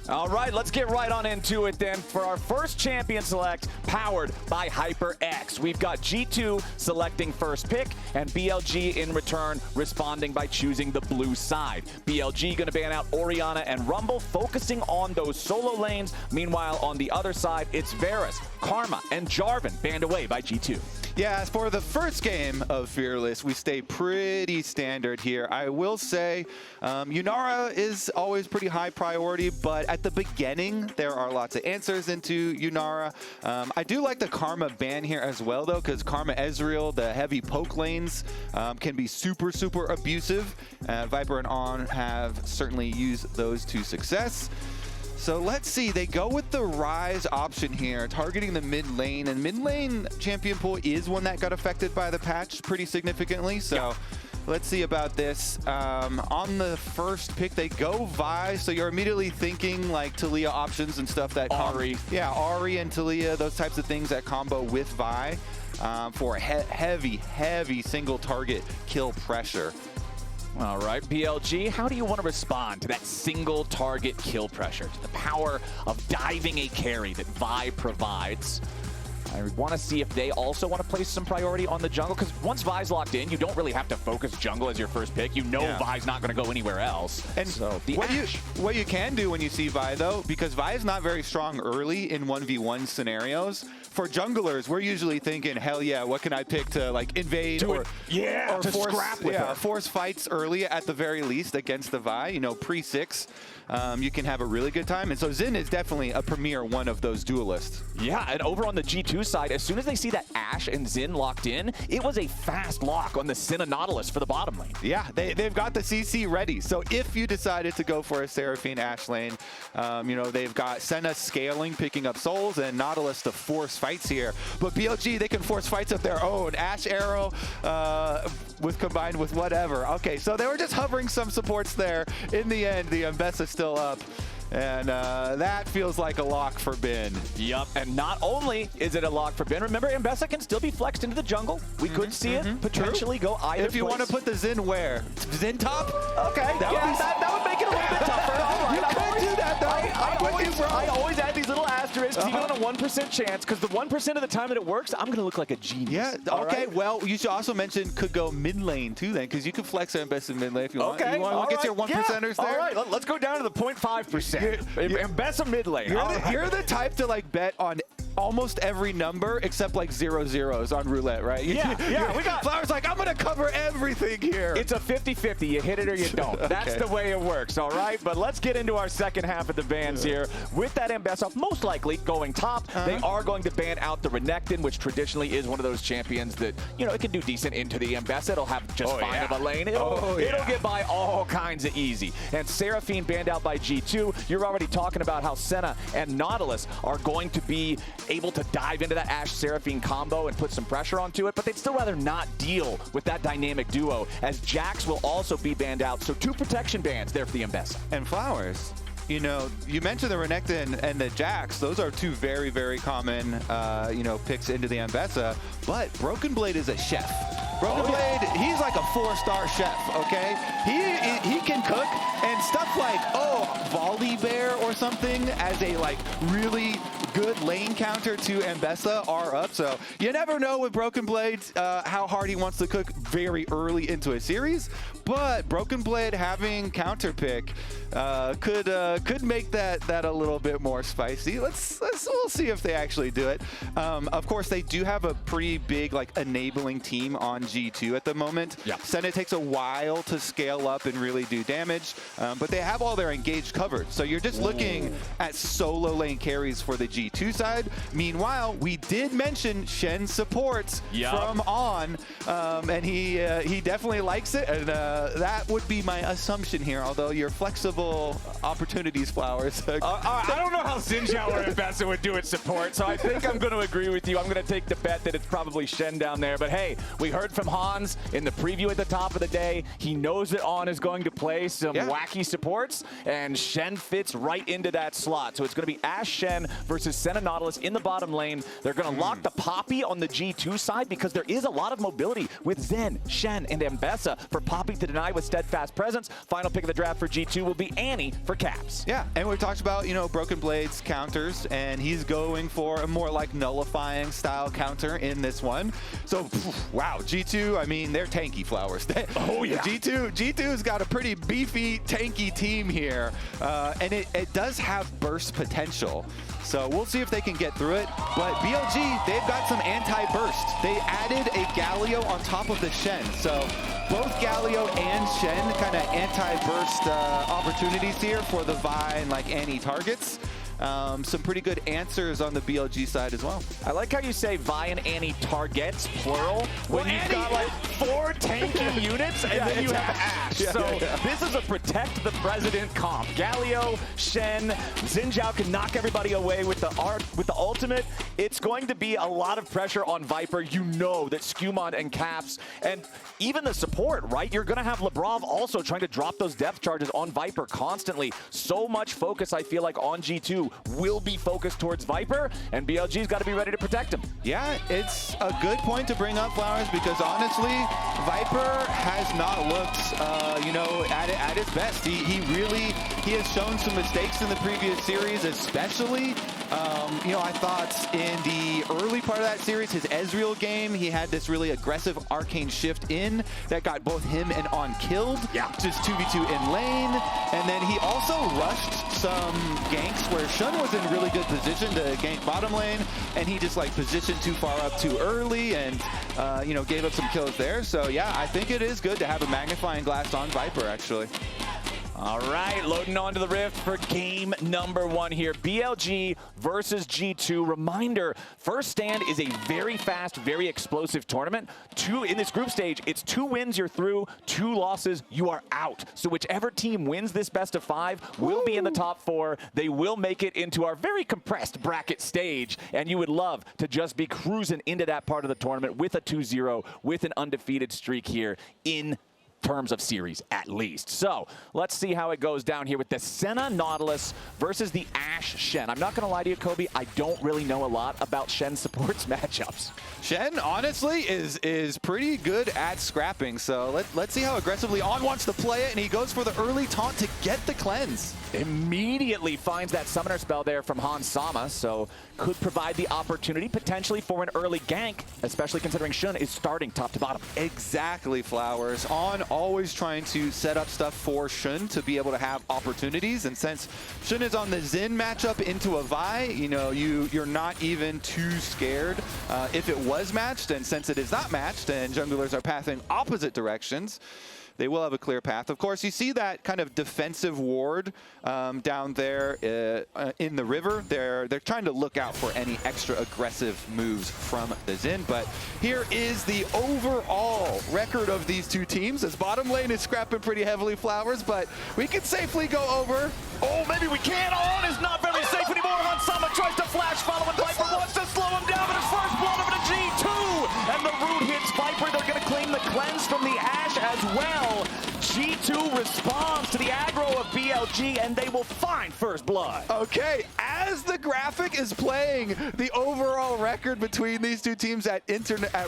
All right, let's get right on into it then. For our first champion select, powered by HyperX, we've got G2 selecting first pick, and BLG in return responding by choosing the blue side. BLG going to ban out Orianna and Rumble, focusing on those solo lanes. Meanwhile, on the other side, it's Varus, Karma, and Jarvan banned away by G2. Yeah, as for the first game of Fearless, we stay pretty standard here. I will say Yunara is always pretty high priority, but at the beginning, there are lots of answers into Yunara. I do like the Karma ban here as well, though, because Karma Ezreal, the heavy poke lanes, can be super, super abusive. Viper and On have certainly used those to success. So let's see, they go with the Rise option here, targeting the mid lane, and mid lane champion pool is one that got affected by the patch pretty significantly, so yeah. Let's see about this. On the first pick, they go Vi, so you're immediately thinking like Taliyah options and stuff that Ahri. Yeah, Ahri and Taliyah, those types of things that combo with Vi for heavy single target kill pressure. All right, BLG, how do you want to respond to that single target kill pressure, to the power of diving a carry that Vi provides? I want to see if they also want to place some priority on the jungle, because once Vi's locked in, you don't really have to focus jungle as your first pick. You know Vi's not going to go anywhere else. And so what you can do when you see Vi, though, because Vi is not very strong early in 1v1 scenarios, for junglers, we're usually thinking, hell yeah, what can I pick to like invade or force fights early at the very least against the Vi, you know, pre-6. You can have a really good time. And so Xin is definitely a premier one of those duelists. Yeah, and over on the G2 side, as soon as they see that Ashe and Xin locked in, it was a fast lock on the Senna Nautilus for the bottom lane. Yeah, they've got the CC ready. So if you decided to go for a Seraphine Ashe lane, you know, they've got Senna scaling, picking up souls, and Nautilus to force fights here. But BLG, they can force fights of their own. Ashe Arrow combined with whatever. Okay, so they were just hovering some supports there. In the end, the Mbessa still up. And that feels like a lock for Ben. Yup, and not only is it a lock for Ben, remember, Mbessa can still be flexed into the jungle. We could see it potentially go either If you want to put the Xin where? Xin top? Okay, that would make it a little bit tougher. All right, you could do that, though. I always add these little asterisks, even on a 1% chance, because the 1% of the time that it works, I'm going to look like a genius. Yeah, okay, right? Well, you should also mention could go mid lane, too, then, because you can flex Mbessa mid lane if you want. You want to get your 1%ers there? All right, let's go down to the 0.5%. Mbessa mid lane. You're the type to like bet on almost every number except like 0-0s on roulette, right? Yeah, we got Flowers like, I'm gonna cover everything here. It's a 50-50. You hit it or you don't. That's the way it works, all right? But let's get into our second half of the bans here. With that Mbessa most likely going top, they are going to ban out the Renekton, which traditionally is one of those champions that, you know, it can do decent into the Mbessa. It'll have just fine of a lane. It'll get by all kinds of easy. And Seraphine banned out by G2. You're already talking about how Senna and Nautilus are going to be able to dive into that Ashe Seraphine combo and put some pressure onto it, but they'd still rather not deal with that dynamic duo, as Jax will also be banned out. So 2 protection bans there for the Mbessa. And Flowers, you know, you mentioned the Renekton and the Jax. Those are 2 very, very common, you know, picks into the Mbessa, but Broken Blade is a chef. Broken Blade, he's like a 4-star chef, okay? He can cook, and stuff like, Volley Bear or something as a like really good lane counter to Mbessa are up. So you never know with Broken Blade how hard he wants to cook very early into a series, but Broken Blade having counter pick could make that a little bit more spicy. We'll see if they actually do it. Of course, they do have a pretty big like enabling team on G2 at the moment. Yeah. Senna takes a while to scale up and really do damage, but they have all their engaged covered. So you're just looking at solo lane carries for the G2 side. Meanwhile, we did mention Shen supports from On, and he definitely likes it, and that would be my assumption here, although you're flexible opportunities, Flowers. I don't know how Xinjiao or Mbessa would do its support, so I think I'm going to agree with you. I'm going to take the bet that it's probably Shen down there, but hey, we heard from Hans in the preview at the top of the day. He knows that On is going to play some wacky supports, and Shen fits right into that slot. So it's going to be Ashe Shen versus Senna Nautilus in the bottom lane. They're going to lock the Poppy on the G2 side because there is a lot of mobility with Zen, Shen, and Mbessa for Poppy to deny with Steadfast Presence. Final pick of the draft for G2 will be Annie for Caps. Yeah, and we've talked about, you know, Broken Blade's counters, and he's going for a more like nullifying style counter in this one. So, wow, G2, I mean, they're tanky, Flowers. Oh, yeah. G2's got a pretty beefy, tanky team here, and it does have burst potential. So we'll see if they can get through it. But BLG, they've got some anti-burst. They added a Galio on top of the Shen. So both Galio and Shen kind of anti-burst opportunities here for the Vi and like Annie targets. Some pretty good answers on the BLG side as well. I like how you say Vi and Annie targets, plural, when you've got like 4 tanky units and then you have Ashe. This is a protect the president comp. Galio, Shen, Xin Zhao can knock everybody away with the ultimate. It's going to be a lot of pressure on Viper. You know that Skumon and Caps and even the support, right? You're going to have Lebrov also trying to drop those depth charges on Viper constantly. So much focus, I feel like, on G2 will be focused towards Viper, and BLG's got to be ready to protect him. Yeah, it's a good point to bring up, Flowers, because honestly, Viper has not looked, you know, at his best. He has shown some mistakes in the previous series, especially. You know, I thought in the early part of that series, his Ezreal game, he had this really aggressive arcane shift in that got both him and On killed. Yeah. Just 2v2 in lane. And then he also rushed some ganks where Shun was in really good position to gank bottom lane, and he just like positioned too far up too early and, you know, gave up some kills there. So yeah, I think it is good to have a magnifying glass on Viper, actually. All right, loading onto the Rift for game number 1 here. BLG versus G2. Reminder, first stand is a very fast, very explosive tournament. In this group stage, it's 2 wins, you're through, 2 losses, you are out. So whichever team wins this best of 5 will be in the top 4. They will make it into our very compressed bracket stage, and you would love to just be cruising into that part of the tournament with a 2-0, with an undefeated streak here in terms of series, at least. So let's see how it goes down here with the Senna Nautilus versus the Ashe Shen. I'm not going to lie to you, Kobe. I don't really know a lot about Shen supports matchups. Shen, honestly, is pretty good at scrapping. So let's see how aggressively On wants to play it, and he goes for the early taunt to get the cleanse. Immediately finds that summoner spell there from Hans Sama, so could provide the opportunity potentially for an early gank, especially considering Shun is starting top to bottom. Exactly, Flowers. On always trying to set up stuff for Shun to be able to have opportunities, and since Shun is on the Xin matchup into a Vi, you know, you're not even too scared if it was matched, and since it is not matched and junglers are pathing opposite directions, they will have a clear path. Of course, you see that kind of defensive ward down there in the river. They're trying to look out for any extra aggressive moves from the Xin. But here is the overall record of these two teams, as bottom lane is scrapping pretty heavily, Flowers, but we can safely go over. Oh, maybe we can. On is not very safe anymore. Hansama tries to flash, following Viper, wants to slow him down, but his first blood over to G2. And the root hits Viper. They're going to claim the cleanse from the Ashe as well. G2 responds to the aggro of BLG, and they will find first blood. Okay, as the graphic is playing the overall record between these two teams at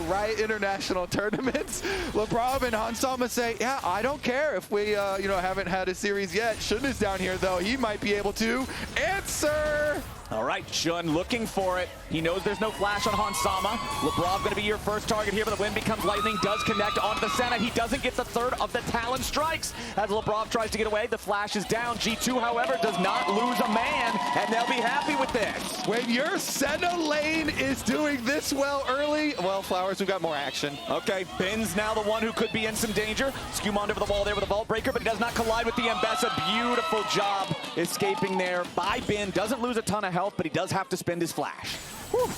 Riot International tournaments, Lebrov and Hansama say, yeah, I don't care if we you know, haven't had a series yet. Shun is down here, though. He might be able to answer. All right, Shun looking for it. He knows there's no flash on Hansama. Lebrov going to be your first target here, but the wind becomes lightning, does connect onto the Senna. He doesn't get the third of the Talon strikes. As Lebrov tries to get away, the flash is down. G2, however, does not lose a man, and they'll be happy with this. When your Senna lane is doing this well early, well, Flowers, we've got more action. Okay, Ben's now the one who could be in some danger. Skumon over the wall there with a Vault Breaker, but he does not collide with the Mbessa. Beautiful job escaping there by Ben. Doesn't lose a ton of health, but he does have to spend his flash. Whew.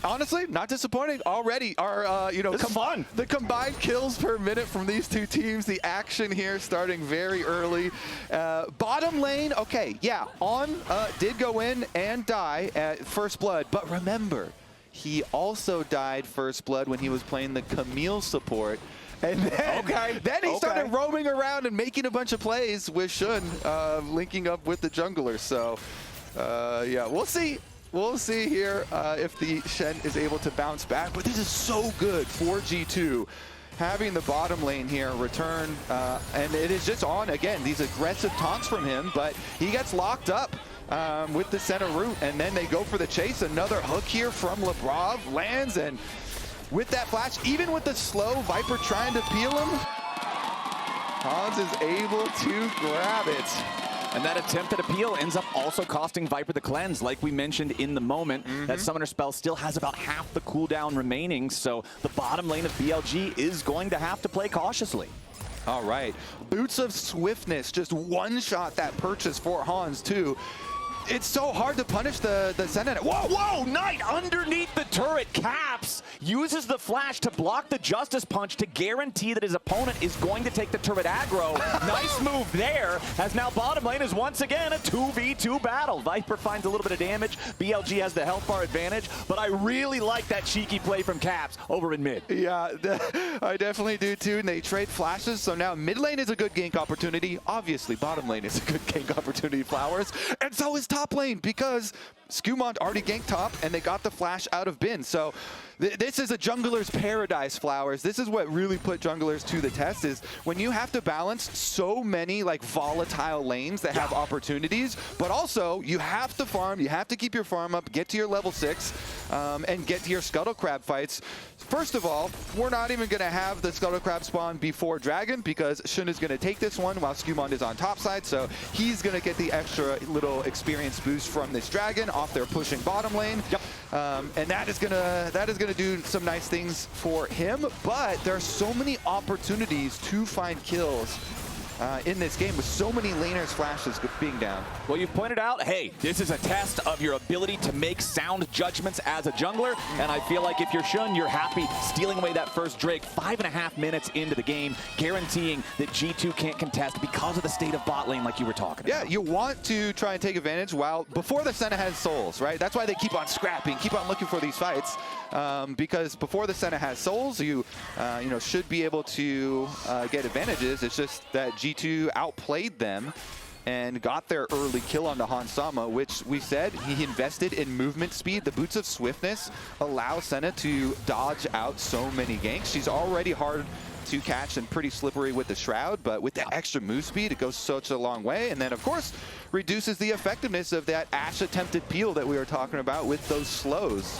Honestly, not disappointing already. Our, you know, fun. The combined kills per minute from these two teams, the action here starting very early. Bottom lane, okay, yeah, On did go in and die at first blood, but remember, He also died first blood when he was playing the Camille support. And then he started roaming around and making a bunch of plays with Shun, linking up with the jungler. So, yeah, we'll see. We'll see here if the Shen is able to bounce back. But this is so good for G2. Having the bottom lane here return, and it is just on, again, these aggressive taunts from him, but he gets locked up with the center route, and then they go for the chase. Another hook here from Lebrov lands, and with that flash, even with the slow Viper trying to peel him, Hans is able to grab it. And that attempt at a peel ends up also costing Viper the cleanse, like we mentioned in the moment. That summoner spell still has about half the cooldown remaining, so the bottom lane of BLG is going to have to play cautiously. All right, Boots of Swiftness, just one-shot that purchase for Hans too. It's so hard to punish the Senate. Whoa, Knight underneath the turret. Caps uses the flash to block the Justice Punch to guarantee that his opponent is going to take the turret aggro. Nice move there, as now bottom lane is once again a 2v2 battle. Viper finds a little bit of damage. BLG has the health bar advantage, but I really like that cheeky play from Caps over in mid. Yeah, I definitely do too, and they trade flashes, so now mid lane is a good gank opportunity. Obviously, bottom lane is a good gank opportunity, Flowers, and so is top lane, because Skumont already ganked top and they got the flash out of Bin. So this is a jungler's paradise, Flowers. This is what really put junglers to the test, is when you have to balance so many like volatile lanes that have opportunities, but also you have to farm, you have to keep your farm up, get to your level 6, and get to your Scuttle Crab fights. First of all, we're not even going to have the Scuttle Crab spawn before Dragon, because Shun is going to take this one while Skumont is on top side, so he's going to get the extra little experience boost from this Dragon off their pushing bottom lane. And that is gonna do some nice things for him, but there are so many opportunities to find kills in this game with so many laners' flashes being down. Well, you've pointed out, hey, this is a test of your ability to make sound judgments as a jungler, and I feel like if you're Shun, you're happy stealing away that first Drake 5.5 minutes into the game, guaranteeing that G2 can't contest because of the state of bot lane like you were talking about. Yeah, you want to try and take advantage while before the Senna has souls, right? That's why they keep on scrapping, keep on looking for these fights, because before the Senna has souls, you should be able to get advantages. It's just that G2 outplayed them and got their early kill on the Hans Sama, which we said he invested in movement speed. The Boots of Swiftness allow Senna to dodge out so many ganks. She's already hard to catch and pretty slippery with the Shroud, but with that extra move speed, it goes such a long way. And then, of course, reduces the effectiveness of that Ashe attempted peel that we were talking about with those slows.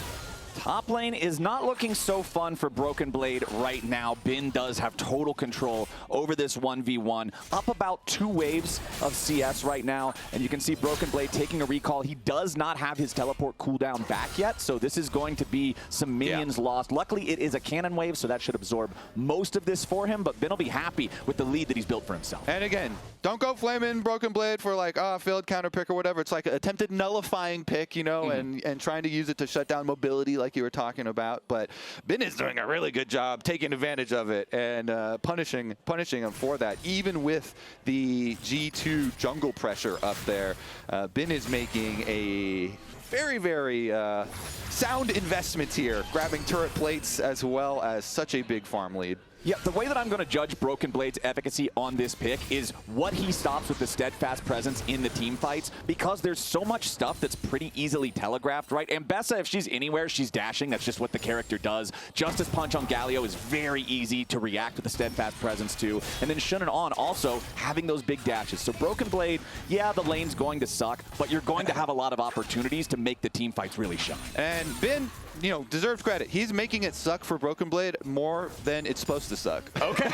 Top lane is not looking so fun for Broken Blade right now. Bin does have total control over this 1v1. Up about 2 waves of CS right now, and you can see Broken Blade taking a recall. He does not have his teleport cooldown back yet, so this is going to be some minions lost. Luckily, it is a cannon wave, so that should absorb most of this for him, but Bin will be happy with the lead that he's built for himself. And again, don't go flaming Broken Blade for like, failed counter pick or whatever. It's like an attempted nullifying pick, you know, and trying to use it to shut down mobility like you were talking about. But Bin is doing a really good job taking advantage of it and punishing him for that. Even with the G2 jungle pressure up there, Bin is making a very, very sound investment here, grabbing turret plates as well as such a big farm lead. Yeah, the way that I'm going to judge Broken Blade's efficacy on this pick is what he stops with the steadfast presence in the team fights, because there's so much stuff that's pretty easily telegraphed, right? Ambessa, if she's anywhere, she's dashing. That's just what the character does. Justice Punch on Galio is very easy to react with the steadfast presence to. And then Shun and On also having those big dashes. So Broken Blade, yeah, the lane's going to suck, but you're going to have a lot of opportunities to make the team fights really shine. And Bin, deserves credit. He's making it suck for Broken Blade more than it's supposed to suck. Okay.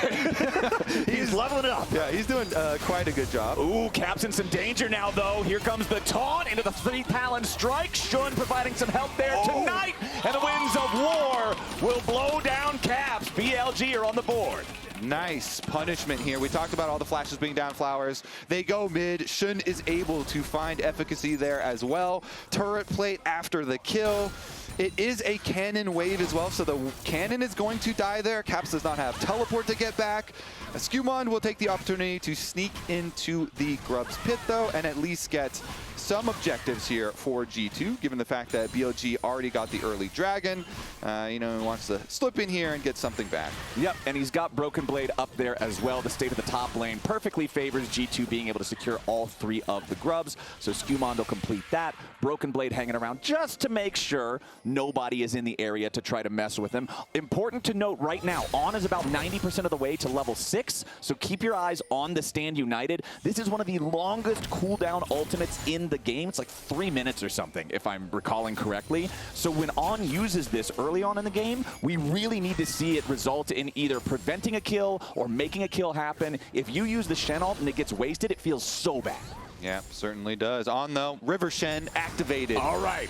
He's leveling it up. Yeah, he's doing quite a good job. Ooh, Cap's in some danger now, though. Here comes the taunt into the 3-Talon strike. Shun providing some help there tonight. And the winds of war will blow down Caps. BLG are on the board. Nice punishment here. We talked about all the flashes being down, Flowers. They go mid. Shun is able to find efficacy there as well. Turret plate after the kill. It is a cannon wave as well, so the cannon is going to die there. Caps does not have teleport to get back. Skumon will take the opportunity to sneak into the Grub's pit, though, and at least get some objectives here for G2, given the fact that BLG already got the early dragon. You know, he wants to slip in here and get something back. Yep, and he's got Broken Blade up there as well. The state of the top lane perfectly favors G2 being able to secure all 3 of the grubs. So Skewmond will complete that. Broken Blade hanging around just to make sure nobody is in the area to try to mess with him. Important to note right now, On is about 90% of the way to level 6, so keep your eyes on the Stand United. This is one of the longest cooldown ultimates in the game. It's like 3 minutes or something, if I'm recalling correctly. So when On uses this early on in the game, we really need to see it result in either preventing a kill or making a kill happen. If you use the Shen ult and it gets wasted, it feels so bad. Yeah, certainly does. On though, River Shen activated. All right.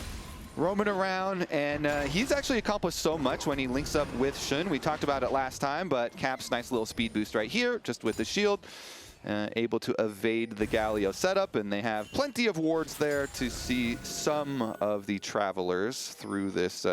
Roaming around, and he's actually accomplished so much when he links up with Shun. We talked about it last time, but Cap's nice little speed boost right here, just with the shield. Able to evade the Galio setup, and they have plenty of wards there to see some of the travelers through this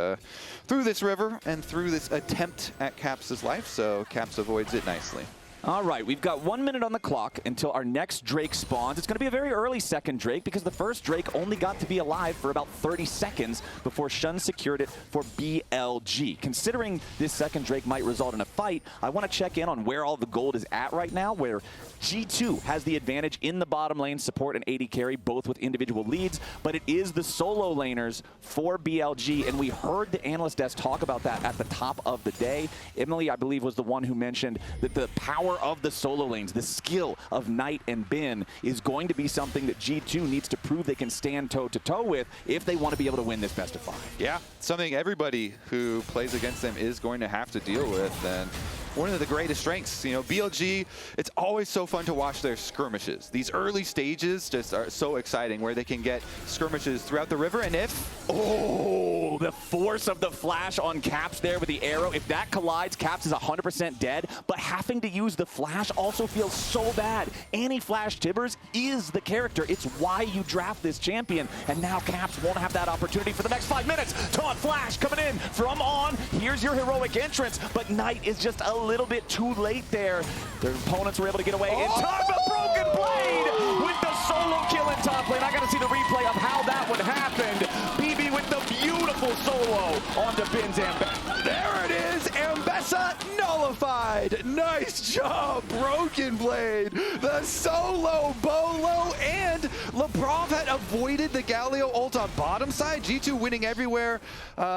river and through this attempt at Caps' life, so Caps avoids it nicely. All right, we've got 1 minute on the clock until our next Drake spawns. It's going to be a very early second Drake because the first Drake only got to be alive for about 30 seconds before Shun secured it for BLG. Considering this second Drake might result in a fight, I want to check in on where all the gold is at right now, where G2 has the advantage in the bottom lane, support and AD carry, both with individual leads, but it is the solo laners for BLG, and we heard the analyst desk talk about that at the top of the day. Emily, I believe, was the one who mentioned that the power of the solo lanes, the skill of Knight and Bin, is going to be something that G2 needs to prove they can stand toe-to-toe with if they want to be able to win this best of 5. Yeah, something everybody who plays against them is going to have to deal with, and one of the greatest strengths. You know, BLG, it's always so fun to watch their skirmishes. These early stages just are so exciting, where they can get skirmishes throughout the river, and if... Oh, the force of the flash on Caps there with the arrow. If that collides, Caps is 100% dead, but having to use the flash also feels so bad. Anti-Flash Tibbers is the character. It's why you draft this champion, and now Caps won't have that opportunity for the next 5 minutes. Taunt Flash coming in from On. Here's your heroic entrance, but Knight is just a little bit too late there. Their opponents were able to get away in time, but Broken Blade with the solo kill in top lane. I got to see the replay of how that one happened. BB with the beautiful solo onto Bin's Ambessa. There it is, Ambessa nullified. Nice job, Broken Blade. The solo bolo, and Lebrov had avoided the Galio ult on bottom side. G2 winning everywhere.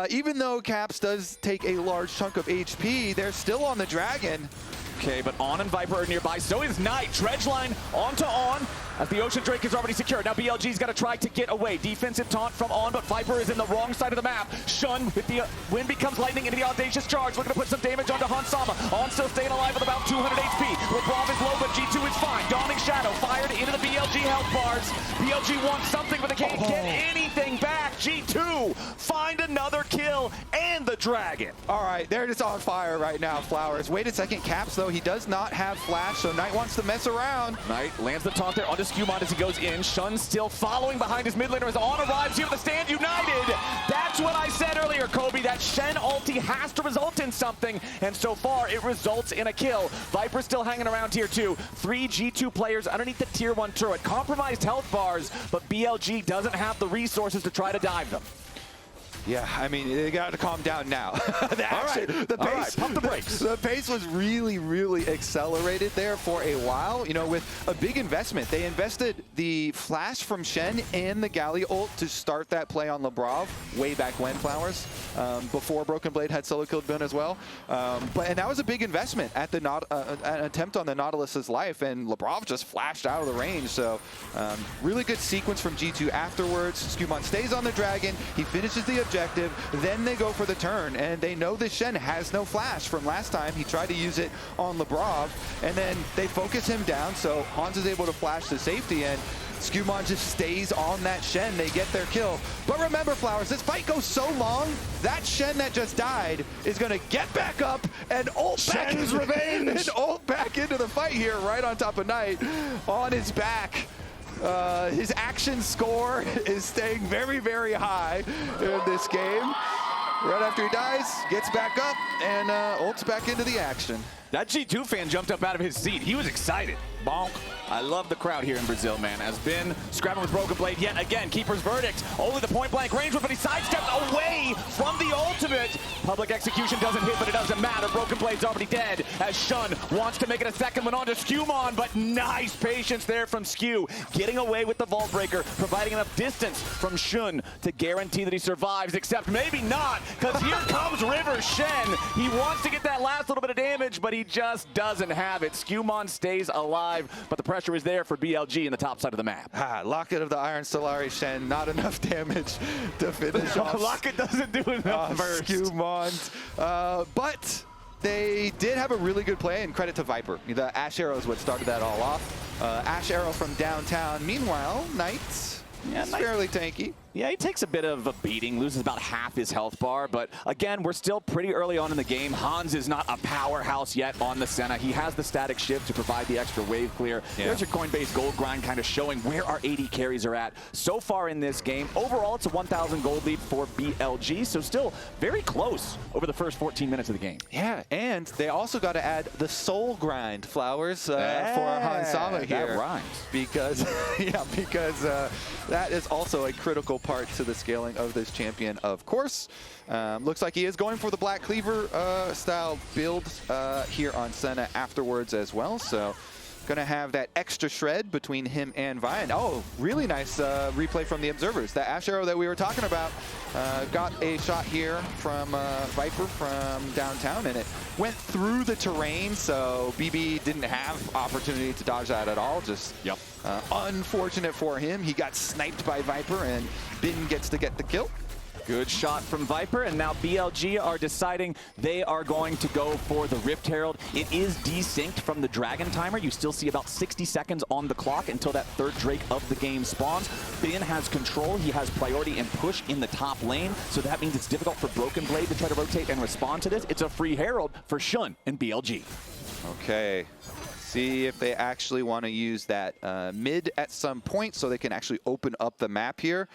Even though Caps does take a large chunk of HP, they're still on the dragon. Okay, but On and Viper are nearby. So is Knight. Dredge line onto On, as the Ocean Drake is already secured. Now BLG's got to try to get away. Defensive taunt from On, but Viper is in the wrong side of the map. Shun with the wind becomes lightning into the audacious charge. Looking to put some damage onto Hansama. On still staying alive with about 200 HP. LeBron is low, but G2 is fine. Dawning Shadow fired into the BLG health bars. BLG wants something, but they can't get anything back. G2 find another kill and the dragon. All right, they're just on fire right now, Flowers. Wait a second, Caps, though, he does not have flash, so Knight wants to mess around. Knight lands the taunt there onto Skewmond as he goes in. Shun still following behind his mid laner as On arrives here with the Stand United. That's what I said earlier, Kobe. That Shen ulti has to result in something, and so far it results in a kill. Viper still hanging around tier 2. 3 G2 players underneath the tier 1 turret. Compromised health bars, but BLG doesn't have the resources to try to dive them. Yeah, I mean, they got to calm down now. The pace, pump the brakes. The pace was really, really accelerated there for a while. You know, with a big investment. They invested the flash from Shen and the Galio ult to start that play on Lebrov way back when, Flowers, before Broken Blade had solo killed Ben as well. And that was a big investment at the an attempt on the Nautilus's life, and Lebrov just flashed out of the range. So really good sequence from G2 afterwards. Skewmond stays on the dragon. He finishes the objective. Then they go for the turn, and they know this Shen has no flash from last time. He tried to use it on Lebrov, and then they focus him down, so Hans is able to flash to safety, and Skewmond just stays on that Shen. They get their kill. But remember, Flowers, this fight goes so long, that Shen that just died is going to get back up and ult back into revenge. And ult back into the fight here, right on top of Knight, on his back. His action score is staying very, very high in this game. Right after he dies, gets back up, and ults back into the action. That G2 fan jumped up out of his seat. He was excited. Bonk. I love the crowd here in Brazil, man. As Bin scrapping with Broken Blade yet again. Keeper's verdict. Only the point blank range, but he sidesteps away from the ultimate. Public execution doesn't hit, but it doesn't matter. Broken Blade's already dead as Shun wants to make it a second one onto Skewmon, but nice patience there from Skew. Getting away with the Vault Breaker, providing enough distance from Shun to guarantee that he survives, except maybe not, because here comes River Shen. He wants to get that last little bit of damage, but he just doesn't have it. Skewmon stays alive, but the pressure is there for BLG in the top side of the map. Locket of the Iron Solari Shen, not enough damage to finish off. Locket doesn't do enough first. Skewmon. But they did have a really good play, and credit to Viper. The Ash Arrow is what started that all off. Ash Arrow from downtown. Meanwhile, Knight, fairly tanky. Yeah, he takes a bit of a beating, loses about half his health bar, but again, we're still pretty early on in the game. Hans is not a powerhouse yet on the Senna. He has the static shift to provide the extra wave clear. Yeah. There's your Coinbase gold grind kind of showing where our AD carries are at so far in this game. Overall, it's a 1,000 gold lead for BLG, so still very close over the first 14 minutes of the game. Yeah, and they also got to add the soul grind flowers for Hans Sama here. That rhymes. Because, because that is also a critical part to the scaling of this champion, of course. Looks like he is going for the Black Cleaver style build here on Senna afterwards as well. So gonna have that extra shred between him and Vian. Oh, really nice replay from the observers. That Ash Arrow that we were talking about got a shot here from Viper from downtown, and it went through the terrain, so BB didn't have opportunity to dodge that at all. Just unfortunate for him. He got sniped by Viper, and Bin gets to get the kill. Good shot from Viper, and now BLG are deciding they are going to go for the Rift Herald. It is desynced from the Dragon timer. You still see about 60 seconds on the clock until that third Drake of the game spawns. Bin has control. He has priority and push in the top lane, so that means it's difficult for Broken Blade to try to rotate and respond to this. It's a free Herald for Shun and BLG. Okay. See if they actually want to use that mid at some point so they can actually open up the map here.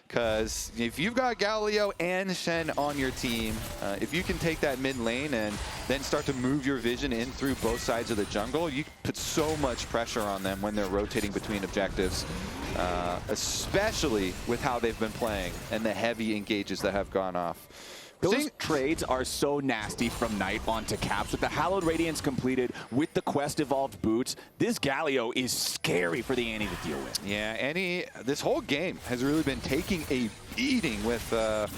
Because if you've got Galio and Shen on your team, if you can take that mid lane and then start to move your vision in through both sides of the jungle, you put so much pressure on them when they're rotating between objectives, especially with how they've been playing and the heavy engages that have gone off. Those trades are so nasty from Knight onto Caps. With the Hallowed Radiance completed, with the Quest Evolved boots, this Galio is scary for the Annie to deal with. Yeah, Annie, this whole game has really been taking a beating with the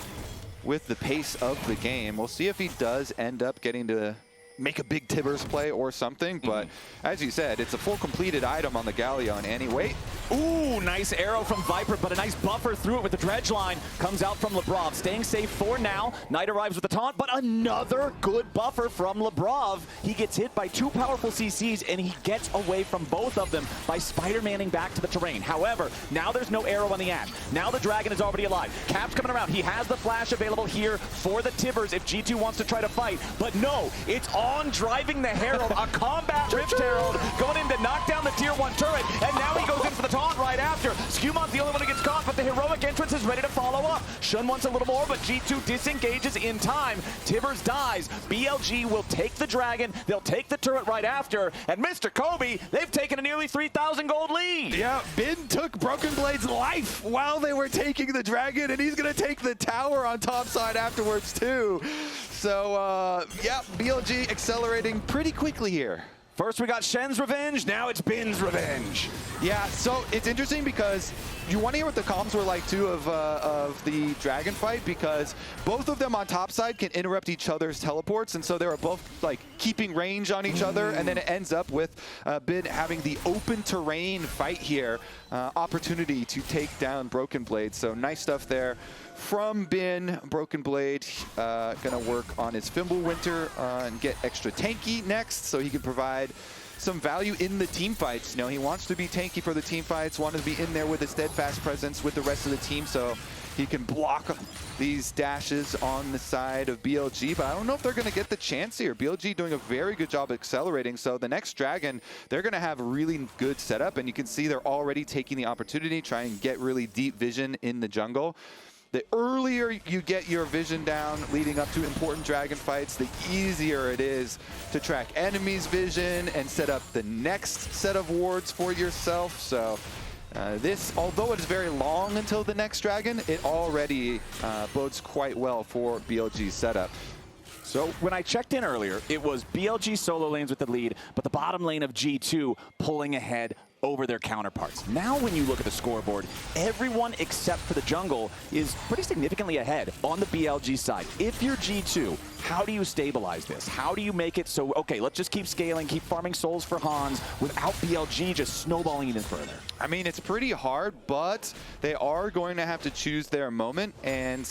pace of the game. We'll see if he does end up getting to make a big Tibbers play or something, but as you said, it's a full completed item on the Galio, and Annie, wait. Ooh, nice arrow from Viper, but a nice buffer through it with the dredge line. Comes out from Lebrov, staying safe for now. Knight arrives with a taunt, but another good buffer from Lebrov. He gets hit by two powerful CCs, and he gets away from both of them by Spider-Manning back to the terrain. However, now there's no arrow on the Ash. Now the Dragon is already alive. Cap's coming around. He has the flash available here for the Tibbers if G2 wants to try to fight, but no, it's on driving the Herald, a combat Rift Herald, going in to knock down the tier 1 turret, and now he goes in for the taunt right after. Skewmon's the only one who gets caught, but the heroic entrance is ready to follow up. Shun wants a little more, but G2 disengages in time. Tibbers dies. BLG will take the Dragon. They'll take the turret right after, and Mr. Kobe, they've taken a nearly 3,000 gold lead. Yeah, Bin took Broken Blade's life while they were taking the Dragon, and he's going to take the tower on top side afterwards too. So, yeah, BLG accelerating pretty quickly here. First we got Shen's revenge, now it's Bin's revenge. Yeah, so it's interesting because you want to hear what the comms were like too of the Dragon fight, because both of them on top side can interrupt each other's teleports, and so they were both like keeping range on each other, and then it ends up with Bin having the open terrain fight here, opportunity to take down Broken Blade. So nice stuff there from Bin. Broken Blade gonna work on his Fimbulwinter and get extra tanky next, so he can provide some value in the team fights. You know, he wants to be tanky for the team fights, wanted to be in there with a steadfast presence with the rest of the team, so he can block these dashes on the side of BLG, but I don't know if they're going to get the chance here. BLG doing a very good job accelerating, so the next Dragon, they're going to have a really good setup, and you can see they're already taking the opportunity, try and get really deep vision in the jungle. the earlier you get your vision down leading up to important dragon fights, the easier it is to track enemies' vision and set up the next set of wards for yourself. So this, although it is very long until the next dragon, it already bodes quite well for BLG's setup. So when I checked in earlier, it was BLG solo lanes with the lead, but the bottom lane of G2 pulling ahead over their counterparts. Now when you look at the scoreboard, everyone except for the jungle is pretty significantly ahead on the BLG side. If you're G2, how do you stabilize this? How do you make it so, okay, let's just keep scaling, keep farming souls for Hans without BLG just snowballing even further? I mean, it's pretty hard, but they are going to have to choose their moment and,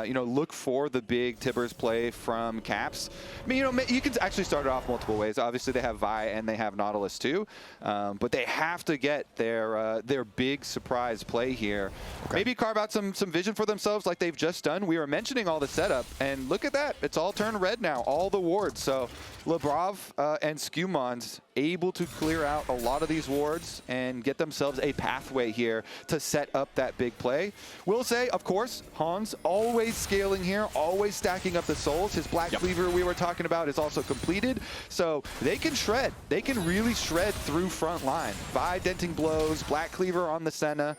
you know, look for the big Tibbers play from Caps. I mean, you know, you can actually start it off multiple ways. Obviously, they have Vi and they have Nautilus too, but they have to get their big surprise play here. Okay. Maybe carve out some vision for themselves like they've just done. We were mentioning all the setup, and look at that. It's all turned red now, all the wards. So Lebrov and Skumond able to clear out a lot of these wards and get themselves a pathway here to set up that big play. We'll say, of course, Hans always scaling here, always stacking up the souls. His Black Cleaver we were talking about is also completed. So they can shred. They can really shred through front line. Vi denting blows, Black Cleaver on the Senna.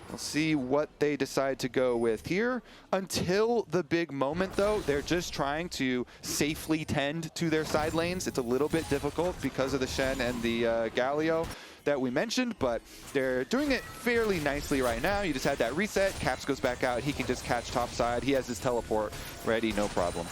We'll see what they decide to go with here. Until the big moment, though, they're just trying to safely tend to their side lanes. It's a little bit difficult because of the Shen and the Galio that we mentioned, but they're doing it fairly nicely right now. You just had that reset. Caps goes back out. He can just catch top side. He has his teleport ready, no problem.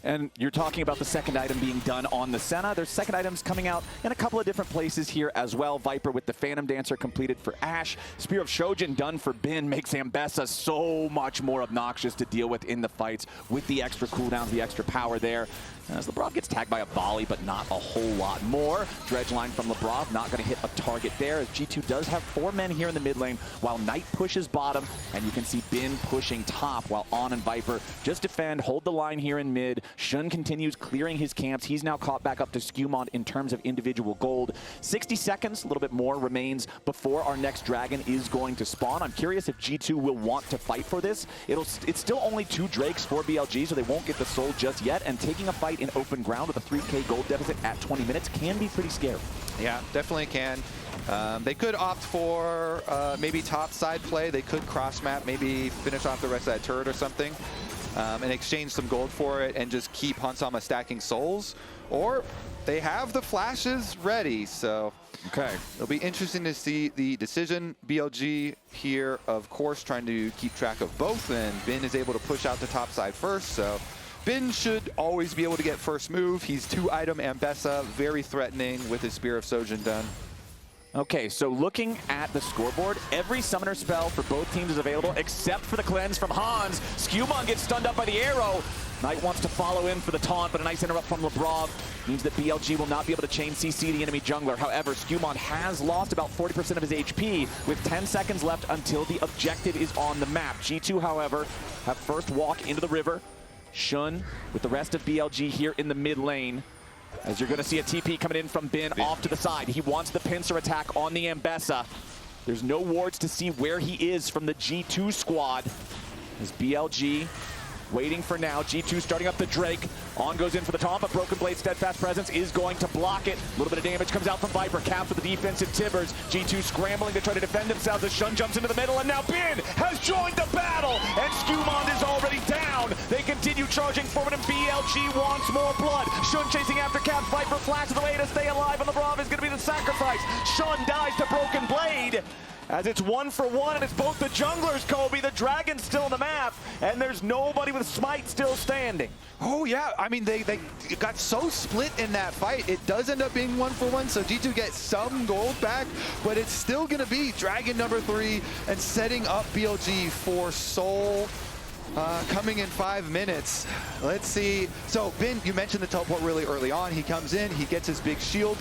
And you're talking about the second item being done on the Senna. There's second items coming out in a couple of different places here as well. Viper with the Phantom Dancer completed for Ashe. Spear of Shojin done for Bin makes Ambessa so much more obnoxious to deal with in the fights with the extra cooldowns, the extra power there. As Lebrov gets tagged by a volley, but not a whole lot more. Dredge line from Lebrov, not going to hit a target there, as G2 does have 4 men here in the mid lane, while Knight pushes bottom, and you can see Bin pushing top, while On and Viper just defend, hold the line here in mid. Shun continues clearing his camps. He's now caught back up to Skumond in terms of individual gold. 60 seconds, a little bit more, remains before our next dragon is going to spawn. I'm curious if G2 will want to fight for this. It's still only 2 Drakes for BLG, so they won't get the soul just yet, and taking a fight in open ground with a 3K gold deficit at 20 minutes can be pretty scary. Yeah, definitely can. They could opt for maybe top side play. They could cross map, maybe finish off the rest of that turret or something, and exchange some gold for it and just keep Hansama stacking souls. Or they have the flashes ready, so okay, it'll be interesting to see the decision. BLG here, of course, trying to keep track of both, and Bin is able to push out the top side first, so Bin should always be able to get first move. He's 2-item Ambessa, very threatening with his Spear of Shojin done. Okay, so looking at the scoreboard, every summoner spell for both teams is available except for the cleanse from Hans. Skumon gets stunned up by the arrow. Knight wants to follow in for the taunt, but a nice interrupt from Lebrov means that BLG will not be able to chain CC the enemy jungler. However, Skumon has lost about 40% of his HP with 10 seconds left until the objective is on the map. G2, however, have first walk into the river. Shun with the rest of BLG here in the mid lane. As you're going to see a TP coming in from Bin off to the side. He wants the pincer attack on the Ambessa. There's no wards to see where he is from the G2 squad. As BLG waiting for now. G2 starting up the Drake. On goes in for the taunt, but Broken Blade Steadfast Presence is going to block it. A little bit of damage comes out from Viper. Caps with the defensive Tibbers. G2 scrambling to try to defend themselves as Shun jumps into the middle, and now Bin has joined the battle, and Skumond is already down. They continue charging forward, and BLG wants more blood. Shun chasing after Caps. Viper flashes away to stay alive, and Lebrov is going to be the sacrifice. Shun dies to Broken Blade. As it's 1-for-1, and it's both the junglers, Kobe. The Dragon's still on the map, and there's nobody with Smite still standing. Oh, yeah. I mean, they got so split in that fight. It does end up being 1-for-1, so G2 gets some gold back, but it's still going to be Dragon number 3 and setting up BLG for Soul. Coming in 5 minutes. Let's see. So, Bin, you mentioned the teleport really early on. He comes in, he gets his big shield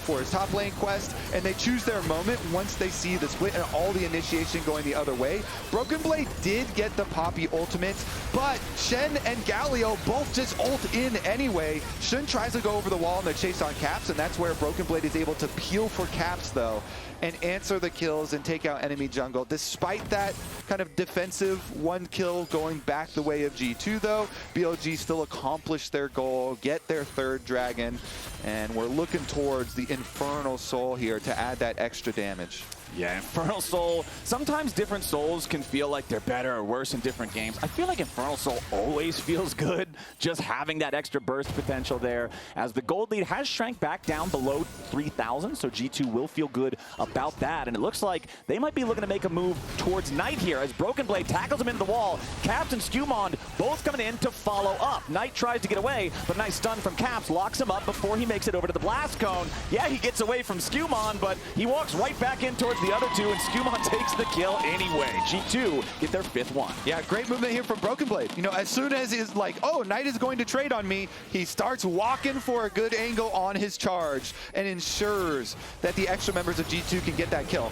for his top lane quest, and they choose their moment once they see the split and all the initiation going the other way. Broken Blade did get the Poppy ultimate, but Shen and Galio both just ult in anyway. Shen tries to go over the wall in the chase on Caps, and that's where Broken Blade is able to peel for Caps, though, and answer the kills and take out enemy jungle. Despite that kind of defensive one kill going back the way of G2, though, BLG still accomplished their goal, get their third dragon, and we're looking towards the Infernal Soul here to add that extra damage. Yeah, Infernal Soul, sometimes different souls can feel like they're better or worse in different games. I feel like Infernal Soul always feels good, just having that extra burst potential there, as the gold lead has shrank back down below 3,000, so G2 will feel good about that. And it looks like they might be looking to make a move towards Knight here, as Broken Blade tackles him into the wall. Caps and Skewmond both coming in to follow up. Knight tries to get away, but nice stun from Caps locks him up before he makes it over to the Blast Cone. Yeah, he gets away from Skewmond, but he walks right back in towards the other two, and Skewmond takes the kill anyway. G2 get their 5th one. Yeah, great movement here from Broken Blade. You know, as soon as he's like, oh, Knight is going to trade on me, he starts walking for a good angle on his charge and ensures that the extra members of G2 can get that kill.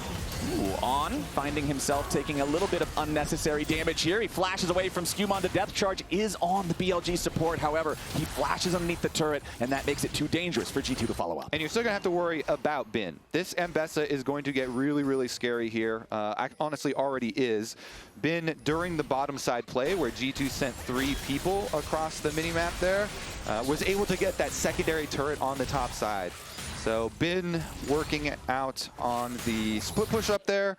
Ooh, On finding himself taking a little bit of unnecessary damage here. He flashes away from Skewmond. The death charge is on the BLG support. However, he flashes underneath the turret, and that makes it too dangerous for G2 to follow up. And you're still going to have to worry about Bin. This Mbessa is going to get really, really scary here. Honestly, already is. Bin, during the bottom side play, where G2 sent 3 people across the minimap there, was able to get that secondary turret on the top side. So Bin working out on the split push up there,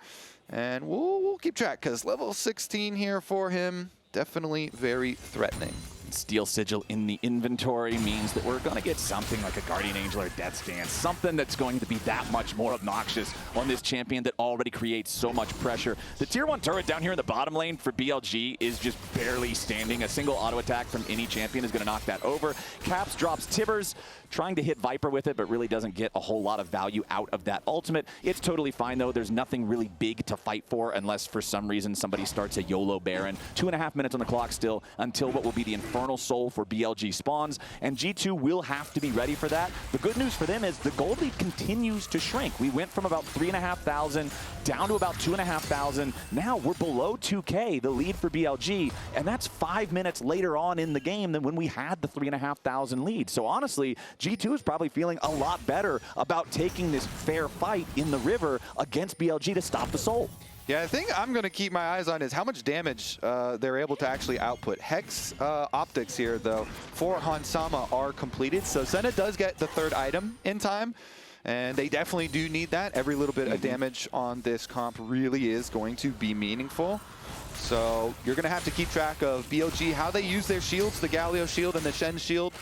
and we'll keep track, because level 16 here for him, definitely very threatening. Steel Sigil in the inventory means that we're going to get something like a Guardian Angel or Death's Dance, something that's going to be that much more obnoxious on this champion that already creates so much pressure. The tier 1 turret down here in the bottom lane for BLG is just barely standing. A single auto attack from any champion is going to knock that over. Caps drops Tibbers, trying to hit Viper with it, but really doesn't get a whole lot of value out of that ultimate. It's totally fine, though. There's nothing really big to fight for unless for some reason somebody starts a YOLO Baron. 2.5 minutes on the clock still until what will be the Infernal Soul for BLG spawns, and G2 will have to be ready for that. The good news for them is the gold lead continues to shrink. We went from about 3,500 down to about 2,500. Now we're below 2K, the lead for BLG, and that's 5 minutes later on in the game than when we had the 3,500 lead. So honestly, G2 is probably feeling a lot better about taking this fair fight in the river against BLG to stop the Soul. Yeah, the thing I'm going to keep my eyes on is how much damage they're able to actually output. Hex optics here, though, for Hansama are completed. So Senna does get the 3rd item in time, and they definitely do need that. Every little bit of damage on this comp really is going to be meaningful. So you're going to have to keep track of BLG, how they use their shields, the Galio shield and the Shen shield.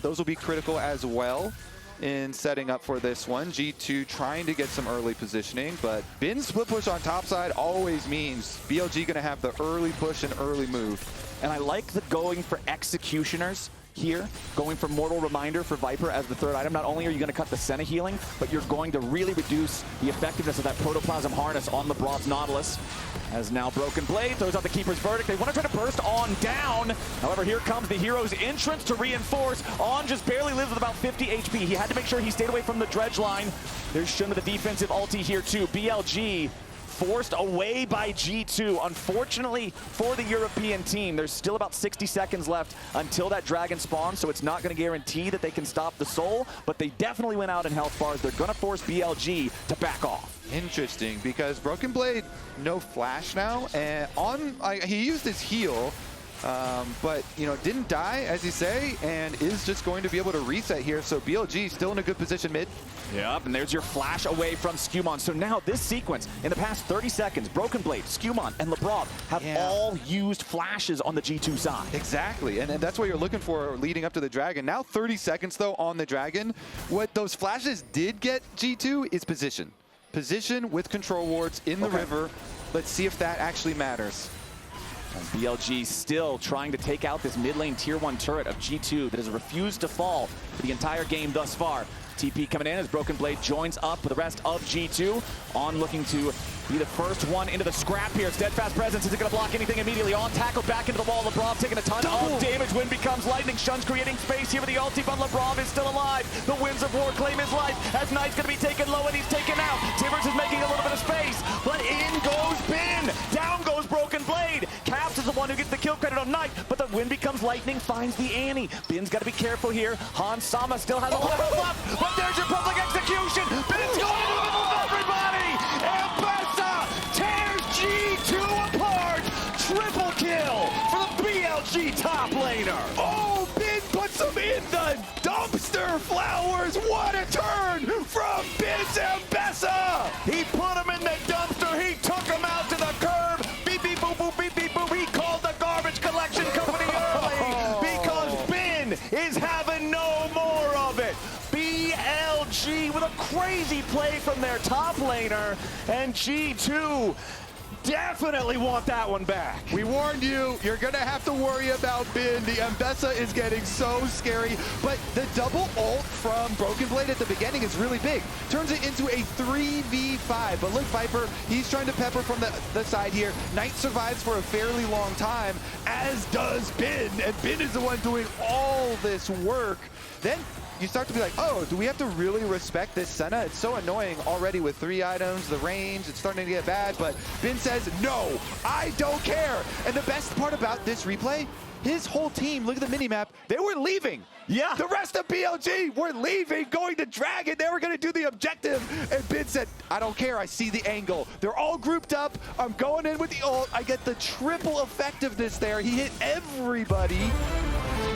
Those will be critical as well in setting up for this one. G2 trying to get some early positioning, but Bin's split push on top side always means BLG going to have the early push and early move. And I like the going for executioners here, going for Mortal Reminder for Viper as the 3rd item. Not only are you going to cut the Senna healing, but you're going to really reduce the effectiveness of that Protoplasm harness on the Bronze Nautilus. As now Broken Blade throws out the Keeper's Verdict. They want to try to burst On down. However, here comes the hero's entrance to reinforce. On just barely lives with about 50 HP. He had to make sure he stayed away from the dredge line. There's Shun with the defensive ulti here too. BLG forced away by G2. Unfortunately for the European team, there's still about 60 seconds left until that dragon spawns, so it's not going to guarantee that they can stop the Soul, but they definitely went out in health bars. They're going to force BLG to back off. Interesting, because Broken Blade, no flash now, and he used his heal, but you know, didn't die, as you say, and is just going to be able to reset here. So BLG still in a good position mid. Yep, and there's your flash away from Skewmond. So now this sequence, in the past 30 seconds, Broken Blade, Skewmond, and LeBron have all used flashes on the G2 side. Exactly, and that's what you're looking for leading up to the Dragon. Now 30 seconds, though, on the Dragon. What those flashes did get G2 is position. Position with control wards in the river. Let's see if that actually matters. And BLG still trying to take out this mid lane tier 1 turret of G2 that has refused to fall for the entire game thus far. TP coming in as Broken Blade joins up with the rest of G2. On looking to be the first one into the scrap here. Steadfast presence isn't going to block anything immediately. On tackled back into the wall. LeBron taking a ton of damage. Wind becomes lightning. Shun's creating space here with the ulti, but LeBron is still alive. The Winds of War claim his life as Knight's going to be taken low and he's taken out. Tibbers is making a little bit of space, but in goes Bin. Down goes Broken Blade. Caps is the one who gets the kill credit on Knight, but the Wind becomes lightning, finds the Annie. Bin's got to be careful here. Hans Sama still has a little bit left, but there's your public execution. Bin's going into the middle of everybody. Ambessa tears G2 apart. Triple kill for the BLG top laner. Oh, Bin puts him in the dumpster, Flowers. What a turn from Bin's Ambessa. He put him in the dumpster. He took him out to the curb. Beep, beep, boop, boop, beep, beep, boop. He called the garbage collection company early because Bin is having no more of it. BLG with a crazy play from their top laner, and G2 definitely want that one back. We warned you, you're going to have to worry about Bin. The Ambessa is getting so scary, but the double ult from Broken Blade at the beginning is really big. Turns it into a 3v5, but look, Viper, he's trying to pepper from the side here. Knight survives for a fairly long time, as does Bin, and Bin is the one doing all this work. Then you start to be like, oh, do we have to really respect this Senna? It's so annoying already with 3 items, the range, it's starting to get bad, but Bin says, no, I don't care. And the best part about this replay, his whole team, look at the minimap, they were leaving. Yeah. The rest of BLG were leaving, going to Dragon. They were going to do the objective. And Bin said, I don't care. I see the angle. They're all grouped up. I'm going in with the ult. I get the triple effectiveness there. He hit everybody.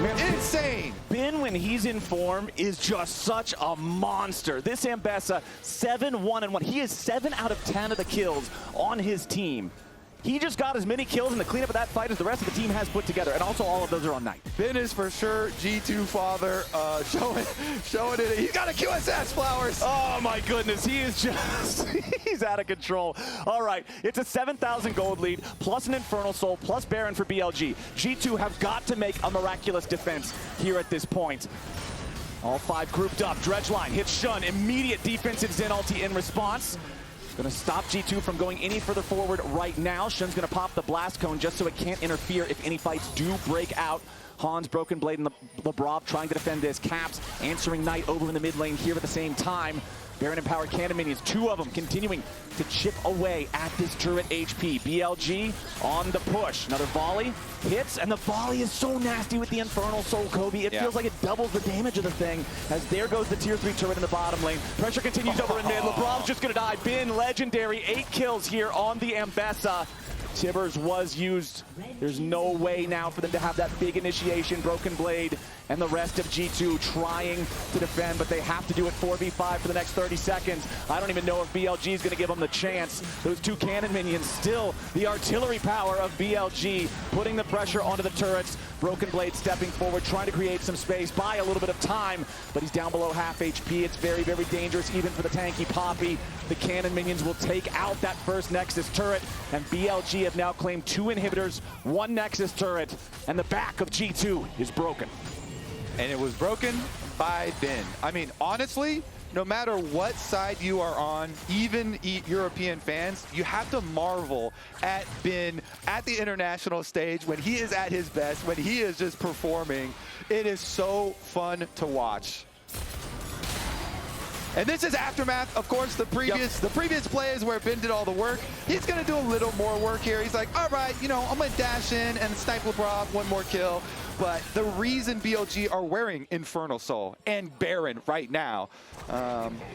Man, insane. Bin, when he's in form, is just such a monster. This Ambessa, 7-1-1. He is 7 out of 10 of the kills on his team. He just got as many kills in the cleanup of that fight as the rest of the team has put together, and also all of those are on Knight. Bin is for sure G2 father, showing it. He's got a QSS, Flowers. Oh my goodness, he is just, he's out of control. All right, it's a 7,000 gold lead, plus an Infernal Soul, plus Baron for BLG. G2 have got to make a miraculous defense here at this point. All 5 grouped up, Dredgeline hits Shun, immediate defensive Zen ulti in response. Gonna stop G2 from going any further forward right now. Shun's gonna pop the blast cone just so it can't interfere if any fights do break out. Hans, Broken Blade, and LeBron trying to defend this. Caps answering Knight over in the mid lane here at the same time. Baron and Power Cannon minions, 2 of them continuing to chip away at this turret HP. BLG on the push. Another volley hits, and the volley is so nasty with the Infernal Soul, Kobe. It feels like it doubles the damage of the thing, as there goes the tier 3 turret in the bottom lane. Pressure continues over in mid. LeBron's just gonna die. Bin, legendary, 8 kills here on the Ambessa. Tibbers was used. There's no way now for them to have that big initiation. Broken Blade and the rest of G2 trying to defend, but they have to do it 4v5 for the next 30 seconds. I don't even know if BLG is going to give them the chance. Those 2 cannon minions, still the artillery power of BLG, putting the pressure onto the turrets. Broken Blade stepping forward, trying to create some space, buy a little bit of time, but he's down below half HP. It's very, very dangerous, even for the tanky Poppy. The cannon minions will take out that first Nexus turret, and BLG have now claimed 2 inhibitors, 1 Nexus turret, and the back of G2 is broken. And it was broken by Bin. I mean, honestly, no matter what side you are on, even European fans, you have to marvel at Bin at the international stage when he is at his best, when he is just performing. It is so fun to watch. And this is Aftermath, of course, the previous play is where Bin did all the work. He's gonna do a little more work here. He's like, all right, you know, I'm gonna dash in and snipe LeBron, 1 more kill. But the reason BLG are wearing Infernal Soul and Baron right now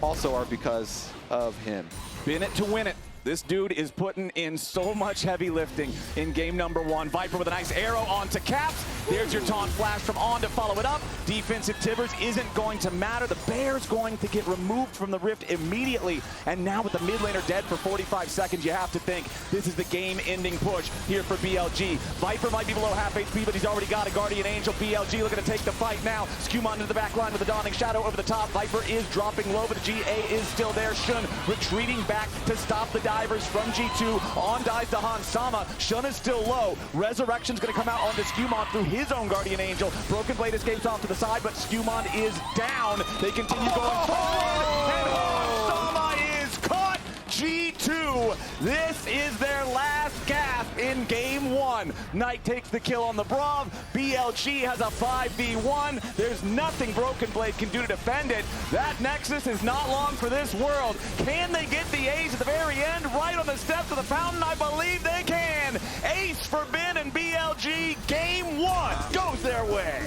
also are because of him. Bin it to win it. This dude is putting in so much heavy lifting in game number 1. Viper with a nice arrow onto Caps. There's your taunt flash from On to follow it up. Defensive Tibbers isn't going to matter. The Bear's going to get removed from the Rift immediately. And now with the mid laner dead for 45 seconds, you have to think this is the game-ending push here for BLG. Viper might be below half HP, but he's already got a Guardian Angel. BLG looking to take the fight now. Skumon into the back line with the Dawning Shadow over the top. Viper is dropping low, but the GA is still there. Shun retreating back to stop the divers from G2. On dies to Han Sama. Shun is still low. Resurrection's going to come out onto Skewmon through his own Guardian Angel. Broken Blade escapes off to the side, but Skewmon is down. They continue going forward, and Han Sama is caught. G2, this is their last gasp in game 1. Knight takes the kill on the Brav. BLG has a 5v1. There's nothing Broken Blade can do to defend it. That Nexus is not long for this world. Can they get the ace at the very end, right on the steps of the fountain? I believe they can. Ace for Ben and BLG. Game 1 goes their way.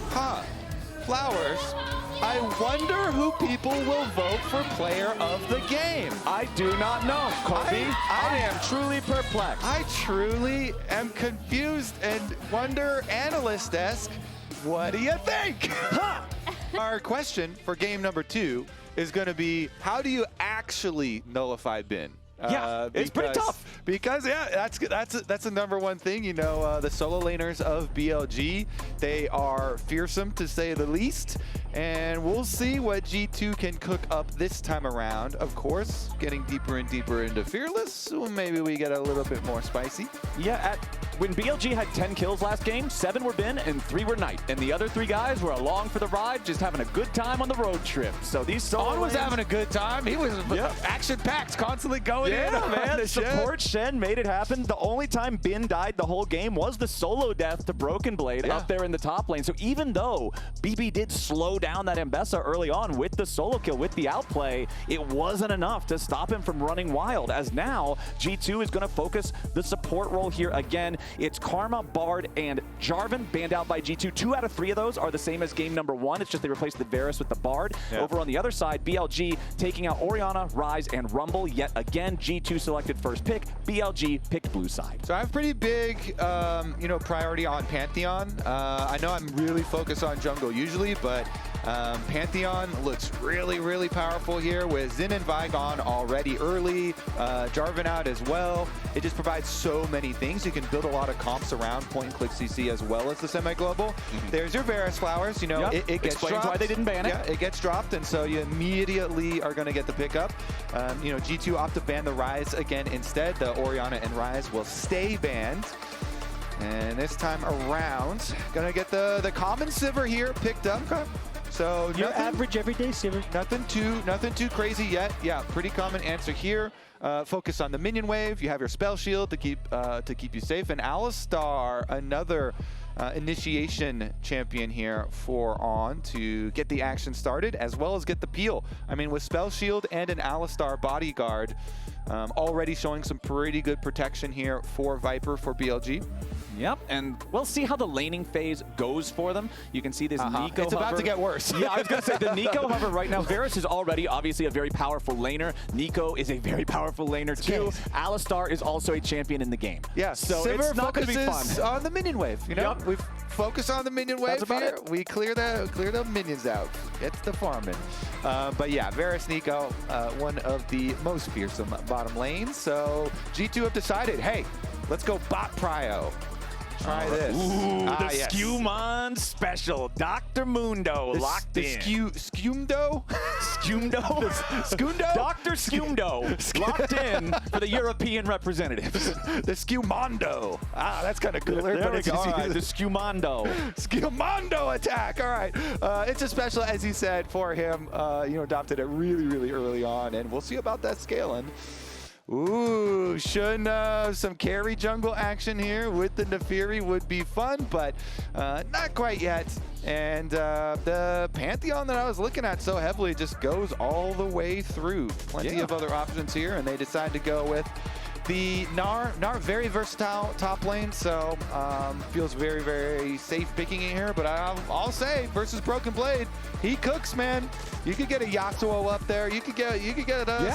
Huh. Flowers. I wonder who people will vote for player of the game. I do not know, Kobe. I am truly perplexed. I truly am confused and wonder, analyst-esque, what do you think? Our question for game number 2 is going to be, how do you actually nullify Ben? Yeah, it's pretty tough. Because yeah, that's the number one thing. You know, the solo laners of BLG, they are fearsome to say the least, and we'll see what G2 can cook up this time around. Of course, getting deeper and deeper into Fearless, so maybe we get a little bit more spicy. Yeah, when BLG had 10 kills last game, 7 were Ben and 3 were Knight, and the other 3 guys were along for the ride, just having a good time on the road trip. So these solo On was having a good time. He was action-packed, constantly going. Yeah, man. The support Shen made it happen. The only time Ben died the whole game was the solo death to Broken Blade up there in the top lane. So even though BB did slow down that Mbessa early on with the solo kill, with the outplay, it wasn't enough to stop him from running wild, as now G2 is going to focus the support role here again. It's Karma, Bard, and Jarvan banned out by G2. 2 out of 3 of those are the same as game number 1. It's just they replaced the Varus with the Bard. Over on the other side, BLG taking out Orianna, Ryze, and Rumble yet again. G2 selected first pick. BLG picked blue side. So I have pretty big, you know, priority on Pantheon. I know I'm really focused on jungle usually, but Pantheon looks really, really powerful here with Xin and Vigon already early, Jarvan out as well. It just provides so many things. You can build a lot of comps around point-and-click CC as well as the semi-global. There's your Varus Flowers. You know, it gets Explains dropped. why they didn't ban it. Yeah, it gets dropped, and so you immediately are going to get the pickup. You know, G2 opt to ban the Ryze again instead. The Orianna and Ryze will stay banned. And this time around, gonna get the common Sivir here picked up. So your average everyday Sivir. Nothing too crazy yet. Yeah, pretty common answer here. Focus on the minion wave. You have your spell shield to keep you safe. And Alistar, another initiation champion here for On to get the action started, as well as get the peel. I mean, with spell shield and an Alistar bodyguard, already showing some pretty good protection here for Viper for BLG. Yep, and we'll see how the laning phase goes for them. You can see this Nico It's about to get worse. Yeah, I was going to say, the Nico hover right now, Varus is already obviously a very powerful laner. Nico is a very powerful laner too. Okay. Alistar is also a champion in the game. Yeah, so Sivir it's not going to be fun. on the minion wave. You know, we focus on the minion wave here. We clear the minions out. It's the farming. But yeah, Varus Nico, one of the most fearsome bottom lanes. So G2 have decided, hey, let's go bot prio. Try this. Ooh, the Skewmon special. Dr. Mundo locked in. Skewmdo? Skewmdo? Skundo? Dr. Skewmdo locked in for the European representatives. The Skewmondo. Ah, that's kind of cooler. There we go. All right, the Skewmondo. Skewmondo attack. All right. It's a special, as he said, for him. You know, adopted it really, really early on, and we'll see about that scaling. Ooh, shouldn't some carry jungle action here with the Nefiri would be fun, but not quite yet. And the Pantheon that I was looking at so heavily just goes all the way through. Plenty of other options here, and they decide to go with the Gnar. Gnar, very versatile top lane, so feels very, very safe picking it here. But I'll say, versus Broken Blade, he cooks, man. You could get a Yasuo up there. You could get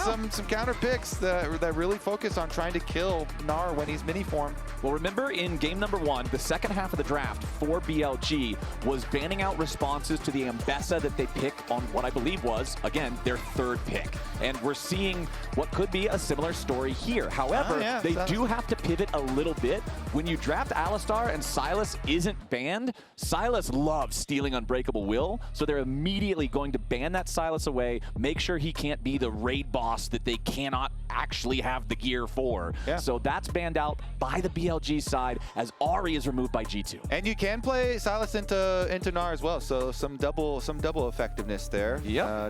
some counter picks that really focus on trying to kill Gnar when he's mini form. Well, remember in game number 1, the second half of the draft for BLG was banning out responses to the Mbessa that they picked on what I believe was, again, their 3rd pick. And we're seeing what could be a similar story here. However, However, they do have to pivot a little bit. When you draft Alistar and Sylas isn't banned, Sylas loves stealing Unbreakable Will, so they're immediately going to ban that Sylas away, make sure he can't be the raid boss that they cannot actually have the gear for. So that's banned out by the BLG side as Ahri is removed by G2. And you can play Sylas into Gnar as well, so some double effectiveness there.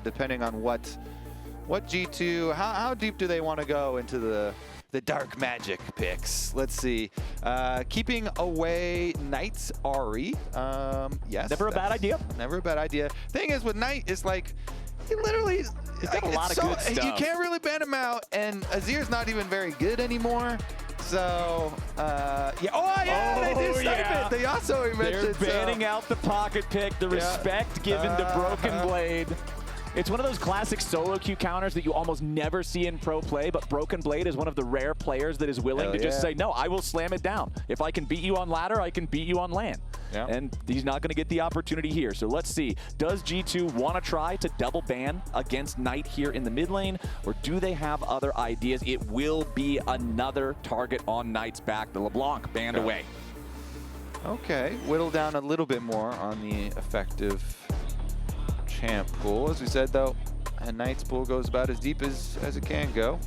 Depending on what G2, how deep do they want to go into the dark magic picks? Let's see. Keeping away Knight's Ahri. Yes. Never a bad idea. Never a bad idea. Thing is with Knight is like, he literally, he's got a lot of good stuff. You can't really ban him out, and Azir's not even very good anymore. So, they did snipe it. They also mentioned. They're banning out the pocket pick, the respect given to Broken Blade. It's one of those classic solo queue counters that you almost never see in pro play, but Broken Blade is one of the rare players that is willing to just say, no, I will slam it down. If I can beat you on ladder, I can beat you on LAN. And he's not going to get the opportunity here. So let's see. Does G2 want to try to double ban against Knight here in the mid lane, or do they have other ideas? It will be another target on Knight's back. The LeBlanc banned away. Okay, whittle down a little bit more on the effective champ pool. As we said, though, and Knight's pool goes about as deep as it can go.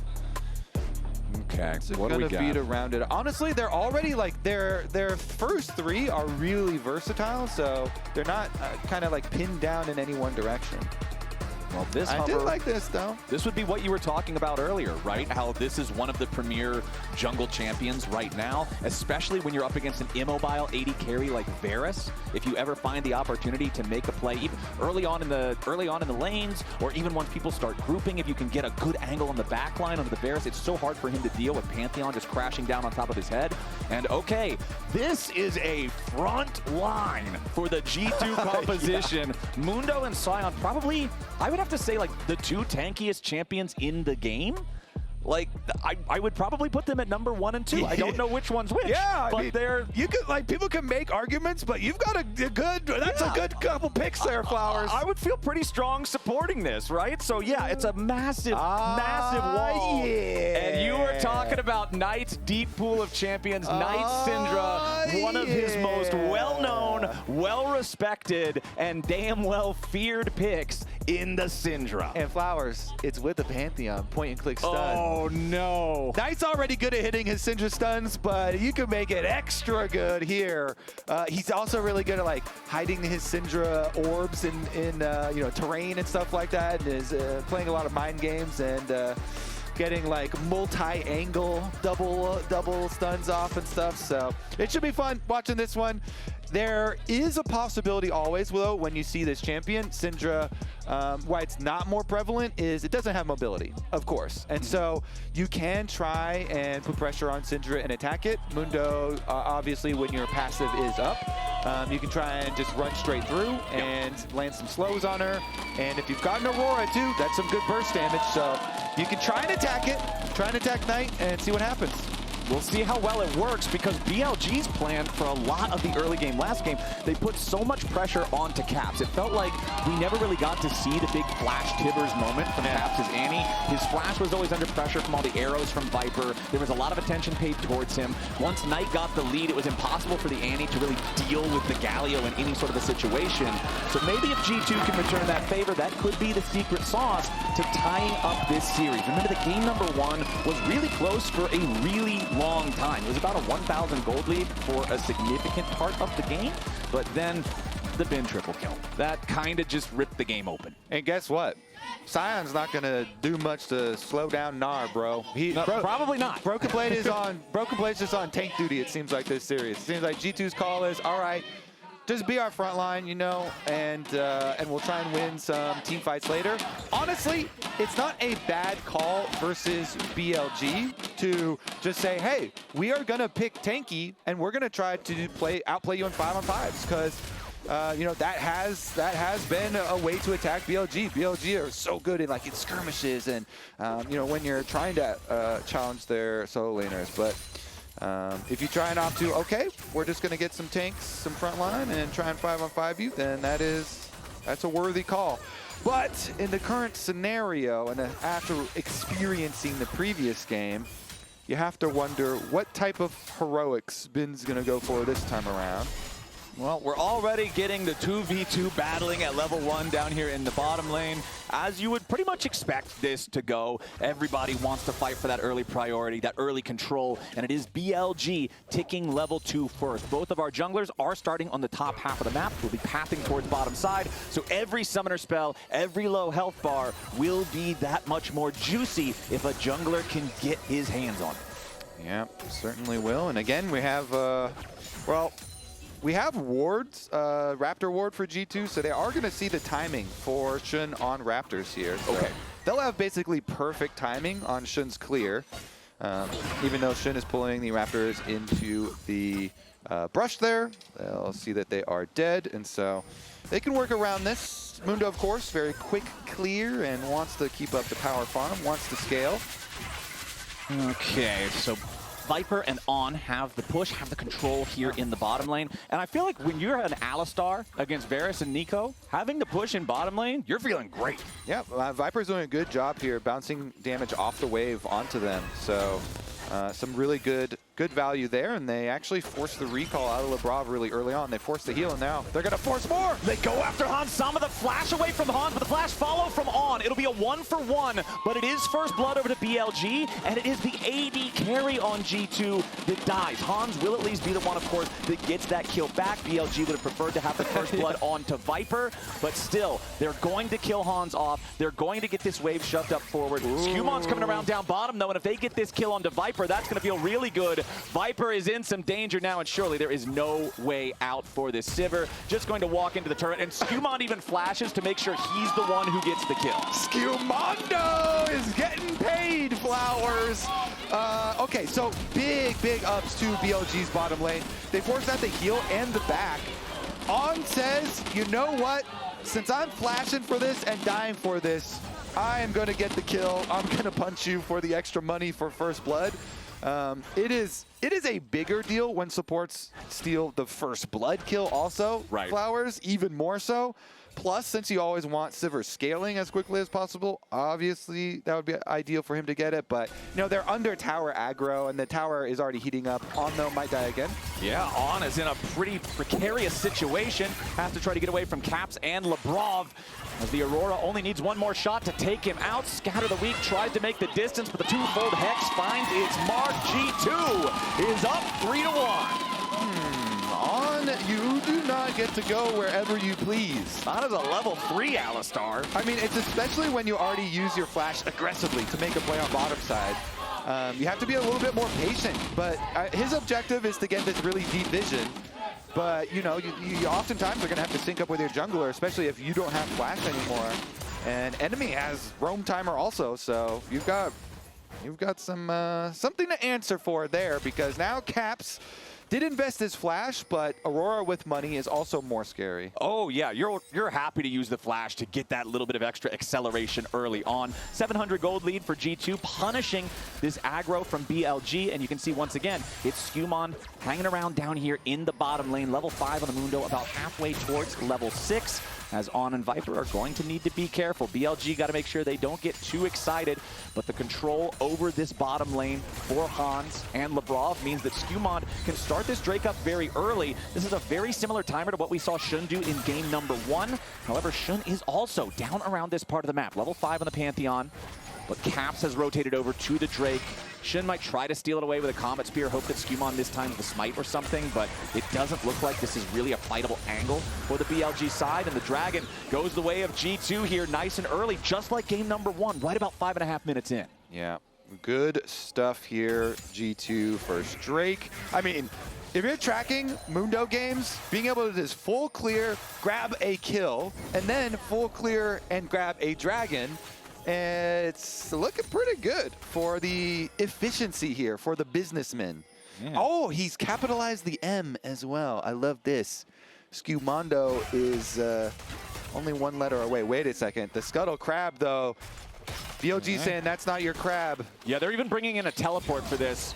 Okay, so what do we got? Beat around it. Honestly, they're already like their first three are really versatile, so they're not kind of like pinned down in any one direction. Well, this I did like this, though. This would be what you were talking about earlier, right? How this is one of the premier jungle champions right now, especially when you're up against an immobile AD carry like Varus. If you ever find the opportunity to make a play, even early on in the lanes, or even once people start grouping, if you can get a good angle on the back line onto the Varus, it's so hard for him to deal with Pantheon just crashing down on top of his head. And okay, this is a front line for the G2 composition. Mundo and Sion probably, I would have to say, like the two tankiest champions in the game. Like, I would probably put them at number 1 and 2. I don't know which one's which. I but mean, they're you could like people can make arguments, but you've got a good. That's a good couple picks there, Flowers. I would feel pretty strong supporting this, right? So yeah, it's a massive, massive wall. And you were talking about Knight's deep pool of champions. Knight Syndra, one of his most well-known, well-respected, and damn well-feared picks in the Syndra. And Flowers, it's with the Pantheon point and click stun. Oh no. Knight's already good at hitting his Syndra stuns, but you can make it extra good here. He's also really good at like hiding his Syndra orbs in terrain and stuff like that, and is playing a lot of mind games and getting like multi-angle double stuns off and stuff. So it should be fun watching this one. There is a possibility always, though, when you see this champion, Syndra, why it's not more prevalent is it doesn't have mobility, of course. And so you can try and put pressure on Syndra and attack it. Mundo, obviously, when your passive is up, you can try and just run straight through and land some slows on her. And if you've got an Aurora, too, that's some good burst damage. So you can try and attack it, try and attack Knight, and see what happens. We'll see how well it works, because BLG's plan for a lot of the early game last game, they put so much pressure onto Caps. It felt like we never really got to see the big Flash Tibbers moment from Caps' Annie. His flash was always under pressure from all the arrows from Viper. There was a lot of attention paid towards him. Once Knight got the lead, it was impossible for the Annie to really deal with the Galio in any sort of a situation. So maybe if G2 can return that favor, that could be the secret sauce to tying up this series. Remember, the game number 1 was really close for a really long time. It was about a 1,000 gold lead for a significant part of the game, but then the bin triple kill. That kind of just ripped the game open. And guess what? Sion's not going to do much to slow down Gnar, bro. Probably not. Broken Blade is on. Broken Blade's just on tank duty, it seems like, this series. It seems like G2's call is, all right, just be our front line, you know, and we'll try and win some team fights later. Honestly, it's not a bad call versus BLG to just say, hey, we are gonna pick tanky and we're gonna try to outplay you in 5-on-5s, because that has been a way to attack BLG. BLG are so good in in skirmishes and when you're trying to challenge their solo laners, but. If you try and opt to, okay, we're just going to get some tanks, some front line, and try and 5-on-5 you, then that's a worthy call. But in the current scenario, and after experiencing the previous game, you have to wonder what type of heroics Bin's going to go for this time around. Well, we're already getting the 2v2 battling at level 1 down here in the bottom lane. As you would pretty much expect this to go, everybody wants to fight for that early priority, that early control, and it is BLG ticking level 2 first. Both of our junglers are starting on the top half of the map. We'll be pathing towards bottom side, so every summoner spell, every low health bar will be that much more juicy if a jungler can get his hands on it. Yeah, certainly will. And again, we have, well, we have wards, Raptor ward for G2, so they are going to see the timing for Shun on Raptors here. So okay. They'll have basically perfect timing on Shun's clear, even though Shun is pulling the Raptors into the brush there. They'll see that they are dead, and so they can work around this. Mundo, of course, very quick clear and wants to keep up the power farm, wants to scale. Okay, so Viper and On have the push, have the control here in the bottom lane. And I feel like when you're an Alistar against Varus and Nico, having the push in bottom lane, you're feeling great. Yeah, Viper's doing a good job here, bouncing damage off the wave onto them. So some really good value there, and they actually forced the recall out of Lebrov really early on. They forced the heal, and now they're going to force more. They go after Hans Sama, the flash away from Hans, but the flash follow from On. It'll be a 1-for-1, but it is first blood over to BLG, and it is the AD carry on G2 that dies. Hans will at least be the one, of course, that gets that kill back. BLG would have preferred to have the first blood on to Viper, but still, they're going to kill Hans off. They're going to get this wave shoved up forward. Scumon's coming around down bottom, though, and if they get this kill onto Viper, that's going to feel really good. Viper is in some danger now, and surely there is no way out for this Sivir. Just going to walk into the turret, and Scumond even flashes to make sure he's the one who gets the kill. Scumondo is getting paid, Flowers. Okay, so big ups to BLG's bottom lane. They forced out the heal and the back. On says, you know what? Since I'm flashing for this and dying for this, I am going to get the kill. I'm going to punch you for the extra money for first blood. It is a bigger deal when supports steal the first blood kill also. Right. Flowers, even more so. Plus, since you always want Sivir scaling as quickly as possible, obviously that would be ideal for him to get it. But, you know, they're under tower aggro, and the tower is already heating up. On, though, might die again. Yeah, On is in a pretty precarious situation. Has to try to get away from Caps and Lebrov, as the Aurora only needs one more shot to take him out. Scatter the Weak tries to make the distance, but the twofold Hex finds its mark. G2 is up 3-1. On, you do not get to go wherever you please. Not as a level 3 Alistar. I mean, it's especially when you already use your flash aggressively to make a play on bottom side. You have to be a little bit more patient, but his objective is to get this really deep vision. But, you know, you oftentimes are going to have to sync up with your jungler, especially if you don't have flash anymore. And enemy has roam timer also, so you've got some something to answer for there, because now Caps did invest his flash, but Aurora with money is also more scary. Oh yeah, you're happy to use the flash to get that little bit of extra acceleration early on. 700 gold lead for G2, punishing this aggro from BLG, and you can see once again, it's Scumond hanging around down here in the bottom lane, level 5 on the Mundo, about halfway towards level 6. As On and Viper are going to need to be careful. BLG got to make sure they don't get too excited, but the control over this bottom lane for Hans and Lebrov means that Scumond can start this Drake up very early. This is a very similar timer to what we saw Shun do in game number 1. However, Shun is also down around this part of the map. Level 5 on the Pantheon, but Caps has rotated over to the Drake. Shun might try to steal it away with a Comet Spear, hope that Scumond this time the smite or something, but it doesn't look like this is really a fightable angle for the BLG side, and the Dragon goes the way of G2 here nice and early, just like game number 1, right about 5.5 minutes in. Yeah, good stuff here, G2 first Drake. I mean, if you're tracking Mundo games, being able to just full clear, grab a kill, and then full clear and grab a dragon, it's looking pretty good for the efficiency here, for the businessmen. Yeah. Oh, he's capitalized the M as well. I love this. Scumondo is only one letter away. Wait a second. The Scuttle Crab, though. BLG saying that's not your crab. Yeah, they're even bringing in a teleport for this.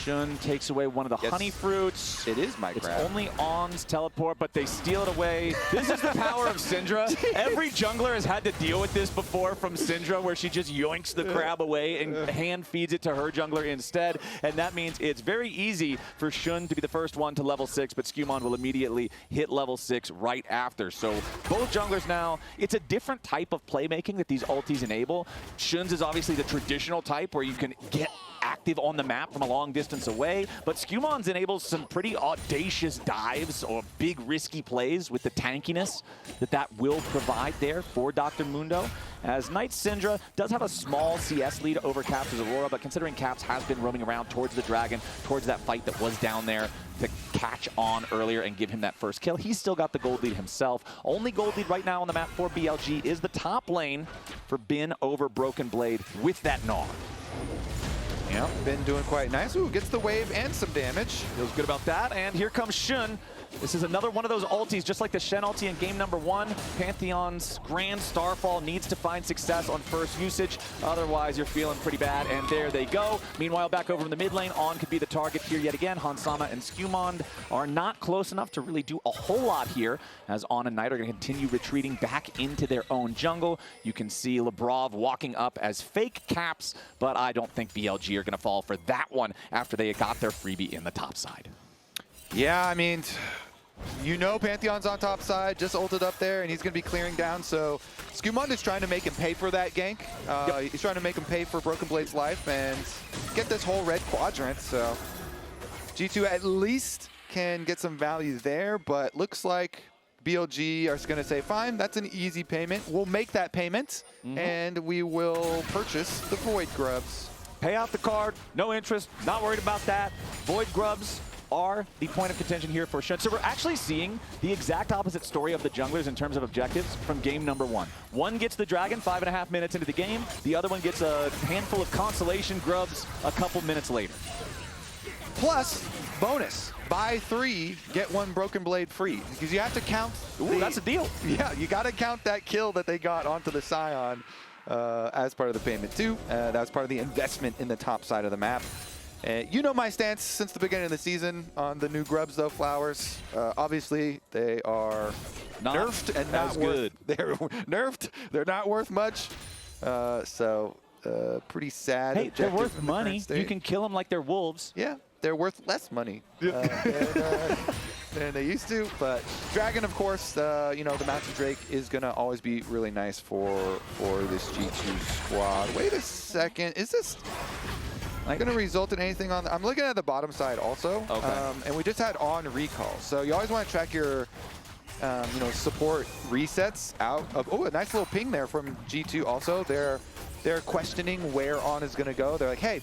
Shun takes away one of the honey fruits. It is my It's grab. only On's teleport, but they steal it away. This is the power of Syndra. Every jungler has had to deal with this before from Syndra, where she just yoinks the crab away and hand feeds it to her jungler instead. And that means it's very easy for Shun to be the first one to level 6, but Skewmon will immediately hit level 6 right after. So both junglers now, it's a different type of playmaking that these ultis enable. Shun's is obviously the traditional type where you can get active on the map from a long distance away, but Skewmon's enables some pretty audacious dives or big risky plays with the tankiness that will provide there for Dr. Mundo. As Knight Syndra does have a small CS lead over Caps' Aurora, but considering Caps has been roaming around towards the Dragon, towards that fight that was down there to catch on earlier and give him that first kill, he's still got the gold lead himself. Only gold lead right now on the map for BLG is the top lane for Bin over Broken Blade with that Gnaw. Yeah, been doing quite nice. Ooh, gets the wave and some damage. Feels good about that. And here comes Shun. This is another one of those ultis, just like the Shen ulti in game number 1. Pantheon's Grand Starfall needs to find success on first usage. Otherwise, you're feeling pretty bad. And there they go. Meanwhile, back over in the mid lane, On could be the target here yet again. Hansama and Skewmon are not close enough to really do a whole lot here, as On and Knight are going to continue retreating back into their own jungle. You can see Labrov walking up as fake Caps, but I don't think BLG are going to fall for that one after they got their freebie in the top side. Yeah, I mean, you know Pantheon's on top side, just ulted up there, and he's going to be clearing down, so Skewmon is trying to make him pay for that gank. He's trying to make him pay for Broken Blade's life and get this whole red quadrant, so G2 at least can get some value there, but looks like BLG are going to say, fine, that's an easy payment. We'll make that payment, and we will purchase the Void Grubs. Pay out the card, no interest, not worried about that. Void Grubs are the point of contention here for Shun. So we're actually seeing the exact opposite story of the junglers in terms of objectives from game number 1. One gets the Dragon 5.5 minutes into the game. The other one gets a handful of consolation grubs a couple minutes later. Plus, bonus, buy 3, get 1 Broken Blade free. Because you have to count. Ooh, that's a deal. Yeah, you got to count that kill that they got onto the Scion as part of the payment too. That was part of the investment in the top side of the map. You know my stance since the beginning of the season on the new grubs, though, Flowers. Obviously, they are nerfed and not good. They're nerfed. They're not worth much. Pretty sad. Hey, they're worth money. You can kill them like they're wolves. Yeah, they're worth less money than they used to. But Dragon, of course, you know, the Mountain Drake is going to always be really nice for this G2 squad. Wait a second. Is this going to result in anything on I'm looking at the bottom side also. Okay. And we just had On recall. So you always want to track your you know, support resets out of, oh, a nice little ping there from G2 also. They're questioning where On is going to go. They're like, hey,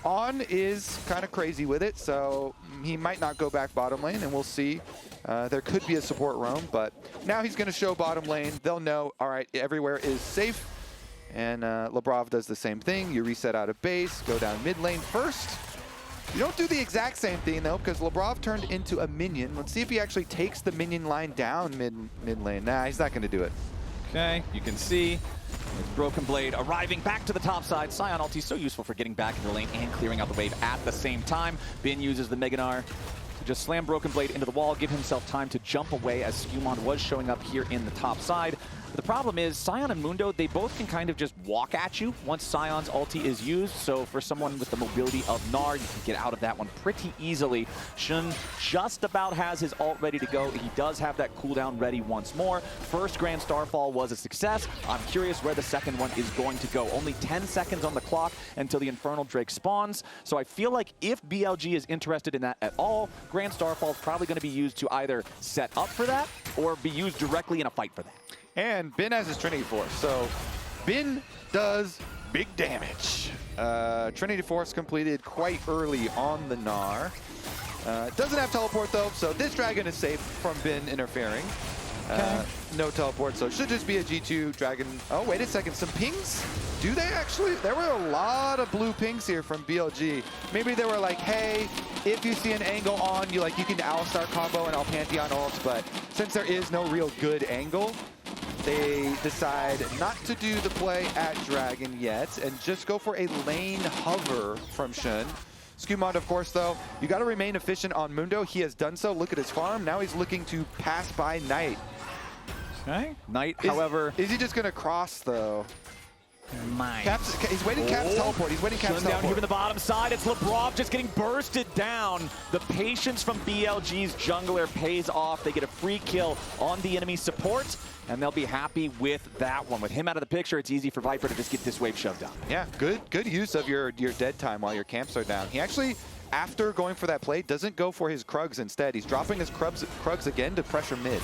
On is kind of crazy with it, so he might not go back bottom lane, and we'll see. There could be a support roam, but now he's going to show bottom lane. They'll know, all right, everywhere is safe. And Labrov does the same thing. You reset out of base, go down mid lane first. You don't do the exact same thing, though, because Labrov turned into a minion. Let's see if he actually takes the minion line down mid lane. Nah, he's not going to do it. Okay, you can see with Broken Blade arriving back to the top side. Scion ulti so useful for getting back into the lane and clearing out the wave at the same time. Bin uses the Meganar to just slam Broken Blade into the wall, give himself time to jump away as Skewmon was showing up here in the top side. The problem is, Scion and Mundo, they both can kind of just walk at you once Scion's ulti is used. So for someone with the mobility of Gnar, you can get out of that one pretty easily. Shun just about has his ult ready to go. He does have that cooldown ready once more. First Grand Starfall was a success. I'm curious where the second one is going to go. Only 10 seconds on the clock until the Infernal Drake spawns. So I feel like if BLG is interested in that at all, Grand Starfall is probably going to be used to either set up for that or be used directly in a fight for that. And Bin has his Trinity Force, so Bin does big damage. Trinity Force completed quite early on the Gnar. Doesn't have teleport though, so this Dragon is safe from Bin interfering. No teleport, so it should just be a G2 Dragon. Oh, wait a second, some pings? Do they actually? There were a lot of blue pings here from BLG. Maybe they were like, hey, if you see an angle on, you can Alistar combo and I'll Pantheon ult, but since there is no real good angle, they decide not to do the play at Dragon yet and just go for a lane hover from Shun. Skewmon, of course, though, you got to remain efficient on Mundo. He has done so. Look at his farm. Now he's looking to pass by Knight. Okay. Knight, however... Is he just going to cross, though? Caps, he's waiting Caps teleport. He's waiting Caps teleport. Down here in the bottom side, it's Labrov just getting bursted down. The patience from BLG's jungler pays off. They get a free kill on the enemy support, and they'll be happy with that one. With him out of the picture, it's easy for Viper to just get this wave shoved down. Yeah, good use of your dead time while your camps are down. He actually, after going for that play, doesn't go for his Krugs instead. He's dropping his Krugs again to pressure mid.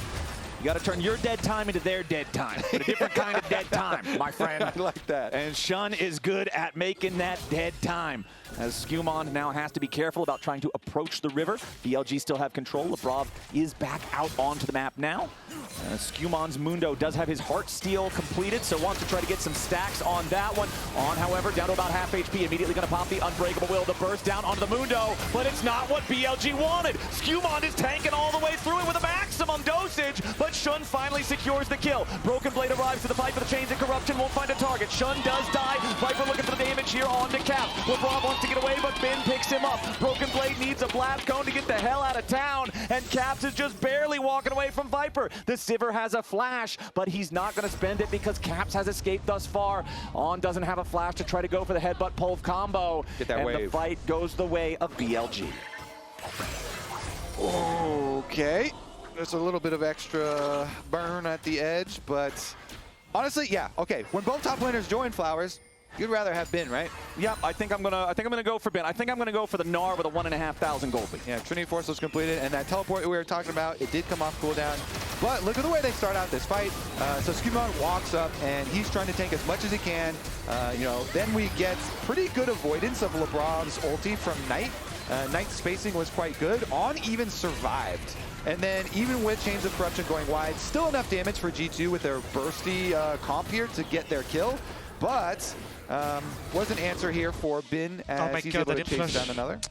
You got to turn your dead time into their dead time. A different kind of dead time, my friend. I like that. And Shun is good at making that dead time. As Skewmon now has to be careful about trying to approach the river. BLG still have control. Labrov is back out onto the map now. Skewmon's Mundo does have his Heart Steal completed, so wants to try to get some stacks on that one. However, down to about half HP. Immediately going to pop the Unbreakable Will to burst down onto the Mundo, but it's not what BLG wanted. Skewmon is tanking all the way through it with a maximum dosage, but Shun finally secures the kill. Broken Blade arrives to the fight for the Chains and Corruption, won't find a target. Shun does die. Viper looking for the damage here on to Cap. Labrov wants to get away, but Bin picks him up. Broken Blade needs a blast cone to get the hell out of town, and Caps is just barely walking away from Viper. The Sivir has a flash, but he's not going to spend it because Caps has escaped thus far. On doesn't have a flash to try to go for the headbutt pulve combo. Get that and wave. The fight goes the way of BLG. Okay. There's a little bit of extra burn at the edge, but honestly, yeah, okay. When both top laners join Flowers, you'd rather have Bin, right? Yep, I think I'm gonna go for Bin. I think I'm gonna go for the Gnar with a 1,500 gold lead. Yeah, Trinity Force was completed, and that teleport we were talking about, it did come off cooldown. But look at the way they start out this fight. So Skewmon walks up, and he's trying to tank as much as he can. Then we get pretty good avoidance of Labrov's ulti from Knight. Knight's spacing was quite good. On even survived. And then even with Chains of Corruption going wide, still enough damage for G2 with their bursty comp here to get their kill. But was an answer here for Bin as he's able to chase down another.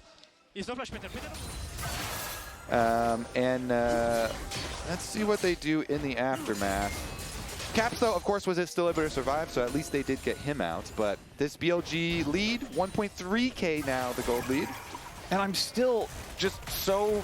Let's see what they do in the aftermath. Caps, though, of course, was still able to survive, so at least they did get him out. But this BLG lead, 1.3K now, the gold lead. And I'm still just so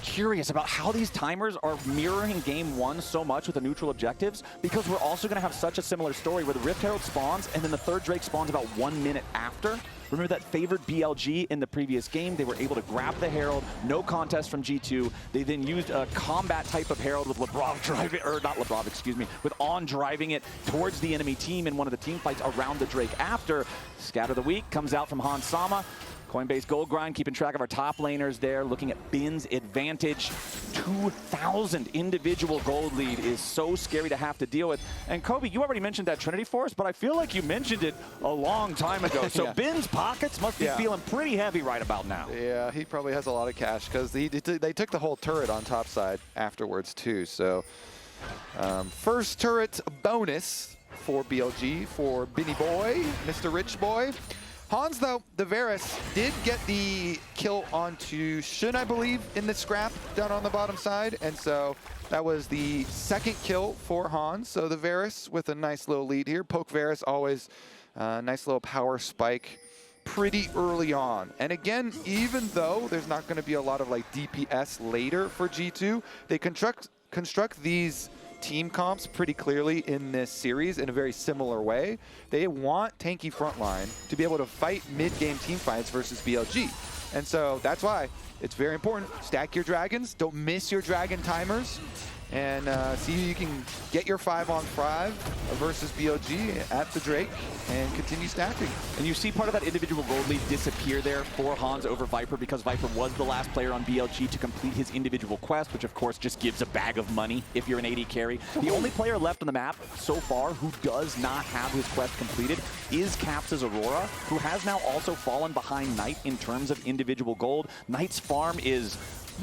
curious about how these timers are mirroring game one so much with the neutral objectives, because we're also going to have such a similar story where the Rift Herald spawns and then the third Drake spawns about 1 minute after. Remember that favored BLG in the previous game? They were able to grab the Herald, no contest from G2. They then used a combat type of Herald with Labrov driving, or not Labrov, excuse me, with On driving it towards the enemy team in one of the team fights around the Drake after. Scatter the Week comes out from Han Sama. Coinbase Gold Grind, keeping track of our top laners there, looking at Bin's advantage. 2,000 individual gold lead is so scary to have to deal with. And Kobe, you already mentioned that Trinity Force, but I feel like you mentioned it a long time ago. So yeah. Bin's pockets must be feeling pretty heavy right about now. Yeah, he probably has a lot of cash because they took the whole turret on top side afterwards too. So first turret bonus for BLG for Binny Boy, Mr. Rich Boy. Hans, though, the Varus did get the kill onto Shun, I believe, in the scrap down on the bottom side. And so that was the second kill for Hans. So the Varus with a nice little lead here. Poke Varus, always nice little power spike pretty early on. And again, even though there's not going to be a lot of like DPS later for G2, they construct these team comps pretty clearly in this series in a very similar way. They want tanky frontline to be able to fight mid-game team fights versus BLG. And so that's why it's very important. Stack your dragons. Don't miss your dragon timers. And see you can get your 5-on-5 versus BLG at the Drake and continue stacking. And you see part of that individual gold lead disappear there for Hans over Viper because Viper was the last player on BLG to complete his individual quest, which of course just gives a bag of money if you're an AD carry. The only player left on the map so far who does not have his quest completed is Caps' Aurora, who has now also fallen behind Knight in terms of individual gold. Knight's farm is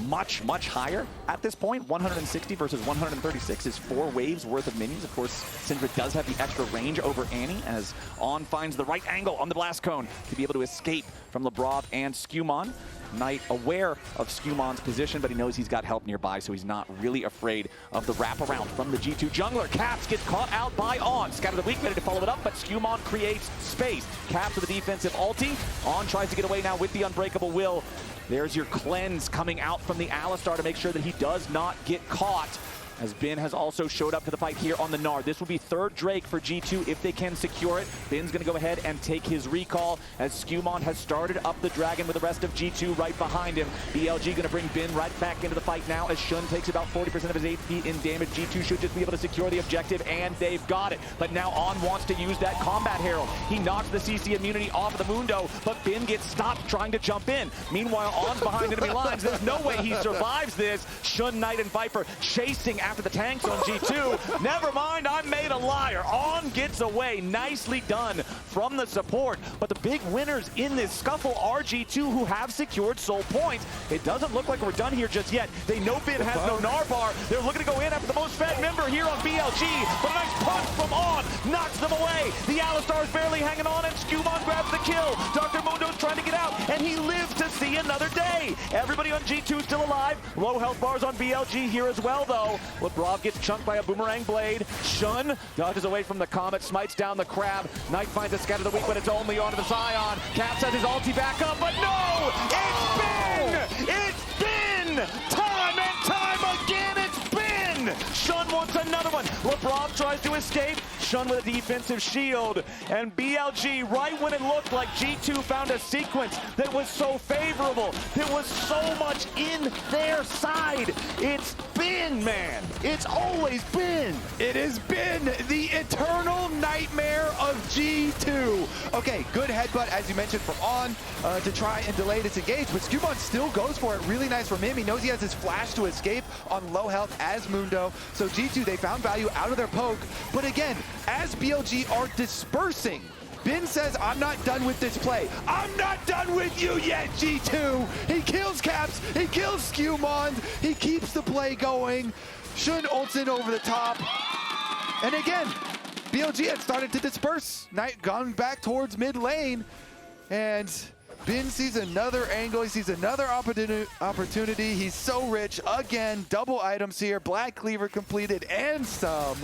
much, much higher at this point. 160 versus 136 is 4 waves worth of minions. Of course, Syndra does have the extra range over Annie as On finds the right angle on the blast cone to be able to escape from Labrov and Skewmon. Knight aware of Skumon's position, but he knows he's got help nearby, so he's not really afraid of the wraparound from the G2 jungler. Caps gets caught out by On. Scatter the weak, ready to follow it up, but Skumon creates space. Caps with a defensive ulti. On tries to get away now with the Unbreakable Will. There's your cleanse coming out from the Alistar to make sure that he does not get caught, as Bin has also showed up to the fight here on the Nard. This will be third Drake for G2 if they can secure it. Bin's going to go ahead and take his recall as Skumon has started up the Dragon with the rest of G2 right behind him. BLG going to bring Bin right back into the fight now as Shun takes about 40% of his HP in damage. G2 should just be able to secure the objective, and they've got it. But now On wants to use that Combat Herald. He knocks the CC immunity off of the Mundo, but Bin gets stopped trying to jump in. Meanwhile, On's behind enemy lines. There's no way he survives this. Shun, Knight, and Viper chasing after the tanks on G2. Never mind, I'm made a liar. On gets away. Nicely done from the support. But the big winners in this scuffle are G2, who have secured soul points. It doesn't look like we're done here just yet. They know Bin has no Narbar. They're looking to go in after the most fed member here on BLG. But a nice punch from On knocks them away. The Alistar's barely hanging on, and Skumon grabs the kill. Dr. Mundo's trying to get out, and he lives to see another day. Everybody on G2 still alive. Low health bars on BLG here as well, though. LeBron gets chunked by a boomerang blade. Shun dodges away from the Comet, smites down the Crab. Knight finds a scatter the weak, but it's only onto the Zion. Caps has his ulti back up, but no! It's Bin! It's Bin! Time and time again, it's Bin! Shun wants another one. LeBron tries to escape. Shun with a defensive shield. And BLG, right when it looked like G2 found a sequence that was so favorable, there was so much in their side. It's Bin, man. It's always Bin. It has been the eternal nightmare of G2. Okay, good headbutt, as you mentioned, for On to try and delay this engage, but Skumon still goes for it. Really nice from him. He knows he has his flash to escape on low health as Mundo. So G2, they found value out of their poke. But again, as BLG are dispersing, Bin says, I'm not done with this play. I'm not done with you yet, G2. He kills Caps. He kills Skumon. He keeps the play going. Shun ults in over the top. And again, BLG had started to disperse. Knight gone back towards mid lane. And Bin sees another angle. He sees another opportunity. He's so rich. Again, double items here. Black Cleaver completed and some.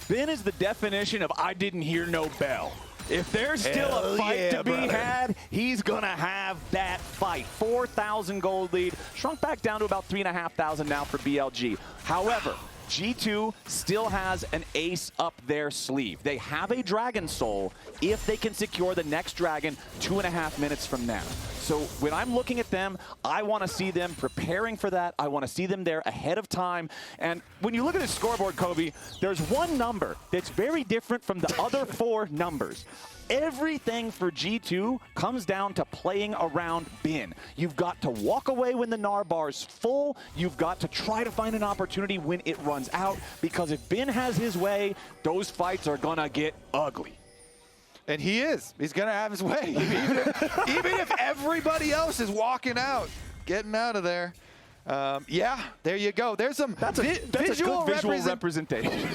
Bin is the definition of I didn't hear no bell. If there's still a fight to be had, he's going to have that fight. 4,000 gold lead, shrunk back down to about 3,500 now for BLG. However, G2 still has an ace up their sleeve. They have a Dragon Soul if they can secure the next Dragon 2.5 minutes from now. So when I'm looking at them, I want to see them preparing for that. I want to see them there ahead of time. And when you look at the scoreboard, Kobe, there's one number that's very different from the other 4 numbers. Everything for G2 comes down to playing around Bin. You've got to walk away when the Narbar's full. You've got to try to find an opportunity when it runs out, because if Bin has his way, those fights are gonna get ugly. And he is. He's going to have his way. Even if everybody else is walking out, getting out of there. Yeah, there you go. There's some that's a good visual representation.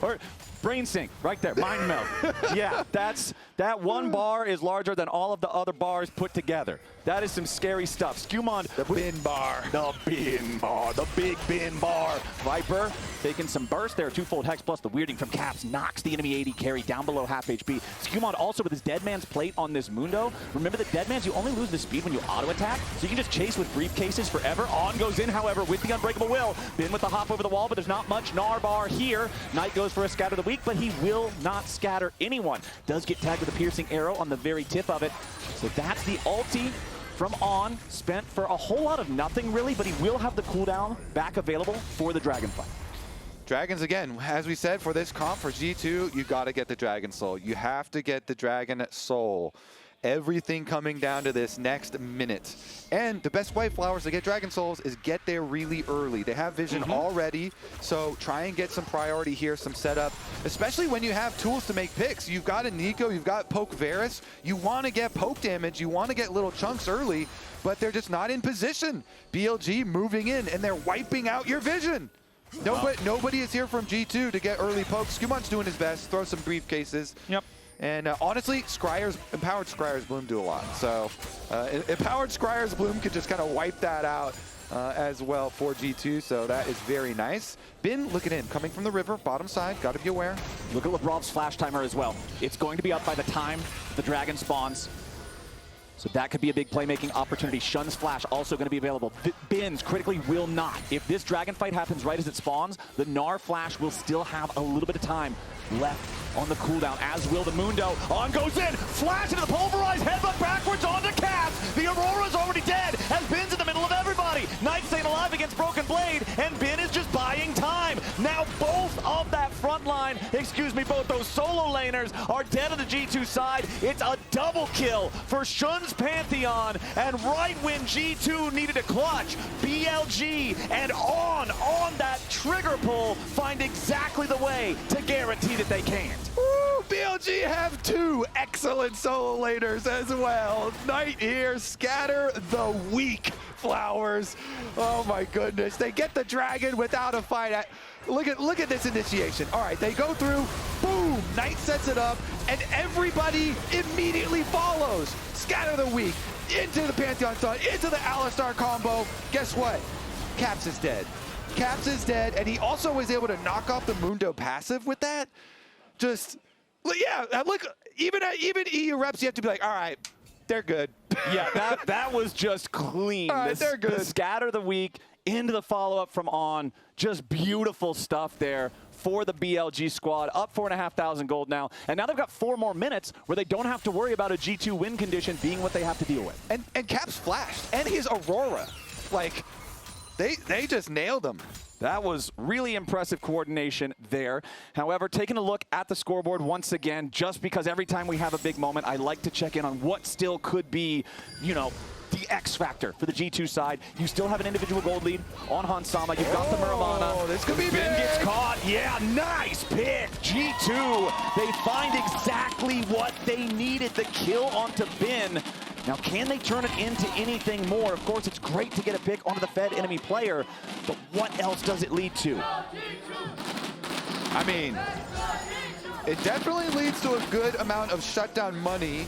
Or brain sync, right there, mind meld. Yeah, that one bar is larger than all of the other bars put together. That is some scary stuff. Skumon, the Bin bar. The Bin bar, the big Bin bar. Viper taking some burst there, twofold hex plus the weirding from Caps knocks the enemy AD carry down below half HP. Skumon also with his Deadman's Plate on this Mundo. Remember that Deadman's, you only lose the speed when you auto attack, so you can just chase with briefcases forever. On goes in, however, with the Unbreakable Will. Bin with the hop over the wall, but there's not much Narbar here. Knight goes for a scatter the weak, but he will not scatter anyone. Does get tagged with a piercing arrow on the very tip of it. So that's the ulti from On, spent for a whole lot of nothing really, but he will have the cooldown back available for the Dragon fight. Dragons, again, as we said, for this comp, for G2, you got to get the Dragon Soul. You have to get the Dragon Soul. Everything coming down to this next minute. And the best way, Flowers, to get Dragon Souls is get there really early. They have vision already, so try and get some priority here, some setup, especially when you have tools to make picks. You've got a Nico, you've got Poke Varus. You want to get poke damage, you want to get little chunks early, but they're just not in position. BLG moving in, and they're wiping out your vision. Nobody is here from G2 to get early pokes. Skumon's doing his best, throw some briefcases. Yep. And honestly, Empowered Scryer's Bloom do a lot. So Empowered Scryer's Bloom could just kind of wipe that out as well for G2. So that is very nice. Bin, look at him, coming from the river, bottom side, got to be aware. Look at Lebrov's flash timer as well. It's going to be up by the time the dragon spawns. So that could be a big playmaking opportunity. Shun's flash also going to be available. Bin's critically will not. If this dragon fight happens right as it spawns, the Gnar flash will still have a little bit of time left on the cooldown, as will the Mundo. On goes in, flash into the pulverized, headbutt backwards onto Caps. The Aurora's already dead, as Bin's in the middle of everybody. Knight staying alive against Broken Blade, and Bin is just buying time. Now both of that front line, both those solo laners are dead on the G2 side. It's a double kill for Shun's Pantheon, and right when G2 needed a clutch, BLG and on that trigger pull find exactly the way to guarantee that they can't. Woo, BLG have 2 excellent solo laners as well. Knight here, scatter the weak flowers. Oh my goodness, they get the dragon without a fight. Look at this initiation. All right, they go through, boom, Knight sets it up, and everybody immediately follows. Scatter the weak, into the Pantheon Stun, into the Alistar combo. Guess what? Caps is dead. Caps is dead, and he also was able to knock off the Mundo passive with that. Just, yeah, look, even EU reps, you have to be like, all right, they're good. Yeah, that was just clean. All right, they're good. The scatter the weak into the follow-up from On. Just beautiful stuff there for the BLG squad. Up 4,500 gold now. And now they've got 4 more minutes where they don't have to worry about a G2 win condition being what they have to deal with. And Caps flashed, and his Aurora. Like, they just nailed him. That was really impressive coordination there. However, taking a look at the scoreboard once again, just because every time we have a big moment, I like to check in on what still could be, you know, the X factor for the G2 side. You still have an individual gold lead on Hansama. You've got the Muramana. Oh, this could be big. Bin gets caught. Yeah, nice pick. G2, they find exactly what they needed. The kill onto Bin. Now, can they turn it into anything more? Of course, it's great to get a pick onto the fed enemy player, but what else does it lead to? I mean, it definitely leads to a good amount of shutdown money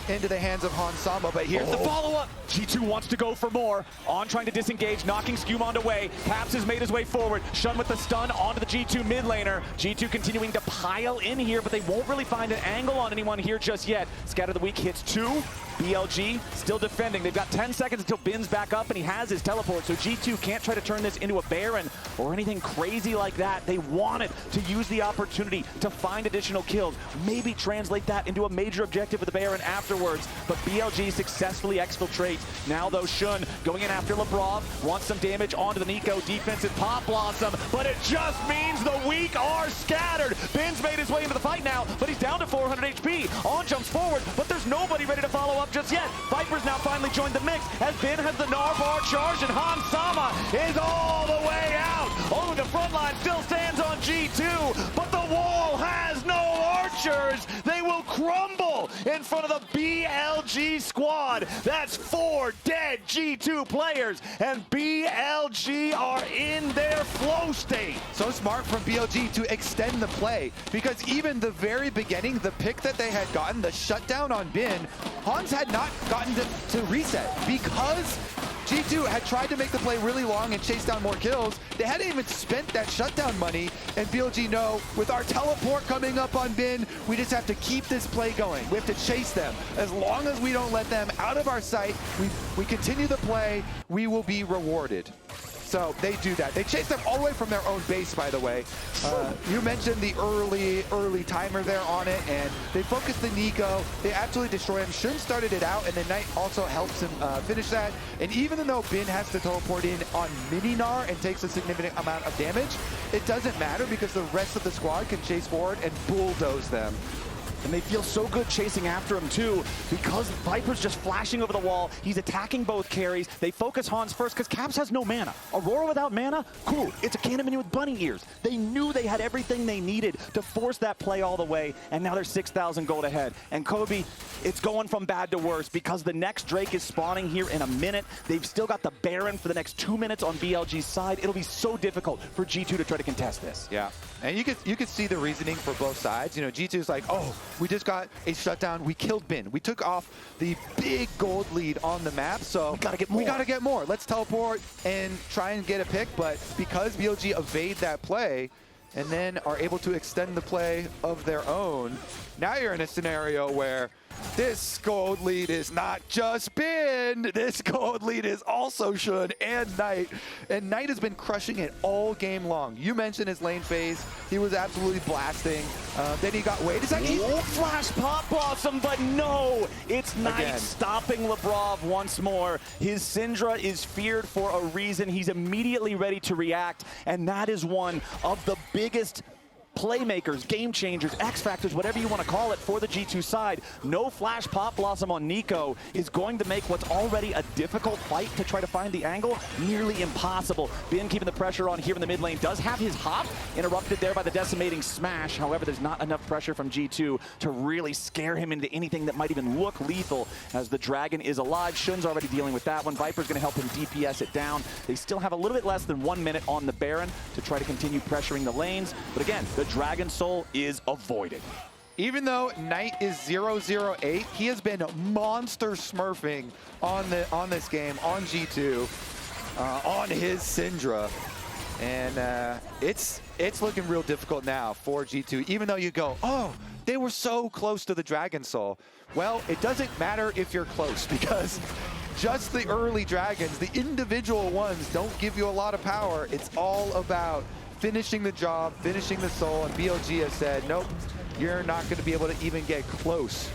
into the hands of Hansama, but here's the follow-up. G2 wants to go for more. On trying to disengage, knocking Skewmond away. Caps has made his way forward. Shun with the stun onto the G2 mid laner. G2 continuing to pile in here, but they won't really find an angle on anyone here just yet. Scatter the Weak hits 2. BLG still defending. They've got 10 seconds until Bin's back up, and he has his teleport, so G2 can't try to turn this into a Baron or anything crazy like that. They wanted to use the opportunity to find additional kills, maybe translate that into a major objective with the Baron afterwards, but BLG successfully exfiltrates. Now though, Shun going in after Lebrov, wants some damage onto the Nico defensive Pop Blossom, but it just means the weak are scattered. Bin's made his way into the fight now, but he's down to 400 HP. On jumps forward, but there's nobody ready to follow up just yet. Viper's now finally joined the mix as Bin has the Gnar bar charged, and Hansama is all the way out. Only the front line still stands on G2, but the wall has no archers. They will crumble in front of the BLG squad. That's 4 dead G2 players, and BLG are in their flow state. So smart from BLG to extend the play, because even the very beginning, the pick that they had gotten, the shutdown on Bin, Hans had not gotten to reset because G2 had tried to make the play really long and chase down more kills. They hadn't even spent that shutdown money, and BLG know, with our teleport coming up on Bin, we just have to keep this play going. We have to chase them. As long as we don't let them out of our sight, we continue the play, we will be rewarded. So they do that. They chase them all the way from their own base, by the way. You mentioned the early timer there on it, and they focused the Nico. They absolutely destroy him. Shun started it out, and the Knight also helps him finish that. And even though Bin has to teleport in on Mini Gnar and takes a significant amount of damage, it doesn't matter because the rest of the squad can chase forward and bulldoze them. And they feel so good chasing after him too, because Viper's just flashing over the wall. He's attacking both carries. They focus Hans first because Caps has no mana. Aurora without mana? Cool. It's a Cannon Minion with bunny ears. They knew they had everything they needed to force that play all the way, and now they're 6,000 gold ahead. And Kobe, it's going from bad to worse because the next Drake is spawning here in a minute. They've still got the Baron for the next 2 minutes on BLG's side. It'll be so difficult for G2 to try to contest this. Yeah, and you could see the reasoning for both sides. You know, G2's like, oh, We just got a shutdown. We killed Bin. We took off the big gold lead on the map, so we gotta get more. Let's teleport and try and get a pick, but because BLG evade that play and then are able to extend the play of their own, now you're in a scenario where this gold lead is not just Bin, this gold lead is also Shun and Knight. And Knight has been crushing it all game long. You mentioned his lane phase. He was absolutely blasting. Then he got Wade. Flash Pop Blossom, but no! It's Knight Again. stopping Labrov once more. His Syndra is feared for a reason. He's immediately ready to react, and that is one of the biggest playmakers, game changers, X factors, whatever you want to call it, for the G2 side. No Flash Pop Blossom on Nico is going to make what's already a difficult fight to try to find the angle nearly impossible. Bin keeping the pressure on here in the mid lane. Does have his hop interrupted there by the decimating smash. However, there's not enough pressure from G2 to really scare him into anything that might even look lethal, as the Dragon is alive. Shun's already dealing with that one. Viper's going to help him DPS it down. They still have a little bit less than 1 minute on the Baron to try to continue pressuring the lanes. But again, the Dragon Soul is avoided. Even though Knight is 0-0-8, he has been monster smurfing on this game, on G2, on his Syndra. And it's looking real difficult now for G2, even though you go, oh, they were so close to the Dragon Soul. Well, it doesn't matter if you're close, because just the early dragons, the individual ones, don't give you a lot of power. It's all about finishing the job, finishing the soul, and BLG has said, nope, you're not going to be able to even get close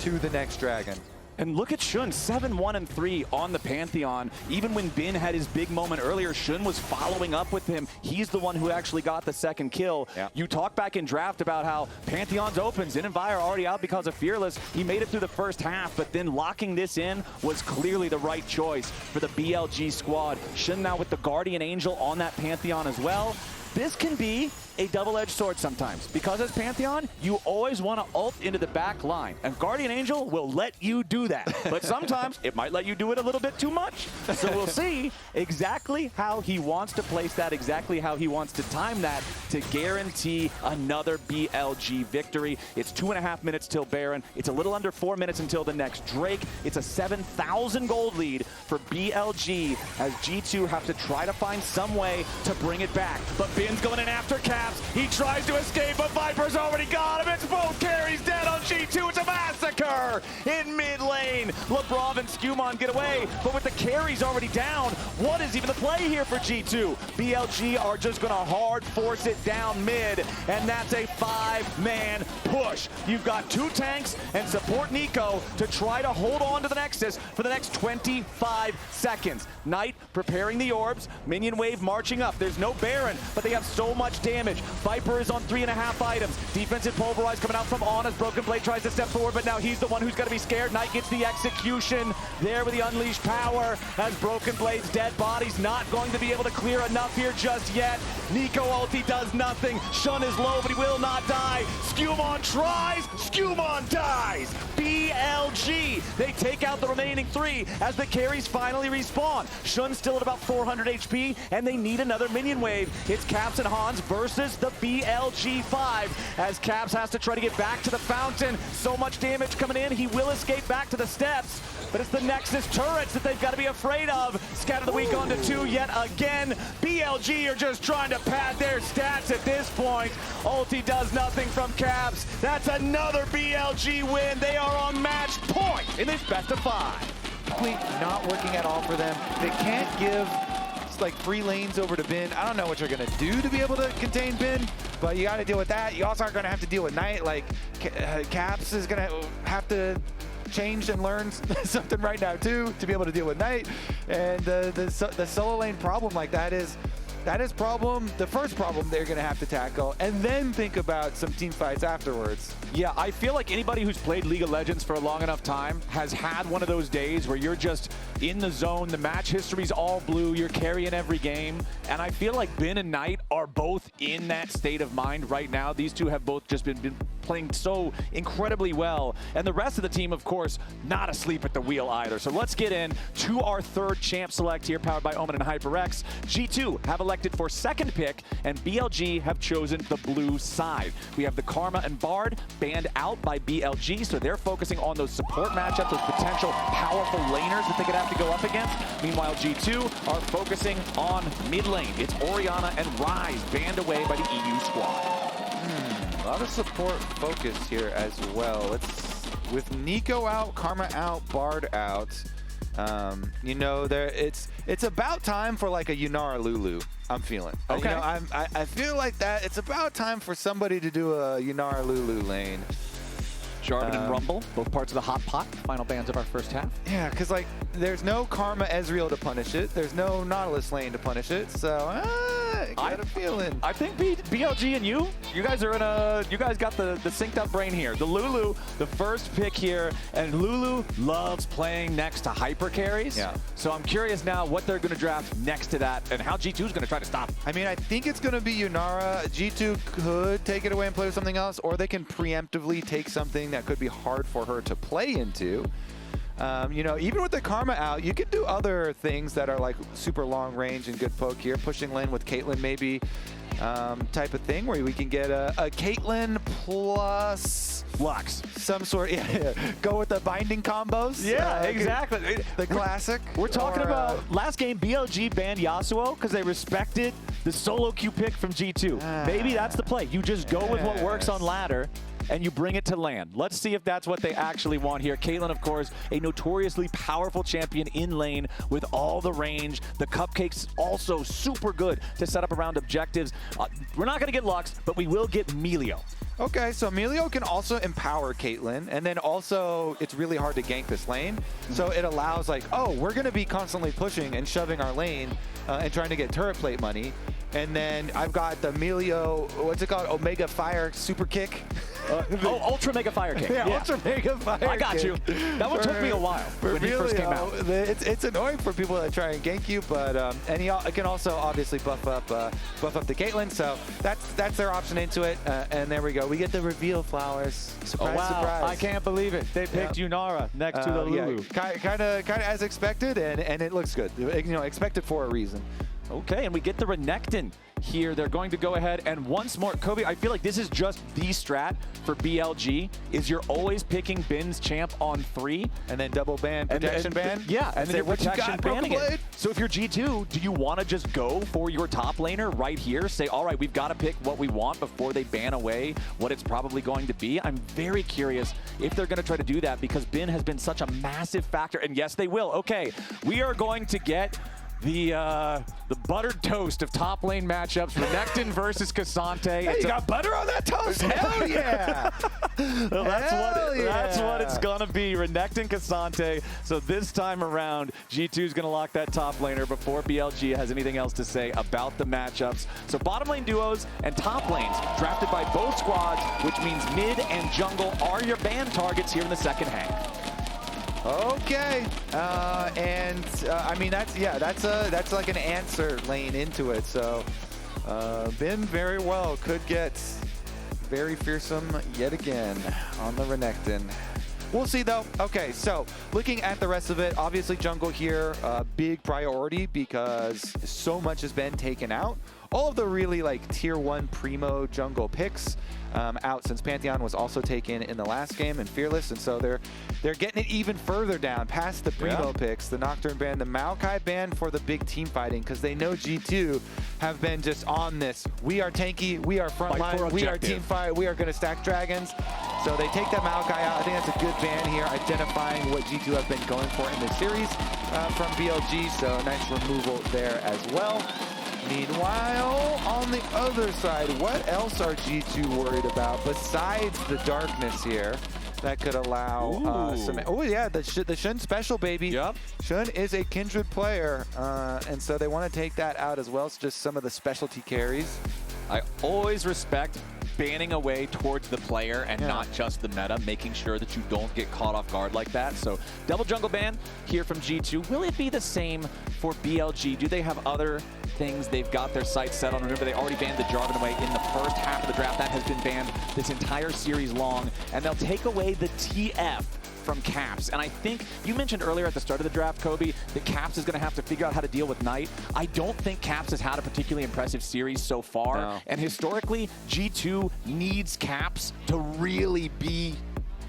to the next dragon. And look at Shun, 7-1-3 on the Pantheon. Even when Bin had his big moment earlier, Shun was following up with him. He's the one who actually got the second kill. Yeah. You talk back in draft about how Pantheon's open. Xin and Vi are already out because of Fearless. He made it through the first half, but then locking this in was clearly the right choice for the BLG squad. Shun now with the Guardian Angel on that Pantheon as well. This can be a double-edged sword sometimes, because as Pantheon, you always want to ult into the back line, and Guardian Angel will let you do that. But sometimes it might let you do it a little bit too much. So we'll see exactly how he wants to place that, exactly how he wants to time that to guarantee another BLG victory. It's 2.5 minutes till Baron. It's a little under 4 minutes until the next Drake. It's a 7,000 gold lead for BLG, as G2 have to try to find some way to bring it back. But Bin's going in after Caps. He tries to escape, but Viper's already got him. It's both carries dead on G2. It's a massacre in mid lane. Labrov and Skumon get away, but with the carries already down, what is even the play here for G2? BLG are just going to hard force it down mid, and that's a 5-man push. You've got 2 tanks and support Nico to try to hold on to the Nexus for the next 25 seconds. Knight preparing the orbs, minion wave marching up. There's no Baron, but they have so much damage. Viper is on 3.5 items. Defensive pulverize coming out from On as Broken Blade tries to step forward, but now he's the one who's going to be scared. Knight gets the execution there with the unleashed power, as Broken Blade's dead body's not going to be able to clear enough here just yet. Nico ulti does nothing. Shun is low, but he will not die. Skumon tries. Skumon dies. BLG, they take out the remaining 3 as the carries finally respawn. Shun's still at about 400 HP, and they need another minion wave. It's Caps and Hans versus the BLG 5, as Caps has to try to get back to the fountain. So much damage coming in, he will escape back to the steps, but it's the Nexus turrets that they've got to be afraid of. Scatter the weak onto 2 yet again. BLG are just trying to pad their stats at this point. Ulti does nothing from Caps. That's another BLG win. They are on match point in this best of 5. Not working at all for them. They can't give like free lanes over to Bin. I don't know what you're gonna do to be able to contain Bin, but you got to deal with that. You also are gonna have to deal with Knight. Like Caps is gonna have to change and learn something right now too to be able to deal with Knight. And the solo lane problem like that is the first problem they're going to have to tackle, and then think about some team fights afterwards. Yeah, I feel like anybody who's played League of Legends for a long enough time has had one of those days where you're just in the zone, the match history's all blue, you're carrying every game, and I feel like Bin and Knight are both in that state of mind right now. These two have both just been playing so incredibly well, and the rest of the team, of course, not asleep at the wheel either. So let's get in to our third champ select here, powered by Omen and HyperX. G2 have 11 selected for second pick, and BLG have chosen the blue side. We have the Karma and Bard banned out by BLG, so they're focusing on those support matchups, those potential powerful laners that they could have to go up against. Meanwhile, G2 are focusing on mid lane. It's Orianna and Ryze banned away by the EU squad. A lot of support focus here as well. With Nico out, Karma out, Bard out. You know, it's about time for like a Yunara Lulu. I'm feeling. Okay. You know, I feel like that. It's about time for somebody to do a Yunara Lulu lane. Jarvan and Rumble, both parts of the hot pot. Final bans of our first half. Yeah, because like there's no Karma Ezreal to punish it. There's no Nautilus lane to punish it. So I got a feeling. I think BLG and you guys are in a, you guys got the synced up brain here. The Lulu, the first pick here, and Lulu loves playing next to hyper carries. Yeah. So I'm curious now what they're going to draft next to that and how G2 is going to try to stop it. I mean, I think it's going to be Yunara. G2 could take it away and play with something else, or they can preemptively take something that could be hard for her to play into. You know, even with the Karma out, you could do other things that are like super long range and good poke here. Pushing lane with Caitlyn maybe type of thing where we can get a Caitlyn plus Lux. some sort, go with the binding combos. Yeah, exactly. The classic. We're talking about last game, BLG banned Yasuo because they respected the solo queue pick from G2. Maybe that's the play. You just go with what works on ladder and you bring it to land. Let's see if that's what they actually want here. Caitlyn, of course, a notoriously powerful champion in lane with all the range. The cupcake's also super good to set up around objectives. We're not going to get Lux, but we will get Melio. Okay, so Melio can also empower Caitlyn, and then also it's really hard to gank this lane. So it allows like, oh, we're going to be constantly pushing and shoving our lane and trying to get turret plate money. And then I've got the Melio, what's it called? Omega Fire Super Kick. Ultra Mega Fire Kick. Yeah, Ultra Mega Fire Kick. I got you. That one took me a while when he first came out. It's annoying for people that try and gank you, but and he can also obviously buff up the Caitlyn. So that's their option into it. And there we go. We get the reveal flowers. Surprise, surprise. I can't believe it. They picked Yunara next to the Lulu. Yeah, kind of as expected, and it looks good. You know, expected for a reason. Okay, and we get the Renekton here. They're going to go ahead and once more, Kobe, I feel like this is just the strat for BLG, is you're always picking Bin's champ on 3. And then double ban, protection ban? Yeah, and then you're protection banning it. So if you're G2, do you want to just go for your top laner right here? Say, all right, we've got to pick what we want before they ban away what it's probably going to be. I'm very curious if they're going to try to do that because Bin has been such a massive factor. And yes, they will. Okay, we are going to get the buttered toast of top lane matchups, Renekton versus Cassante. Hey, you got butter on that toast? Hell yeah! Well, that's what it's gonna be, Renekton Cassante. So this time around, G2's gonna lock that top laner before BLG has anything else to say about the matchups. So bottom lane duos and top lanes drafted by both squads, which means mid and jungle are your ban targets here in the second half. Okay, I mean that's like an answer lane into it. So Bin very well could get very fearsome yet again on the Renekton. We'll see though. Okay, so looking at the rest of it, obviously jungle here, big priority because so much has been taken out. All of the really like tier 1 primo jungle picks out since Pantheon was also taken in the last game and Fearless, and so they're getting it even further down past the primo picks, the Nocturne ban, the Maokai ban for the big team fighting because they know G2 have been just on this. We are tanky, we are frontline, we are team fight, we are going to stack dragons. So they take that Maokai out. I think that's a good ban here, identifying what G2 have been going for in this series from BLG, so nice removal there as well. Meanwhile, on the other side, what else are G2 worried about besides the darkness here that could allow some... Oh, yeah, the Shun special, baby. Yep. Shun is a kindred player, and so they want to take that out as well. It's just some of the specialty carries. I always respect banning away towards the player and not just the meta, making sure that you don't get caught off guard like that. So double jungle ban here from G2. Will it be the same for BLG? Do they have other things they've got their sights set on? Remember, they already banned the Jarvan away in the first half of the draft. That has been banned this entire series long. And they'll take away the TF from Caps. And I think you mentioned earlier at the start of the draft, Kobe, that Caps is going to have to figure out how to deal with Knight. I don't think Caps has had a particularly impressive series so far. No. And historically, G2 needs Caps to really be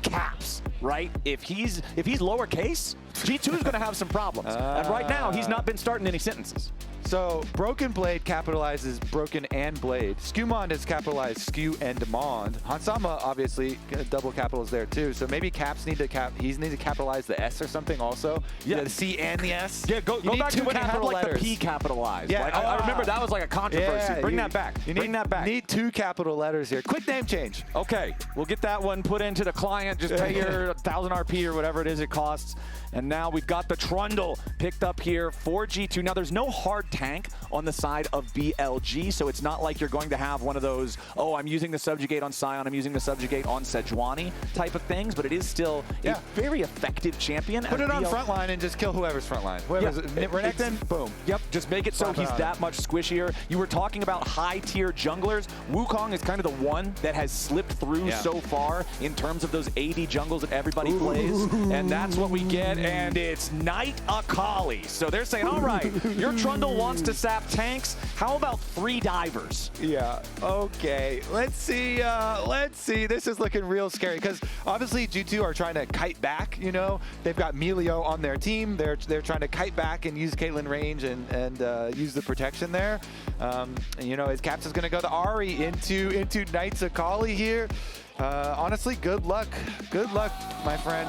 Caps, right? If he's lowercase, G2 is going to have some problems. And right now, he's not been starting any sentences. So Broken Blade capitalizes Broken and Blade. Skewmond has capitalized Skew and Demond. Hansama obviously double capitals there too. So maybe Caps need to capitalize the S or something also. Yeah, the C and the S. Yeah, go back to when you had like the P capitalized. Yeah, like, I remember that was like a controversy. Yeah, Bring that back. Bring that back. Need 2 capital letters here. Quick name change. Okay, we'll get that one put into the client. Just pay your 1,000 RP or whatever it is it costs. And now we've got the Trundle picked up here for G2. Now, there's no hard tank on the side of BLG, so it's not like you're going to have one of those, oh, I'm using the Subjugate on Sion, I'm using the Subjugate on Sejuani type of things, but it is still a very effective champion. Put it on frontline and just kill whoever's frontline. Whoever's Renekton, boom. Yep, just make it so he's that much squishier. You were talking about high-tier junglers. Wukong is kind of the one that has slipped through so far in terms of those AD jungles that everybody plays, and that's what we get. And it's Knight Akali. So they're saying, all right, your Trundle wants to sap tanks. How about 3 divers? Yeah, okay. Let's see. This is looking real scary because obviously G2 are trying to kite back, you know. They've got Melio on their team. They're trying to kite back and use Caitlyn range and use the protection there. And, you know, as Caps is going to go the Ahri into Knights Akali here. Honestly, good luck. Good luck, my friend.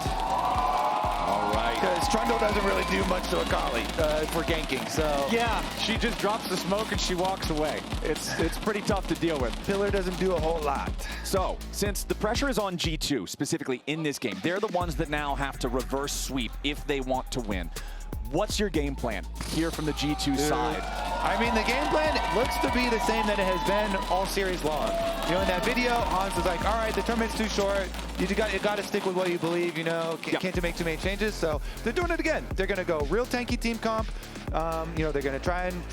All right. Because Trundle doesn't really do much to Akali for ganking, so... Yeah, she just drops the smoke and she walks away. It's pretty tough to deal with. Pillar doesn't do a whole lot. So, since the pressure is on G2, specifically in this game, they're the ones that now have to reverse sweep if they want to win. What's your game plan here from the G2 side? I mean, the game plan looks to be the same that it has been all series long. You know, in that video, Hans was like, all right, the tournament's too short. You got to stick with what you believe, you know. Can't make too many changes. So they're doing it again. They're going to go real tanky team comp. You know, they're going to try and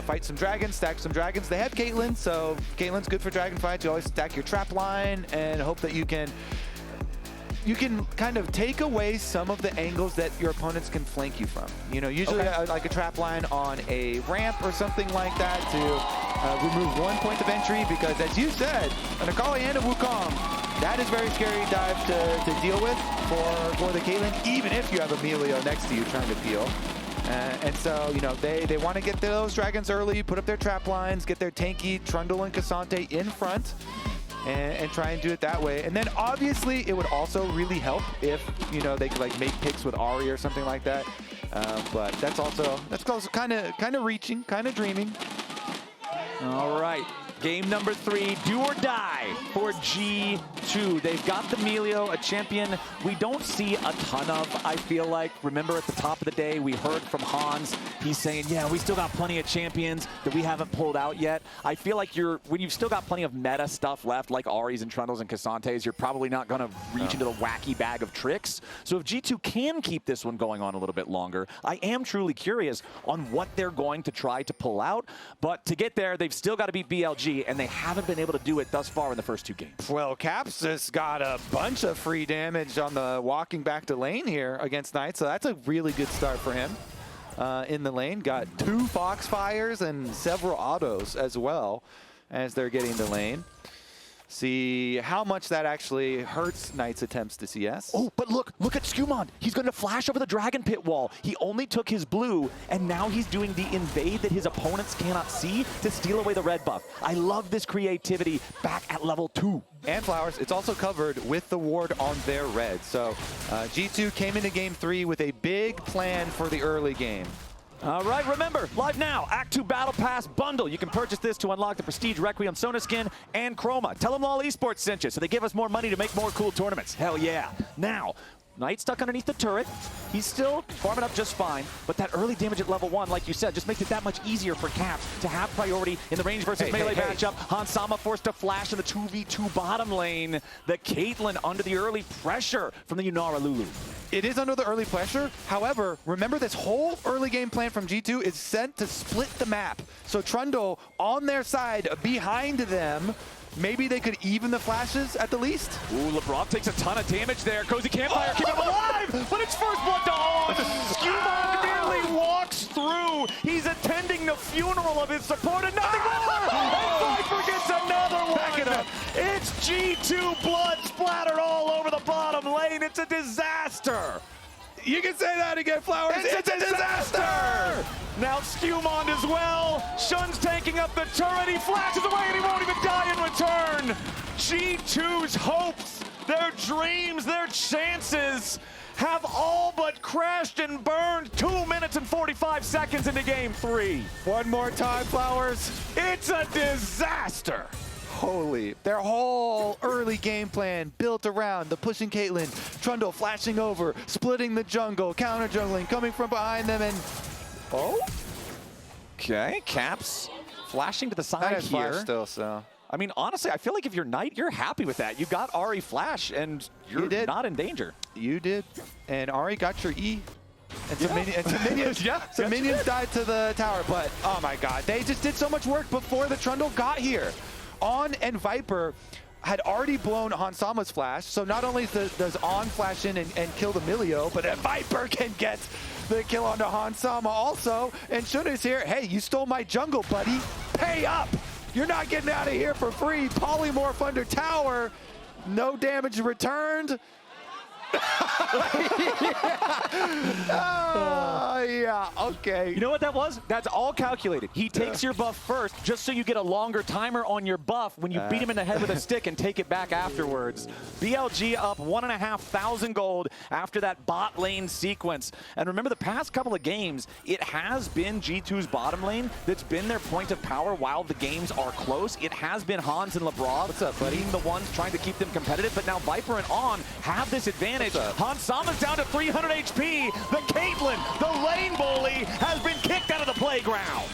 fight some dragons, stack some dragons. They have Caitlyn, so Caitlyn's good for dragon fights. You always stack your trap line and hope that you can kind of take away some of the angles that your opponents can flank you from. You know, usually like a trap line on a ramp or something like that to remove 1 point of entry, because as you said, an Akali and a Wukong, that is very scary dive to deal with for the Caitlyn, even if you have a Melio next to you trying to peel. And so, you know, they want to get those dragons early, put up their trap lines, get their tanky Trundle and Cassante in front, and try and do it that way. And then obviously it would also really help if, you know, they could like make picks with Ahri or something like that. But that's also kind of reaching, kind of dreaming. All right. Game number 3, do or die for G2. They've got the Melio, a champion we don't see a ton of, I feel like. Remember at the top of the day, we heard from Hans. He's saying, yeah, we still got plenty of champions that we haven't pulled out yet. I feel like when you've still got plenty of meta stuff left, like Ahri's and Trundles and Cassantes, you're probably not going to reach into the wacky bag of tricks. So if G2 can keep this one going on a little bit longer, I am truly curious on what they're going to try to pull out. But to get there, they've still got to beat BLG, and they haven't been able to do it thus far in the first 2 games. Well, Caps just got a bunch of free damage on the walking back to lane here against Knight, so that's a really good start for him in the lane. Got 2 Foxfires and several autos as well as they're getting the lane. See how much that actually hurts Knight's attempts to CS. Oh, but look at Skewmond. He's going to flash over the Dragon Pit wall. He only took his blue, and now he's doing the invade that his opponents cannot see to steal away the red buff. I love this creativity back at level 2. And Flowers, it's also covered with the ward on their red. So G2 came into game 3 with a big plan for the early game. All right, remember, live now, Act 2 Battle Pass Bundle. You can purchase this to unlock the Prestige Requiem Sona skin and Chroma. Tell them LoL Esports sent you, so they give us more money to make more cool tournaments. Hell yeah. Now, Knight stuck underneath the turret. He's still farming up just fine, but that early damage at level 1, like you said, just makes it that much easier for Caps to have priority in the range versus melee matchup. Hansama forced to flash in the 2v2 bottom lane. The Caitlyn under the early pressure from the Yunara Lulu. It is under the early pressure. However, remember this whole early game plan from G2 is sent to split the map. So Trundle on their side behind them maybe they could even the flashes at the least. Ooh, LeBron takes a ton of damage there. Cozy Campfire keep him alive, but it's first blood to On. Skewmon merely walks through. He's attending the funeral of his support and nothing more. And Viper gets another one. It's G2 blood splattered all over the bottom lane. It's a disaster. You can say that again, Flowers. It's a disaster! Now Skewmon as well. Shun's tanking up the turret. He flashes away and he won't even die in return. G2's hopes, their dreams, their chances have all but crashed and burned 2 minutes and 45 seconds into game 3. One more time, Flowers. It's a disaster. Holy, their whole early game plan built around the pushing Caitlyn, Trundle flashing over, splitting the jungle, counter jungling, coming from behind them, and okay, Caps flashing to the that side is here. flash still, so. I mean, honestly, I feel like if you're Knight, you're happy with that. You got Ahri flash, and you're not in danger. You did, and Ahri got your E. And some, minions, minions died to the tower, but oh my god, they just did so much work before the Trundle got here. On and Viper had already blown Hansama's flash, so not only does On flash in and kill the Milio, but Viper can get the kill onto Hansama also. And Shun is here. Hey, you stole my jungle, buddy. Pay up! You're not getting out of here for free. Polymorph under tower. No damage returned. Yeah, okay. You know what that was? That's all calculated. He takes your buff first, just so you get a longer timer on your buff when you beat him in the head with a stick and take it back afterwards. BLG up 1,500 gold after that bot lane sequence. And remember, the past couple of games, it has been G2's bottom lane that's been their point of power while the games are close. It has been Hans and LeBron. What's up, buddy? Being the ones trying to keep them competitive, but now Viper and On have this advantage. Hansama's down to 300 HP. The Caitlyn, the lane bully, has been kicked out of the playground.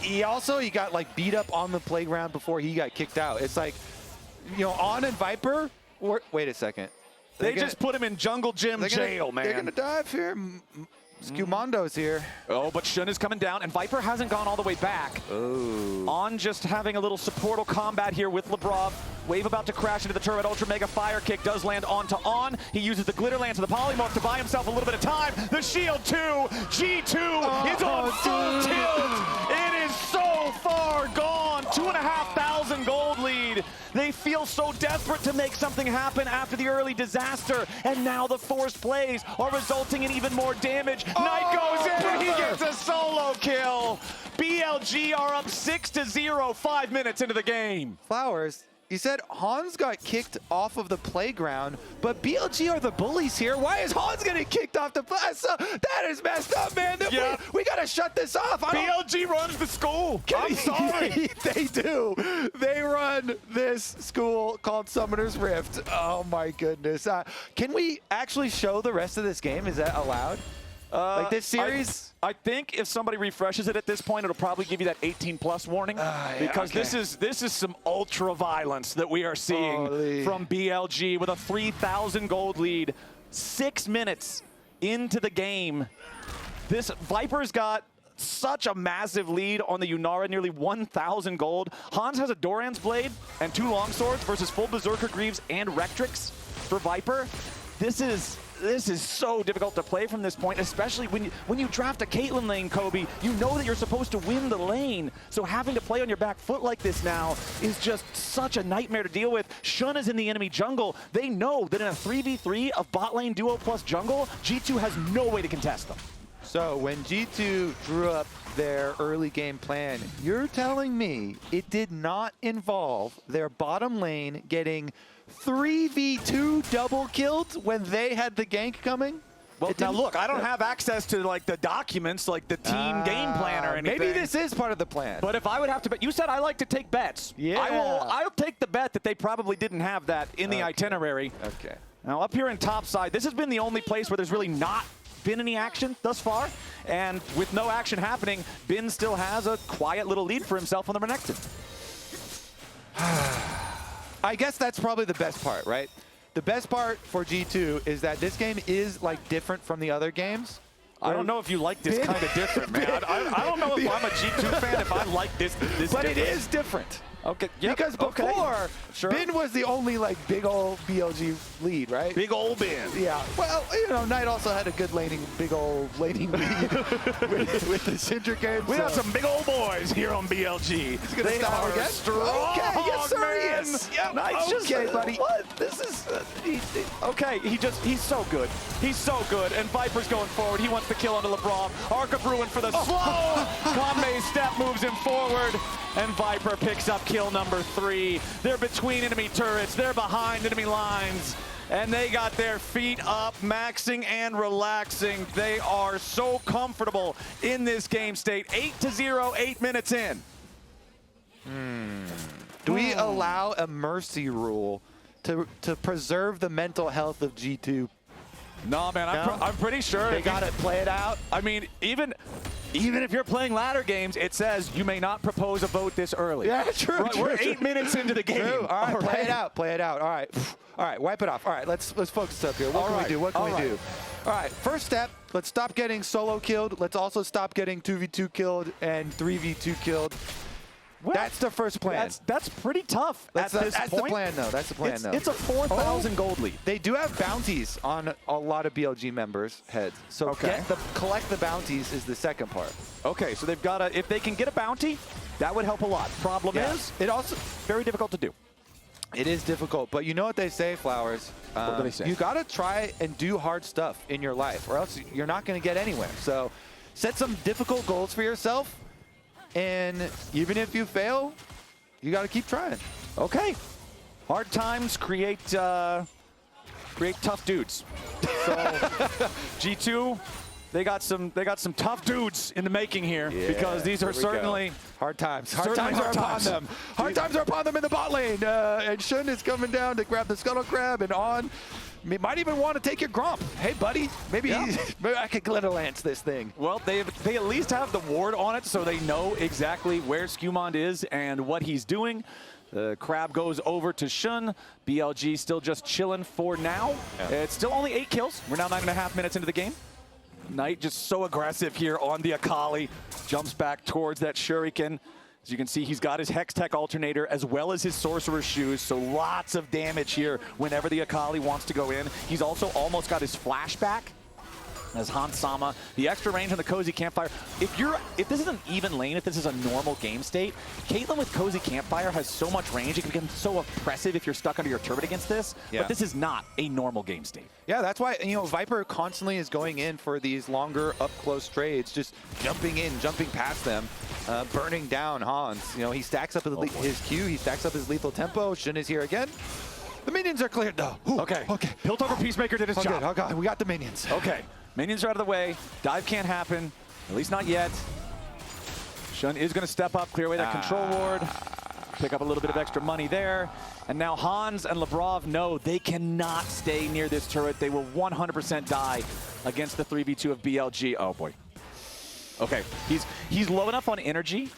He got like beat up on the playground before he got kicked out. It's like, you know, On and Viper. Wait a second. They just put him in jungle gym jail, man. They're gonna dive here. Scumondo's here. Oh, but Shun is coming down, and Viper hasn't gone all the way back. Oh. On just having a little supportal combat here with LeBron. Wave about to crash into the turret. Ultra Mega Fire Kick does land onto On. He uses the Glitter Lance and the Polymorph to buy himself a little bit of time. The Shield 2. G2 is on full tilt. It is so far gone. 2,500 gold lead. They feel so desperate to make something happen after the early disaster, and now the forced plays are resulting in even more damage. Knight goes in and he gets a solo kill. BLG are up 6-0 5 minutes into the game. Flowers, you said Hans got kicked off of the playground, but BLG are the bullies here. Why is Hans getting kicked off the playground? That is messed up, man. Yeah. We got to shut this off. BLG runs the school. I'm sorry. They do. They run this school called Summoner's Rift. Oh, my goodness. Can we actually show the rest of this game? Is that allowed? Like this series? I think if somebody refreshes it at this point, it'll probably give you that 18+ warning, because this is some ultra violence that we are seeing from BLG with a 3,000 gold lead. 6 minutes into the game. This Viper's got such a massive lead on the Yunara, nearly 1,000 gold. Hans has a Doran's Blade and 2 longswords versus full Berserker Greaves and Rectrix for Viper. This is so difficult to play from this point, especially when you draft a Caitlyn lane, Kobe. You know that you're supposed to win the lane, so having to play on your back foot like this now is just such a nightmare to deal with. Shun is in the enemy jungle. They know that in a 3v3 of bot lane duo plus jungle, G2 has no way to contest them. So when G2 drew up their early game plan, you're telling me it did not involve their bottom lane getting 3v2 double killed when they had the gank coming? Well, now look, I don't have access to like the documents, like the team game plan or anything. Maybe this is part of the plan. But if I would have to bet, you said I like to take bets. Yeah. I'll take the bet that they probably didn't have that in the itinerary. Okay. Now up here in top side, this has been the only place where there's really not been any action thus far. And with no action happening, Bin still has a quiet little lead for himself on the Renekton. I guess that's probably the best part, right? The best part for G2 is that this game is like different from the other games. I don't know if you like this kind of different, man. I don't know if I'm a G2 fan if I like this but different. it is different. Okay. Yep. Because before, Sure. Ben was the only like big old BLG lead, right? Big old Ben. Yeah. Well, you know, Knight also had a good big old laning lead with the Syndra game. We got some big old boys here on BLG. They are are strong. Okay, yes, sir, man. yes. Yep. Knight's Okay, just, buddy. What? This is okay. He's so good. He's so good. And Viper's going forward. He wants to kill onto LeBron. Arc of Ruin for the slow. Kanme's step moves him forward, and Viper picks up kill number 3. They're between enemy turrets. They're behind enemy lines. And they got their feet up, maxing and relaxing. They are so comfortable in this game state. 8-0, 8 minutes in. Do we allow a mercy rule to preserve the mental health of G2? No, man, I'm pretty sure They got to play it out. I mean, even if you're playing ladder games, it says you may not propose a vote this early. Yeah, true. Right, we're 8 minutes into the game. True. All right, play it out. Play it out. All right. All right, wipe it off. All right, let's focus up here. What can we do? What can we do? All right, first step, let's stop getting solo killed. Let's also stop getting 2v2 killed and 3v2 killed. Well, that's the first plan. That's pretty tough at this that's point. the plan, though. That's the plan, though. It's a 4,000 gold lead. They do have bounties on a lot of BLG members' heads. So collect the bounties is the second part. Okay, so they've got to, if they can get a bounty, that would help a lot. Problem is, it also very difficult to do. It is difficult, but you know what they say, Flowers? What do they say? You got to try and do hard stuff in your life, or else you're not going to get anywhere. So set some difficult goals for yourself, and even if you fail, you got to keep trying. Okay. Hard times create tough dudes. So G2, they got some tough dudes in the making here, because these are certainly hard times. Hard Certainly times are hard upon times. them. Hard times are upon them in the bot lane. And Shun is coming down to grab the Scuttle Crab, and On might even want to take your Gromp. Hey, buddy, maybe I could glitter lance this thing. Well, they at least have the ward on it, so they know exactly where Skewmond is and what he's doing. The Crab goes over to Shun. BLG still just chilling for now. It's still only 8 kills. We're now 9.5 minutes into the game. Knight just so aggressive here on the Akali. Jumps back towards that Shuriken. As you can see, he's got his Hex Tech alternator as well as his Sorcerer's Shoes, so lots of damage here whenever the Akali wants to go in. He's also almost got his flashback as Hans Sama. The extra range on the Cozy Campfire. If this is an even lane, if this is a normal game state, Caitlyn with Cozy Campfire has so much range, it can become so oppressive if you're stuck under your turret against this. But this is not a normal game state. Yeah, that's why, you know, Viper constantly is going in for these longer up-close trades, just jumping in, jumping past them, burning down Hans. You know, he stacks up his Q, he stacks up his lethal tempo. Shun is here again. The minions are cleared, though. Okay. Piltover Peacemaker did his job. Oh, God, we got the minions. Okay. Minions are out of the way. Dive can't happen, at least not yet. Shun is going to step up, clear away that control ward, pick up a little bit of extra money there. And now Hans and Lebrov know they cannot stay near this turret. They will 100% die against the 3v2 of BLG. Oh, boy. Okay, he's low enough on energy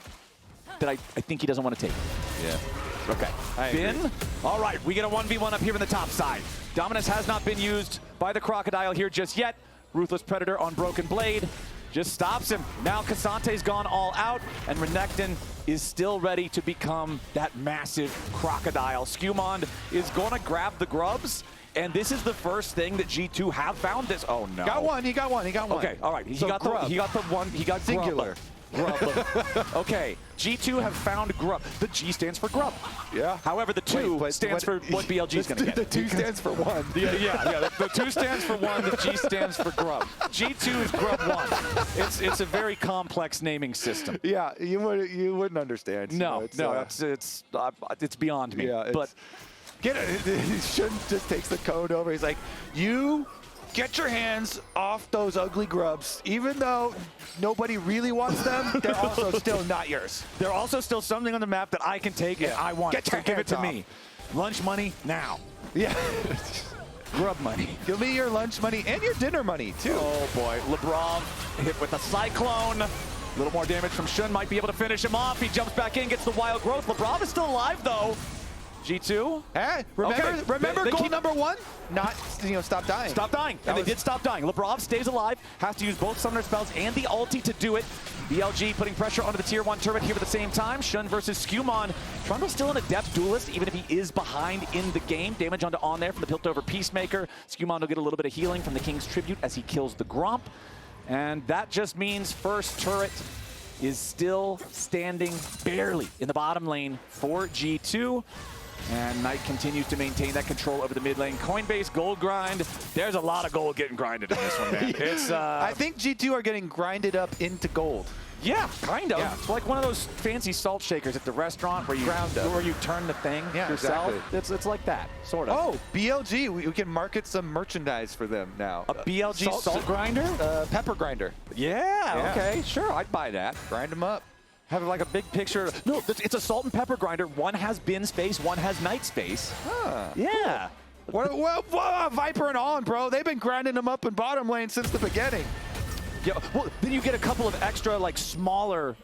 that I think he doesn't want to take it. Yeah. Okay. Finn. All right, we get a 1v1 up here on the top side. Dominus has not been used by the Crocodile here just yet. Ruthless Predator on Broken Blade just stops him. Now Kasante's gone all out, and Renekton is still ready to become that massive Crocodile. Skewmond is going to grab the grubs, and this is the first thing that G2 have found this. Oh, no. Got one, he got one. Okay, all right. He got Singular. Grub. Okay, G2 have found Grub. The G stands for Grub. Yeah. However, the 2 stands for what BLG is going to get. The 2 stands for 1. Yeah. The 2 stands for 1. The G stands for Grub. G2 is Grub 1. It's a very complex naming system. Yeah, you wouldn't understand. No, it's beyond me. Yeah, but Shun just takes the code over. He's like, you get your hands off those ugly grubs. Even though nobody really wants them, they're also still not yours. They're also still something on the map that I can take and I want. Get your give it to hands me. Lunch money now. Yeah. Grub money. Give me your lunch money and your dinner money, too. Oh, boy. Lebrov hit with a Cyclone. A little more damage from Shun. Might be able to finish him off. He jumps back in, gets the Wild Growth. Lebrov is still alive, though. G2. Hey, remember They goal keep- number 1? Not, stop dying. Stop dying. And they did stop dying. Lebrov stays alive, has to use both summoner spells and the ulti to do it. BLG putting pressure onto the tier 1 turret here at the same time. Shun versus Skewmon. Trundle's still an adept duelist, even if he is behind in the game. Damage onto on there from the Piltover Peacemaker. Skewmon will get a little bit of healing from the King's Tribute as he kills the Gromp. And that just means first turret is still standing barely in the bottom lane for G2. And Knight continues to maintain that control over the mid lane. Coinbase gold grind. There's a lot of gold getting grinded in this one, man. It's, I think G2 are getting grinded up into gold. Yeah, kind of. Yeah. It's like one of those fancy salt shakers at the restaurant where you turn the thing yourself. Exactly. It's like that, sort of. Oh, BLG, we can market some merchandise for them now. A BLG salt grinder? Pepper grinder. Yeah, okay, sure, I'd buy that. Grind them up. Have like a big picture. No, it's a salt and pepper grinder. One has Bin's face, one has Knight's face. Huh. Yeah. Well, Viper and On, bro. They've been grinding them up in bottom lane since the beginning. Yeah, well, then you get a couple of extra, like, smaller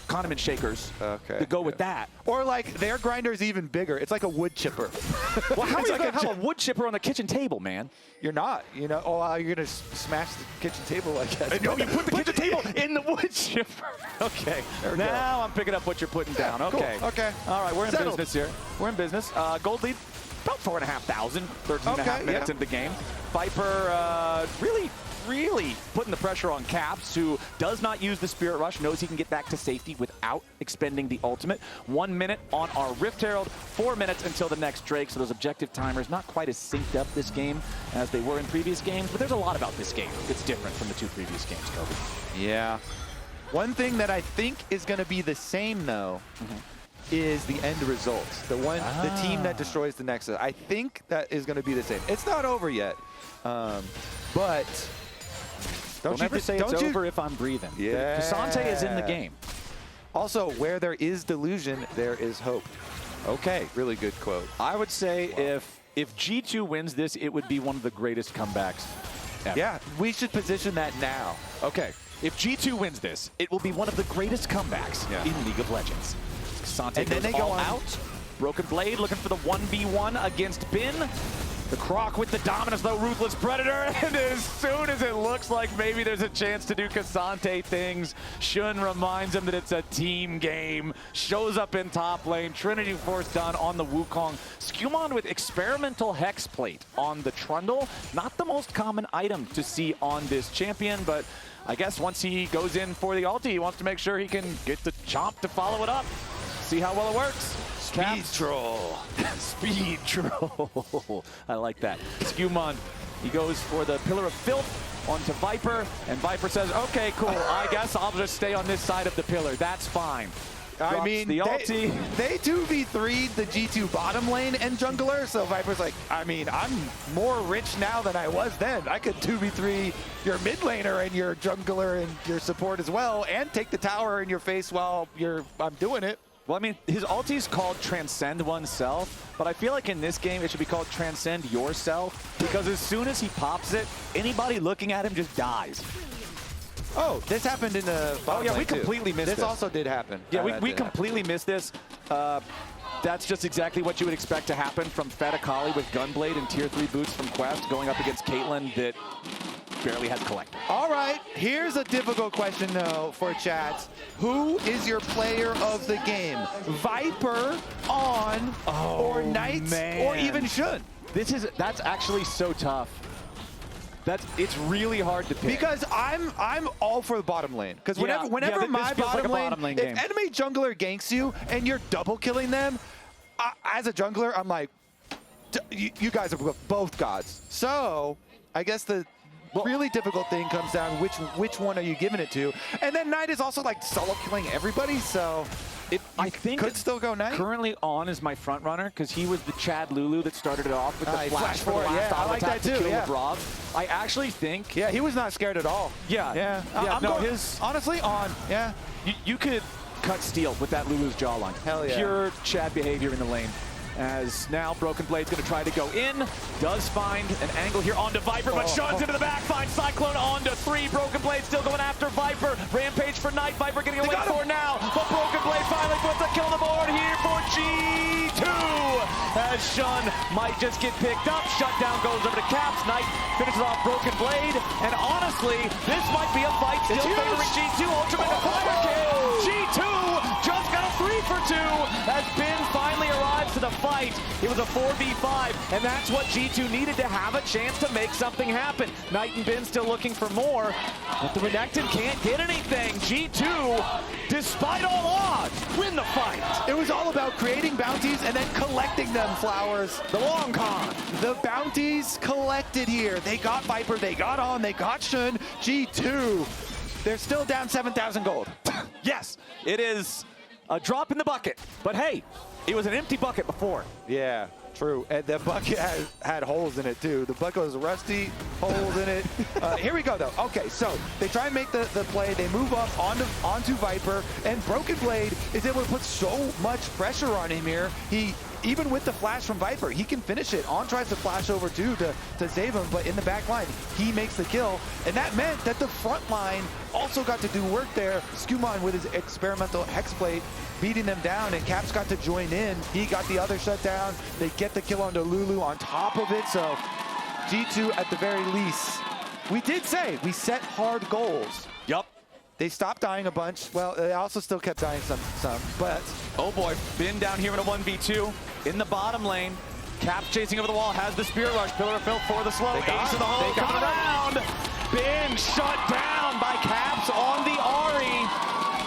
condiment shakers to go with that. Or, like, their grinder's even bigger. It's like a wood chipper. Well, how are you like going to have a wood chipper on the kitchen table, man? You're not, you know. Oh, you're going to smash the kitchen table, I guess. No, you put the kitchen table in the wood chipper. Okay. Now I'm picking up what you're putting down. Okay. Cool. Okay. All right, we're in Settled. business here. We're in business. Gold lead, about 4,500, 13.5 minutes into the game. Viper really putting the pressure on Caps, who does not use the Spirit Rush, knows he can get back to safety without expending the ultimate. 1 minute on our Rift Herald, 4 minutes until the next Drake, so those objective timers not quite as synced up this game as they were in previous games, but there's a lot about this game that's different from the 2 previous games, Kobe. Yeah. One thing that I think is going to be the same, though, is the end result. The team that destroys the Nexus. I think that is going to be the same. It's not over yet, but... Don't ever say it's over if I'm breathing. Yeah. Cassante is in the game. Also, where there is delusion, there is hope. Okay, really good quote. I would say if G2 wins this, it would be one of the greatest comebacks ever. Yeah, we should position that now. Okay, if G2 wins this, it will be one of the greatest comebacks in League of Legends. Cassante and then goes they go all out. Broken Blade looking for the 1v1 against Bin. The Croc with the dominance, though, Ruthless Predator, and as soon as it looks like maybe there's a chance to do Cassante things, Shun reminds him that it's a team game, shows up in top lane, Trinity Force done on the Wukong. Skewmon with experimental Hex Plate on the Trundle, not the most common item to see on this champion, but I guess once he goes in for the ulti, he wants to make sure he can get the Chomp to follow it up. See how well it works. Speed troll. Speed troll. I like that. Skewmon, he goes for the Pillar of Filth onto Viper, and Viper says, okay, cool, I guess I'll just stay on this side of the pillar. That's fine. I mean, the ulti. They 2v3'd the G2 bottom lane and jungler, so Viper's like, I mean, I'm more rich now than I was then. I could 2v3 your mid laner and your jungler and your support as well, and take the tower in your face while I'm doing it. Well, I mean, his ulti's called Transcend Oneself, but I feel like in this game it should be called Transcend Yourself, because as soon as he pops it, anybody looking at him just dies. Oh, this happened in the bottom lane we completely missed this. This also did happen. Yeah, we completely missed this. That's just exactly what you would expect to happen from Fed Akali with Gunblade and Tier 3 boots from Quest going up against Caitlyn that barely has Collector. All right, here's a difficult question, though, for chat. Who is your player of the game? Viper, On, or Knights, or even Shun? That's actually so tough. It's really hard to pick. Because I'm all for the bottom lane. Because whenever my bottom lane, if enemy jungler ganks you and you're double killing them, as a jungler, I'm like, you guys are both gods. So I guess the really difficult thing comes down which one are you giving it to, and then Knight is also like solo killing everybody, so I think could still go Knight. Currently On is my front runner because he was the Chad Lulu that started it off with the flash for the last I like that too. Yeah. Rob. I actually think he was not scared at all. Yeah. Honestly On. Yeah. You could cut steel with that Lulu's jawline. Hell yeah. Pure Chad behavior in the lane. As now Broken Blade's going to try to go in. Does find an angle here onto Viper, but Shun's into the back. Finds Cyclone onto 3. Broken Blade still going after Viper. Rampage for Knight. Viper getting away for now. But Broken Blade finally puts a kill on the board here for G2. as Shun might just get picked up. Shutdown goes over to Caps. Knight finishes off Broken Blade. And honestly, this might be a fight still favoring G2. Ultra Mega Fire Kick. G2 just got a 3 for 2 as Bin finally arrives to the fight. It was a 4v5, and that's what G2 needed to have a chance to make something happen. Knight and Bin still looking for more, but the Renekton can't get anything. G2, despite all odds, win the fight. It was all about creating bounties and then collecting them, Flowers. The long con. The bounties collected here. They got Viper, they got On, they got Shun. G2, they're still down 7,000 gold. Yes, it is a drop in the bucket, but hey, it was an empty bucket before. Yeah, true. And the bucket had holes in it too. The bucket was rusty, holes in it. Here we go though. Okay, so they try and make the play. They move up onto Viper, and Broken Blade is able to put so much pressure on him here. Even with the flash from Viper, he can finish it. On tries to flash over too to save him, but in the back line, he makes the kill. And that meant that the front line also got to do work there. Skumon with his experimental Hexblade beating them down, and Caps got to join in. He got the other shutdown. They get the kill onto Lulu on top of it, so G2 at the very least. We did say we set hard goals. Yup. They stopped dying a bunch. Well, they also still kept dying some, but... Oh boy, Bin down here in a 1v2 in the bottom lane. Caps chasing over the wall, has the Spirit Rush. Pillar of Filth for the slow. Ace in the hole, coming around. Bin shut down by Caps on the Ahri.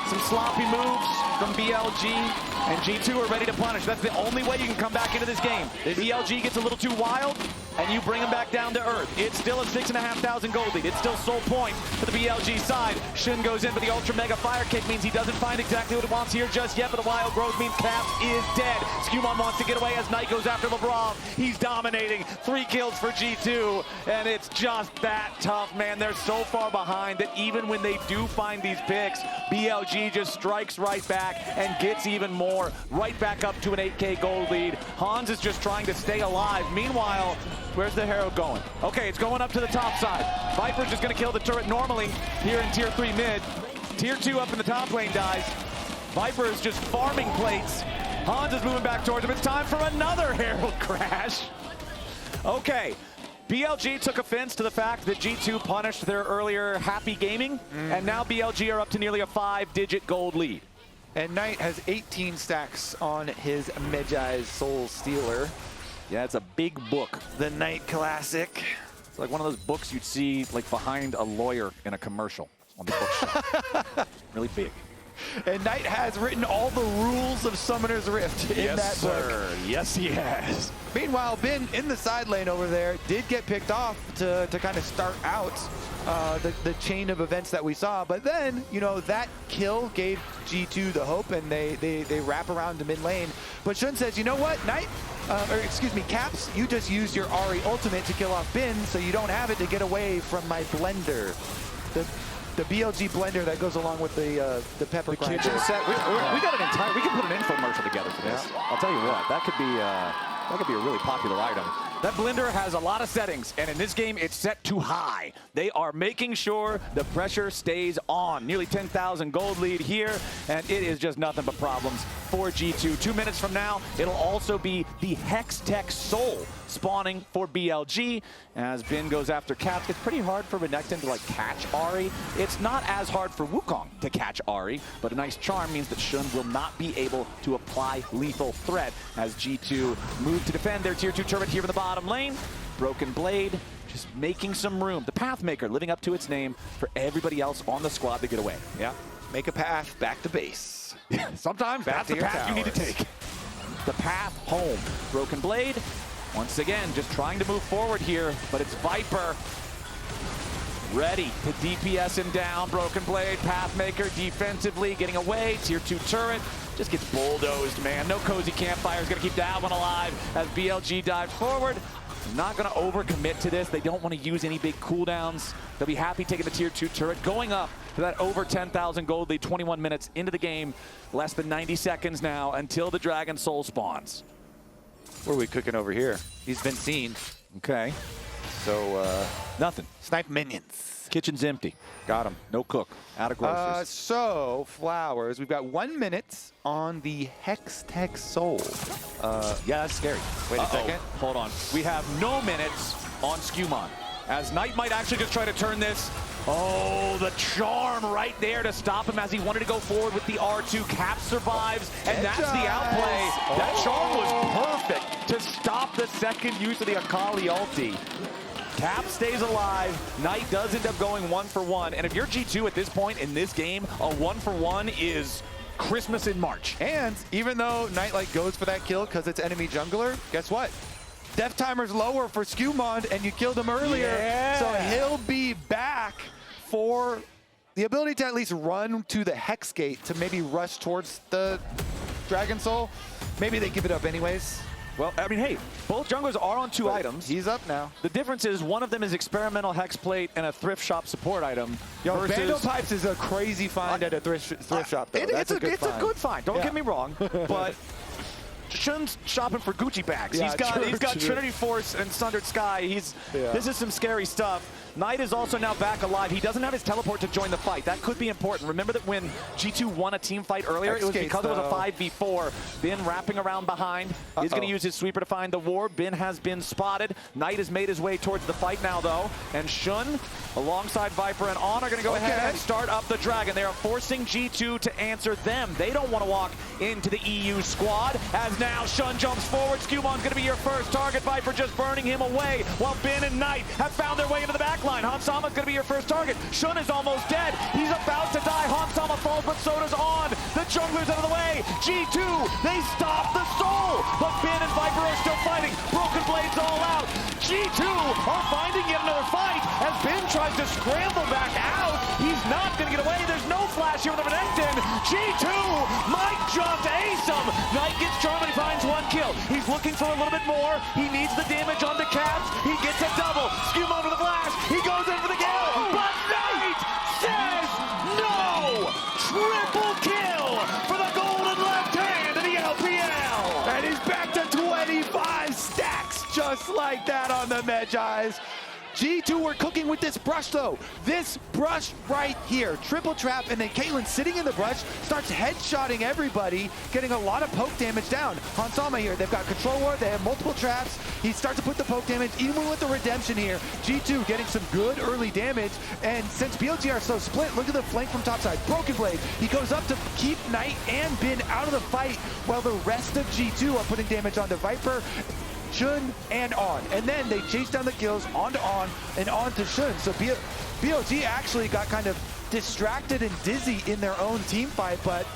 Some sloppy moves from BLG, and G2 are ready to punish. That's the only way you can come back into this game. If BLG gets a little too wild, and you bring him back down to earth. It's still a 6,500 gold lead. It's still sole point for the BLG side. Shin goes in, but the Ultra Mega Fire Kick means he doesn't find exactly what he wants here just yet, but the Wild Growth means Caps is dead. Skumon wants to get away as Knight goes after Lavrov. He's dominating. 3 kills for G2, and it's just that tough, man. They're so far behind that even when they do find these picks, BLG just strikes right back and gets even more, right back up to an 8K gold lead. Hans is just trying to stay alive. Meanwhile, where's the Herald going? Okay, it's going up to the top side. Viper's just going to kill the turret normally here in Tier 3 mid. Tier 2 up in the top lane dies. Viper is just farming plates. Hans is moving back towards him. It's time for another Herald crash. Okay, BLG took offense to the fact that G2 punished their earlier happy gaming, and now BLG are up to nearly a 5-digit gold lead. And Knight has 18 stacks on his Medjai's Soul Stealer. Yeah, it's a big book. The Knight Classic. It's like one of those books you'd see like behind a lawyer in a commercial on the bookshelf. Really big. And Knight has written all the rules of Summoner's Rift in that book. Yes, he has. Meanwhile, Bin in the side lane over there did get picked off to kind of start out the chain of events that we saw. But then, you know, that kill gave G2 the hope, and they wrap around to mid lane. But Shun says, you know what, Knight, or excuse me, Caps, you just used your Ahri ultimate to kill off Bin, so you don't have it to get away from my blender. The BLG blender that goes along with the pepper grinder. Kitchen set. We got an entire. We can put an infomercial together for this. Yeah. I'll tell you what. That could be a really popular item. That blender has a lot of settings, and in this game, it's set to high. They are making sure the pressure stays on. Nearly 10,000 gold lead here, and it is just nothing but problems for G2. 2 minutes from now, it'll also be the Hextech Soul spawning for BLG. As Bin goes after Caps, it's pretty hard for Renekton to like catch Ahri. It's not as hard for Wukong to catch Ahri, but a nice charm means that Shun will not be able to apply lethal threat as G2 move to defend their tier 2 turret here in the bottom lane. Broken Blade just making some room. The Pathmaker living up to its name for everybody else on the squad to get away. Yeah, make a path back to base. Sometimes that's the path you need to take. The path home. Broken Blade, once again, just trying to move forward here, but it's Viper ready to DPS him down. Broken Blade, Pathmaker defensively getting away. Tier 2 turret just gets bulldozed, man. No cozy campfire is going to keep that one alive as BLG dives forward. Not going to overcommit to this. They don't want to use any big cooldowns. They'll be happy taking the tier 2 turret, going up to that over 10,000 gold lead, 21 minutes into the game. Less than 90 seconds now until the Dragon Soul spawns. What are we cooking over here? He's been seen. Okay. So, nothing. Snipe minions. Kitchen's empty. Got him. No cook. Out of groceries. So, Flowers, we've got 1 minute on the Hextech Soul. Yeah, that's scary. Wait a second. Hold on. We have no minutes on Skewmon. As Knight might actually just try to turn this. Oh, the charm right there to stop him as he wanted to go forward with the R2. Cap survives, and that's the outplay. That charm was perfect to stop the second use of the Akali ulti. Cap stays alive. Knight does end up going 1-for-1. And if you're G2 at this point in this game, a 1-for-1 is Christmas in March. And even though Knight like goes for that kill because it's enemy jungler, guess what? Death timer's lower for Skewmon, and you killed him earlier. Yeah. So he'll be back for the ability to at least run to the Hex Gate to maybe rush towards the Dragon Soul. Maybe they give it up anyways. Well, I mean, hey, both junglers are on 2 items. He's up now. The difference is one of them is experimental hex plate and a thrift shop support item. Yo, versus Vandal Pipes is a crazy find at a thrift shop, though. It's a good find. Don't get me wrong, but Shun's shopping for Gucci bags. Yeah, he's got Trinity Force and Sundered Sky. This is some scary stuff. Knight is also now back alive. He doesn't have his teleport to join the fight. That could be important. Remember that when G2 won a team fight earlier, it was because it was a 5v4. Ben wrapping around behind. He's going to use his sweeper to find the ward. Ben has been spotted. Knight has made his way towards the fight now, though. And Shun, alongside Viper and On, are going to go ahead and start up the Dragon. They are forcing G2 to answer them. They don't want to walk into the EU squad. As now Shun jumps forward. Skewmon's going to be your first target. Viper just burning him away, while Ben and Knight have found their way into the back line. Hansama's going to be your first target. Shun is almost dead. He's about to die. Hansama falls, but so does On. The jungler's out of the way. G2, they stop the soul. But Ben and Viper are still fighting. Broken Blades all out. G2 are finding yet another fight as Ben tries to scramble back out. He's not going to get away. There's no flash here with the Renekton. G2 might just ace him. Knight gets charm and he finds 1 kill. He's looking for a little bit more. He needs the damage on the Caps. He gets a double. Skewmon with a flash. He goes in for the kill. But Knight says no. Triple kill for the golden left hand of the LPL. And he's back to 25 stacks just like that on the Medjais. G2 were cooking with this brush, though. This brush right here. Triple trap, and then Caitlyn sitting in the brush starts headshotting everybody, getting a lot of poke damage down. Hansama here, they've got control ward, they have multiple traps. He starts to put the poke damage, even with the redemption here. G2 getting some good early damage, and since BLG are so split, look at the flank from topside. Broken Blade, he goes up to keep Knight and Ben out of the fight, while the rest of G2 are putting damage onto Viper, Shun, and On. And then they chase down the kills onto On and on to Shun. So BLG actually got kind of distracted and dizzy in their own team fight, but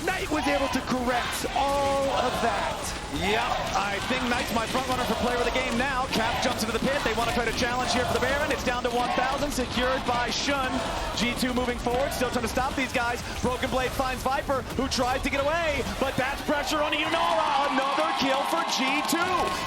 Knight was able to correct all of that. Yep, I think Knight's my front runner for player of the game now. Cap jumps into the pit. They want to try to challenge here for the Baron. It's down to 1,000, secured by Shun. G2 moving forward, still trying to stop these guys. Broken Blade finds Viper, who tries to get away, but that's pressure on Yunara. Another kill for G2.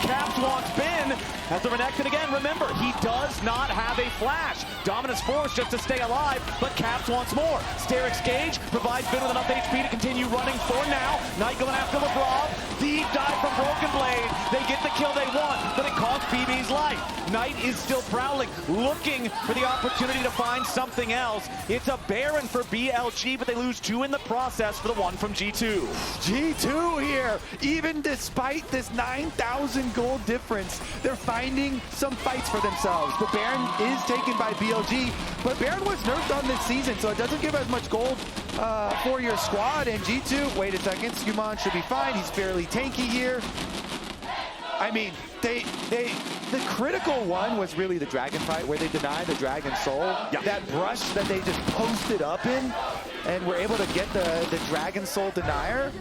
Caps wants Ben as the Renekton again. Remember, he does not have a flash. Dominance Force just to stay alive, but Caps wants more. Sterix Gage provides Ben with enough HP to continue running for now. Knight going after LeBron. Deep dive from Broken Blade. They get the kill they want, but it costs BB's life. Knight is still prowling, looking for the opportunity to find something else. It's a Baron for BLG, but they lose 2 in the process for the 1 from G2. G2 here, even despite this 9,000 gold difference, they're finding some fights for themselves. The Baron is taken by BLG, but Baron was nerfed on this season, so it doesn't give as much gold for your squad. And G2, wait a second, Skewmon should be fine. He's fairly tanky here. I mean, the critical one was really the dragon fight where they denied the dragon soul. Yeah. That brush that they just posted up in and were able to get the dragon soul denier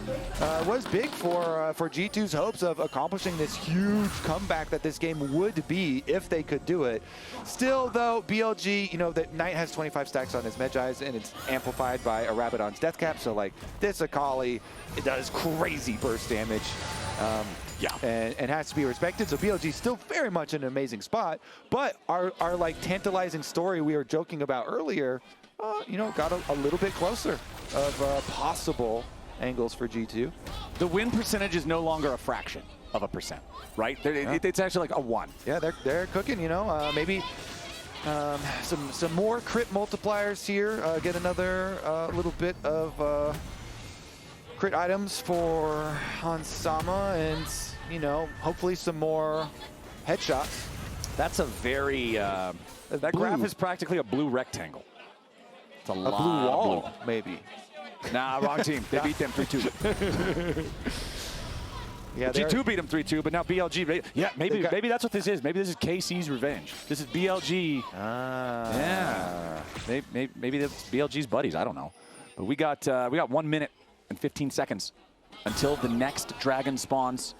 was big for G2's hopes of accomplishing this huge comeback that this game would be if they could do it. Still, though, BLG, you know, that Knight has 25 stacks on his Medjais, and it's amplified by a Rabadon's death cap. So, like, this Akali, it does crazy burst damage. And has to be respected. So BLG still very much in an amazing spot, but our like tantalizing story we were joking about earlier, you know, got a little bit closer of possible angles for G2. The win percentage is no longer a fraction of a percent, right? It's actually like a 1. Yeah, they're cooking, you know, maybe Some more crit multipliers here. Get another little bit of crit items for Hansama, and you know, hopefully some more headshots. That's a very that graph is practically a blue rectangle. It's a lot blue wall, of blue. maybe. Nah, wrong team. They beat them 3-2. Yeah, G2 beat them 3-2, but now BLG. Yeah, maybe that's what this is. Maybe this is KC's revenge. This is BLG. Yeah. Maybe that's BLG's buddies. I don't know. But we got 1 minute and 15 seconds until the next dragon spawns.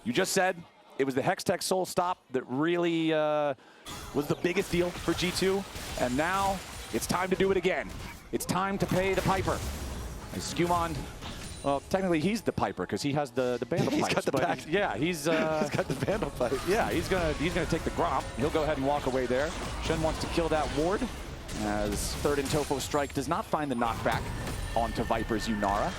You just said it was the Hextech Soul Stop that really was the biggest deal for G2, and now it's time to do it again. It's time to pay the piper. And Skewmond, well, technically he's the piper because he has the Vandal He's pipes. got the back. Yeah, he's got the Vandal pipe. Yeah, he's gonna take the Gromp. He'll go ahead and walk away there. Shun wants to kill that ward, as third and Tofo Strike does not find the knockback onto Viper's Yunara.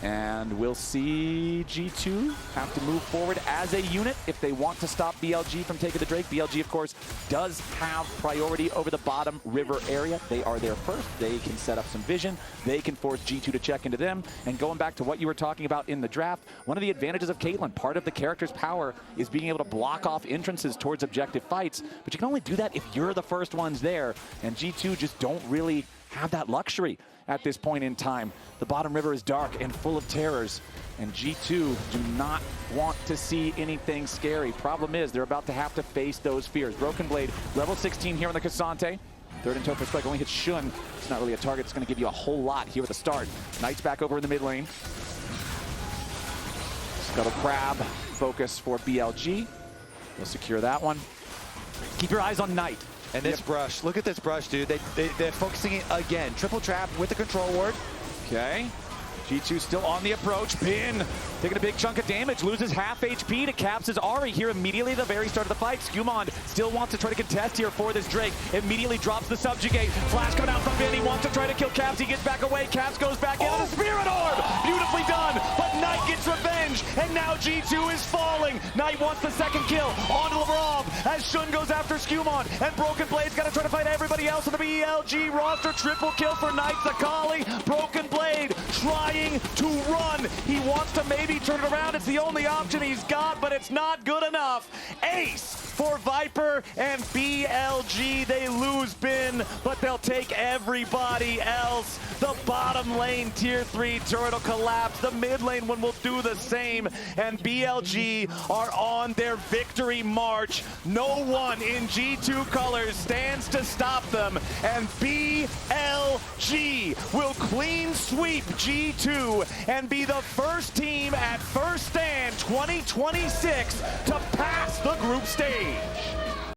And we'll see G2 have to move forward as a unit if they want to stop BLG from taking the Drake. BLG, of course, does have priority over the bottom river area. They are there first. They can set up some vision. They can force G2 to check into them. And going back to what you were talking about in the draft, one of the advantages of Caitlyn, part of the character's power is being able to block off entrances towards objective fights. But you can only do that if you're the first ones there. And G2 just don't really have that luxury at this point in time. The bottom river is dark and full of terrors, and G2 do not want to see anything scary. Problem is, they're about to have to face those fears. Broken Blade, level 16 here on the Cassante. Third and Topher Strike only hits Shun. It's not really a target. It's going to give you a whole lot here at the start. Knight's back over in the mid lane. Scuttle Crab, focus for BLG. They'll secure that one. Keep your eyes on Knight. And this brush, look at this brush, dude. They're focusing it again. Triple trap with the control ward. Okay. G2 still on the approach. Bin taking a big chunk of damage, loses half HP to Caps' Ari here immediately at the very start of the fight. Skewmond still wants to try to contest here for this Drake. Immediately drops the subjugate. Flash coming out from Bin. He wants to try to kill Caps. He gets back away. Caps goes back into the Spirit Orb. Beautifully done. But Knight gets revenge. And now G2 is falling. Knight wants the second kill onto Lavrov as Shun goes after Skewmond. And Broken Blade's got to try to fight everybody else on the BLG roster. Triple kill for Knight. Zakali. Broken Blade trying to run. He wants to maybe turn it around. It's the only option he's got, but it's not good enough. Ace for Viper and BLG. They lose Bin, but they'll take everybody else. The bottom lane tier 3 turret will collapse. The mid lane one will do the same. And BLG are on their victory march. No one in G2 colors stands to stop them. And BLG will clean sweep G2 and be the first team at First Stand 2026 to pass the group stage.